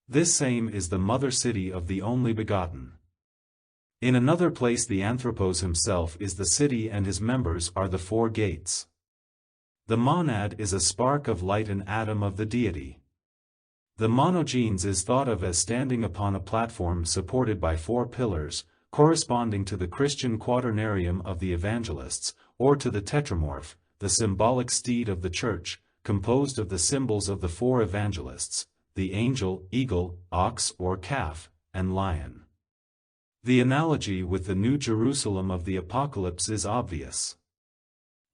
This same is the mother city of the only begotten. In another place the Anthropos himself is the city and his members are the four gates. The monad is a spark of light, an atom of the deity. The monogenes is thought of as standing upon a platform supported by four pillars, corresponding to the Christian quaternarium of the evangelists, or to the tetramorph, the symbolic steed of the Church, composed of the symbols of the four evangelists, the angel, eagle, ox or calf, and lion. The analogy with the New Jerusalem of the Apocalypse is obvious.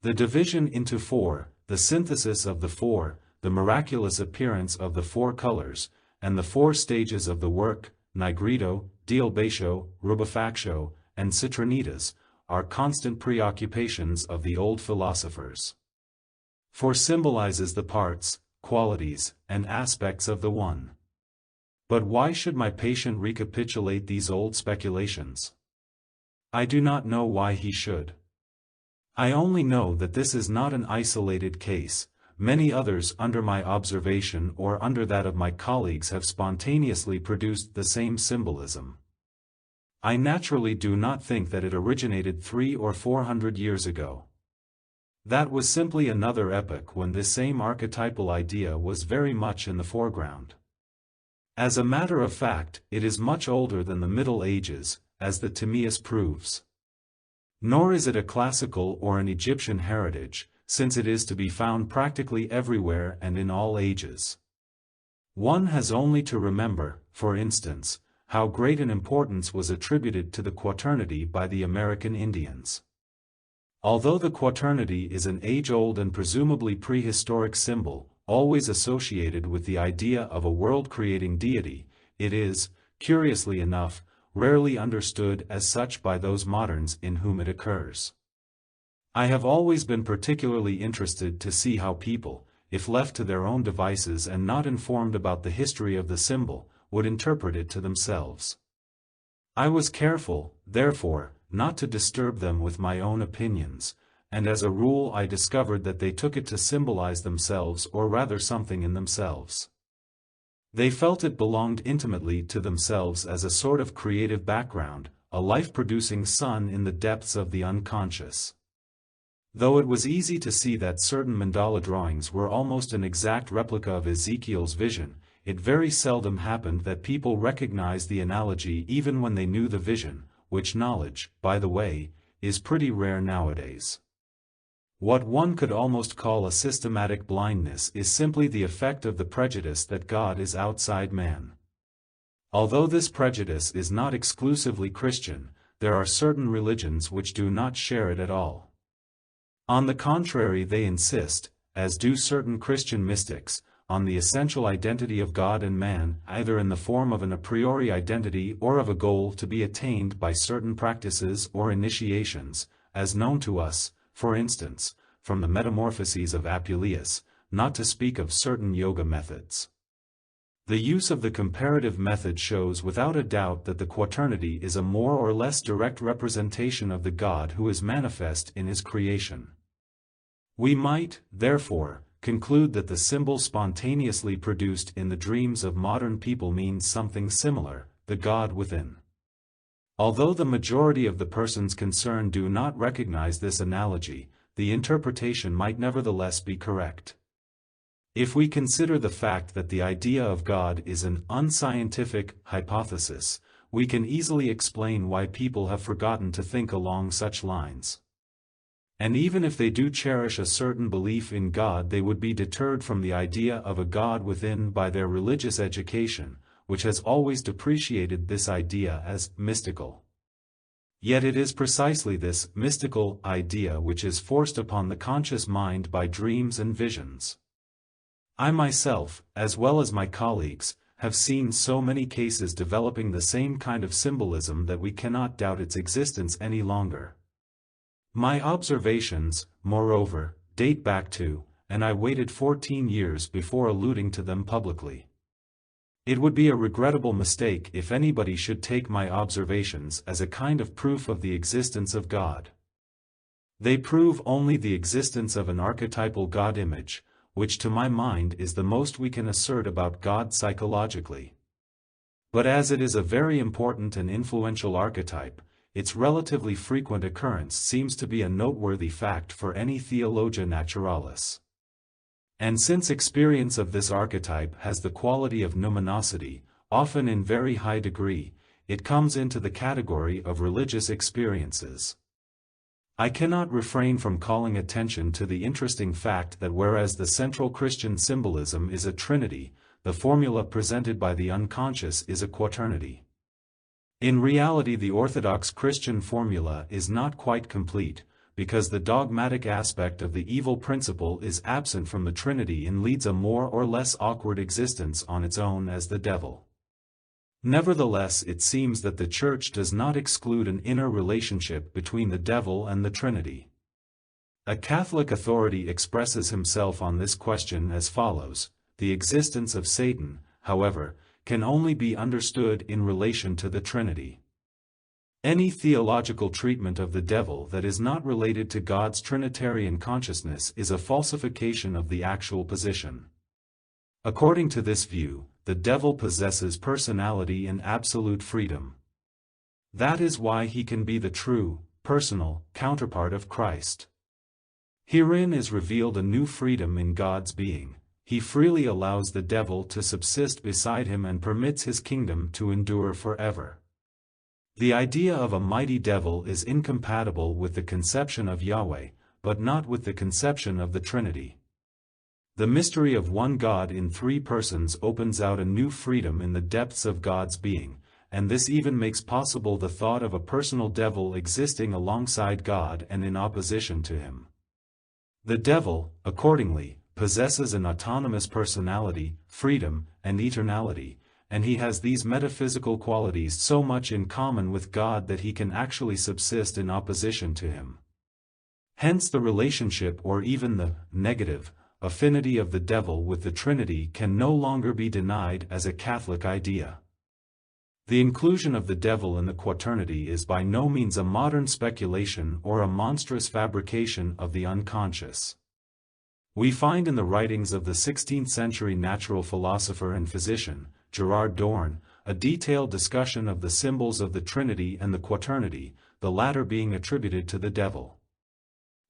The division into four, the synthesis of the four, the miraculous appearance of the four colors, and the four stages of the work, nigredo, dialbatio, rubefactio, and citronitas, are constant preoccupations of the old philosophers. For symbolizes the parts, qualities, and aspects of the one. But why should my patient recapitulate these old speculations? I do not know why he should. I only know that this is not an isolated case. Many others under my observation or under that of my colleagues have spontaneously produced the same symbolism. I naturally do not think that it originated 300 or 400 years ago. That was simply another epoch when this same archetypal idea was very much in the foreground. As a matter of fact, it is much older than the Middle Ages, as the Timaeus proves. Nor is it a classical or an Egyptian heritage, since it is to be found practically everywhere and in all ages. One has only to remember, for instance, how great an importance was attributed to the quaternity by the American Indians. Although the quaternity is an age-old and presumably prehistoric symbol, always associated with the idea of a world-creating deity, it is, curiously enough, rarely understood as such by those moderns in whom it occurs. I have always been particularly interested to see how people, if left to their own devices and not informed about the history of the symbol, would interpret it to themselves. I was careful, therefore, not to disturb them with my own opinions, and as a rule I discovered that they took it to symbolize themselves or rather something in themselves. They felt it belonged intimately to themselves as a sort of creative background, a life-producing sun in the depths of the unconscious. Though it was easy to see that certain mandala drawings were almost an exact replica of Ezekiel's vision, it very seldom happened that people recognized the analogy even when they knew the vision, which knowledge, by the way, is pretty rare nowadays. What one could almost call a systematic blindness is simply the effect of the prejudice that God is outside man. Although this prejudice is not exclusively Christian, there are certain religions which do not share it at all. On the contrary, they insist, as do certain Christian mystics, on the essential identity of God and man, either in the form of an a priori identity or of a goal to be attained by certain practices or initiations, as known to us, for instance, from the Metamorphoses of Apuleius, not to speak of certain yoga methods. The use of the comparative method shows without a doubt that the quaternity is a more or less direct representation of the God who is manifest in his creation. We might, therefore, conclude that the symbol spontaneously produced in the dreams of modern people means something similar, the God within. Although the majority of the persons concerned do not recognize this analogy, the interpretation might nevertheless be correct. If we consider the fact that the idea of God is an unscientific hypothesis, we can easily explain why people have forgotten to think along such lines. And even if they do cherish a certain belief in God, they would be deterred from the idea of a God within by their religious education, which has always depreciated this idea as mystical. Yet it is precisely this mystical idea which is forced upon the conscious mind by dreams and visions. I myself, as well as my colleagues, have seen so many cases developing the same kind of symbolism that we cannot doubt its existence any longer. My observations, moreover, date back to, and I waited 14 years before alluding to them publicly. It would be a regrettable mistake if anybody should take my observations as a kind of proof of the existence of God. They prove only the existence of an archetypal God image, which to my mind is the most we can assert about God psychologically. But as it is a very important and influential archetype, its relatively frequent occurrence seems to be a noteworthy fact for any theologia naturalis. And since experience of this archetype has the quality of numinosity, often in very high degree, it comes into the category of religious experiences. I cannot refrain from calling attention to the interesting fact that whereas the central Christian symbolism is a trinity, the formula presented by the unconscious is a quaternity. In reality, the orthodox Christian formula is not quite complete, because the dogmatic aspect of the evil principle is absent from the Trinity and leads a more or less awkward existence on its own as the devil. Nevertheless, it seems that the Church does not exclude an inner relationship between the devil and the Trinity. A Catholic authority expresses himself on this question as follows: the existence of Satan, however, can only be understood in relation to the Trinity. Any theological treatment of the devil that is not related to God's Trinitarian consciousness is a falsification of the actual position. According to this view, the devil possesses personality and absolute freedom. That is why he can be the true, personal, counterpart of Christ. Herein is revealed a new freedom in God's being. He freely allows the devil to subsist beside him and permits his kingdom to endure forever. The idea of a mighty devil is incompatible with the conception of Yahweh, but not with the conception of the Trinity. The mystery of one God in three persons opens out a new freedom in the depths of God's being, and this even makes possible the thought of a personal devil existing alongside God and in opposition to him. The devil, accordingly, possesses an autonomous personality, freedom, and eternality, and he has these metaphysical qualities so much in common with God that he can actually subsist in opposition to him. Hence the relationship, or even the negative affinity of the devil with the Trinity, can no longer be denied as a Catholic idea. The inclusion of the devil in the quaternity is by no means a modern speculation or a monstrous fabrication of the unconscious. We find in the writings of the 16th-century natural philosopher and physician, Gerard Dorn, a detailed discussion of the symbols of the Trinity and the quaternity, the latter being attributed to the devil.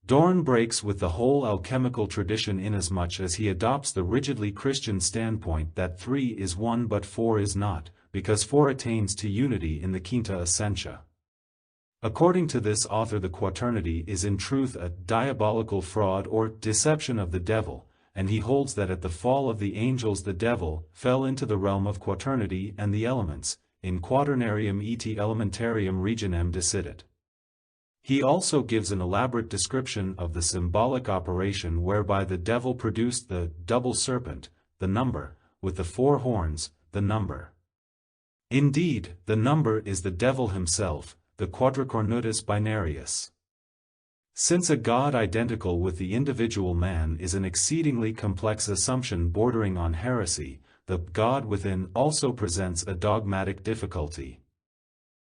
Dorn breaks with the whole alchemical tradition inasmuch as he adopts the rigidly Christian standpoint that 3 is 1 but 4 is not, because 4 attains to unity in the quinta essentia. According to this author, the quaternity is in truth a diabolical fraud or deception of the devil, and he holds that at the fall of the angels the devil fell into the realm of quaternity and the elements, in quaternarium et elementarium regionem decidit. He also gives an elaborate description of the symbolic operation whereby the devil produced the double serpent, the number, with the 4 horns, the number. Indeed, the number is the devil himself, the quadricornutus binarius. Since a God identical with the individual man is an exceedingly complex assumption bordering on heresy, the God within also presents a dogmatic difficulty.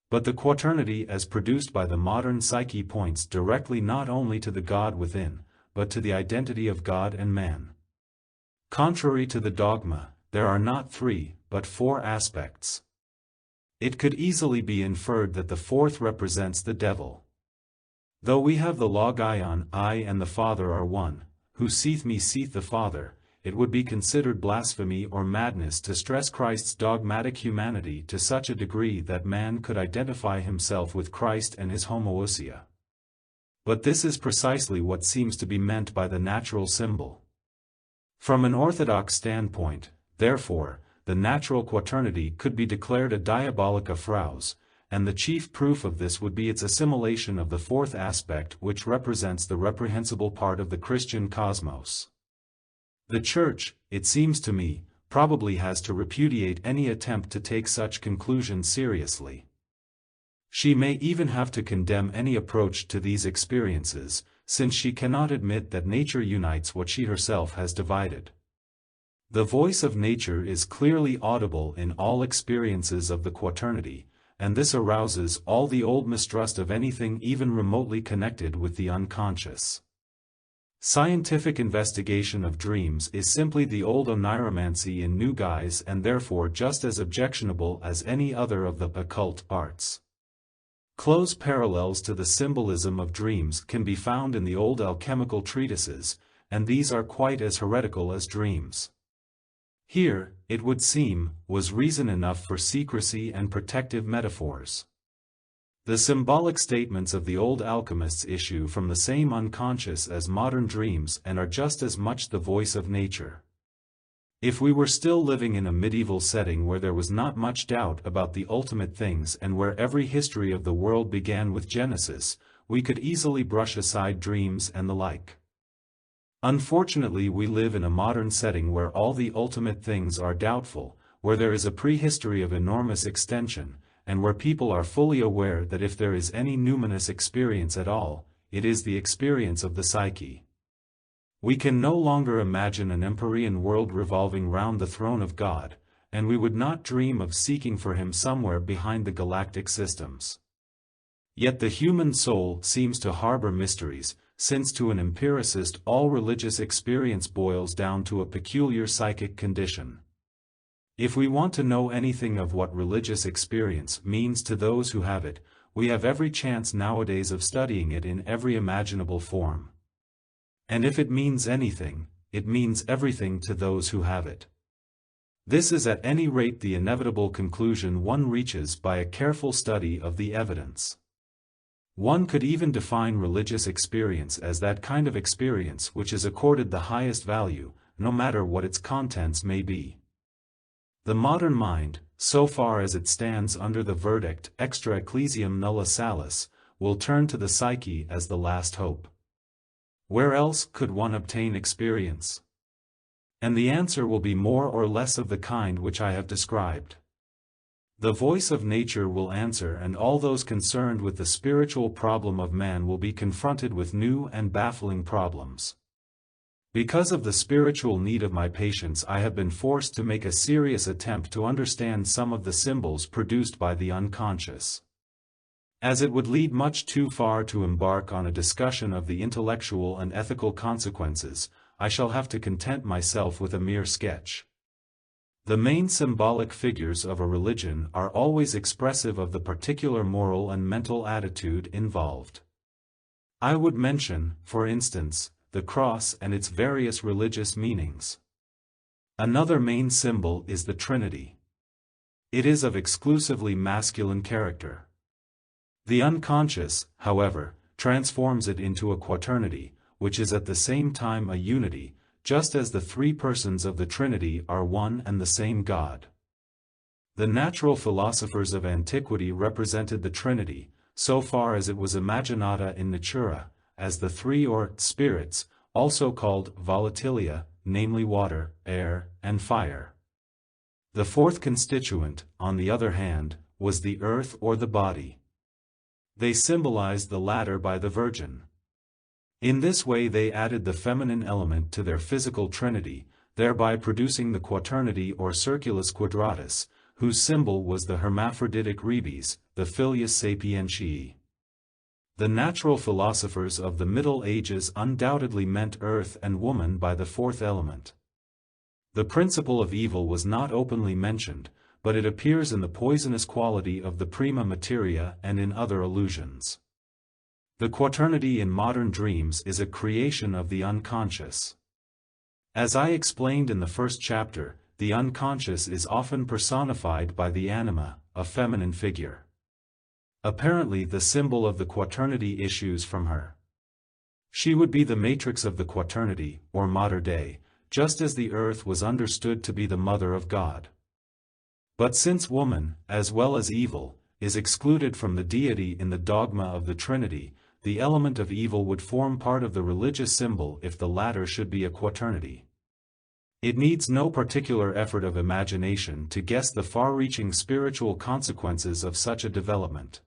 But the quaternity as produced by the modern psyche points directly not only to the God within, but to the identity of God and man. Contrary to the dogma, there are not 3, but 4 aspects. It could easily be inferred that the 4th represents the devil. Though we have the logion, I and the Father are one, who seeth me seeth the Father, it would be considered blasphemy or madness to stress Christ's dogmatic humanity to such a degree that man could identify himself with Christ and his homoousia. But this is precisely what seems to be meant by the natural symbol. From an orthodox standpoint, therefore, the natural quaternity could be declared a diabolic affrous, and the chief proof of this would be its assimilation of the 4th aspect, which represents the reprehensible part of the Christian cosmos. The Church, it seems to me, probably has to repudiate any attempt to take such conclusions seriously. She may even have to condemn any approach to these experiences, since she cannot admit that nature unites what she herself has divided. The voice of nature is clearly audible in all experiences of the quaternity, and this arouses all the old mistrust of anything even remotely connected with the unconscious. Scientific investigation of dreams is simply the old oniromancy in new guise and therefore just as objectionable as any other of the occult arts. Close parallels to the symbolism of dreams can be found in the old alchemical treatises, and these are quite as heretical as dreams. Here, it would seem, was reason enough for secrecy and protective metaphors. The symbolic statements of the old alchemists issue from the same unconscious as modern dreams and are just as much the voice of nature. If we were still living in a medieval setting where there was not much doubt about the ultimate things and where every history of the world began with Genesis, we could easily brush aside dreams and the like. Unfortunately, we live in a modern setting where all the ultimate things are doubtful, where there is a prehistory of enormous extension, and where people are fully aware that if there is any numinous experience at all, it is the experience of the psyche. We can no longer imagine an empyrean world revolving round the throne of God, and we would not dream of seeking for him somewhere behind the galactic systems. Yet the human soul seems to harbor mysteries, since to an empiricist all religious experience boils down to a peculiar psychic condition. If we want to know anything of what religious experience means to those who have it, we have every chance nowadays of studying it in every imaginable form. And if it means anything, it means everything to those who have it. This is at any rate the inevitable conclusion one reaches by a careful study of the evidence. One could even define religious experience as that kind of experience which is accorded the highest value, no matter what its contents may be. The modern mind, so far as it stands under the verdict extra ecclesiam nulla salus, will turn to the psyche as the last hope. Where else could one obtain experience? And the answer will be more or less of the kind which I have described. The voice of nature will answer, and all those concerned with the spiritual problem of man will be confronted with new and baffling problems. Because of the spiritual need of my patients, I have been forced to make a serious attempt to understand some of the symbols produced by the unconscious. As it would lead much too far to embark on a discussion of the intellectual and ethical consequences, I shall have to content myself with a mere sketch. The main symbolic figures of a religion are always expressive of the particular moral and mental attitude involved. I would mention, for instance, the cross and its various religious meanings. Another main symbol is the Trinity. It is of exclusively masculine character. The unconscious, however, transforms it into a quaternity, which is at the same time a unity, just as the 3 persons of the Trinity are one and the same God. The natural philosophers of antiquity represented the Trinity, so far as it was imaginata in natura, as the 3 or spirits, also called volatilia, namely water, air, and fire. The 4th constituent, on the other hand, was the earth or the body. They symbolized the latter by the Virgin. In this way they added the feminine element to their physical trinity, thereby producing the quaternity or circulus quadratus, whose symbol was the hermaphroditic rebes, the filius sapientiae. The natural philosophers of the Middle Ages undoubtedly meant earth and woman by the fourth element. The principle of evil was not openly mentioned, but it appears in the poisonous quality of the prima materia and in other allusions. The quaternity in modern dreams is a creation of the unconscious. As I explained in the first chapter, the unconscious is often personified by the anima, a feminine figure. Apparently the symbol of the quaternity issues from her. She would be the matrix of the quaternity, or mater Dei, just as the earth was understood to be the mother of God. But since woman, as well as evil, is excluded from the deity in the dogma of the Trinity, the element of evil would form part of the religious symbol if the latter should be a quaternity. It needs no particular effort of imagination to guess the far-reaching spiritual consequences of such a development.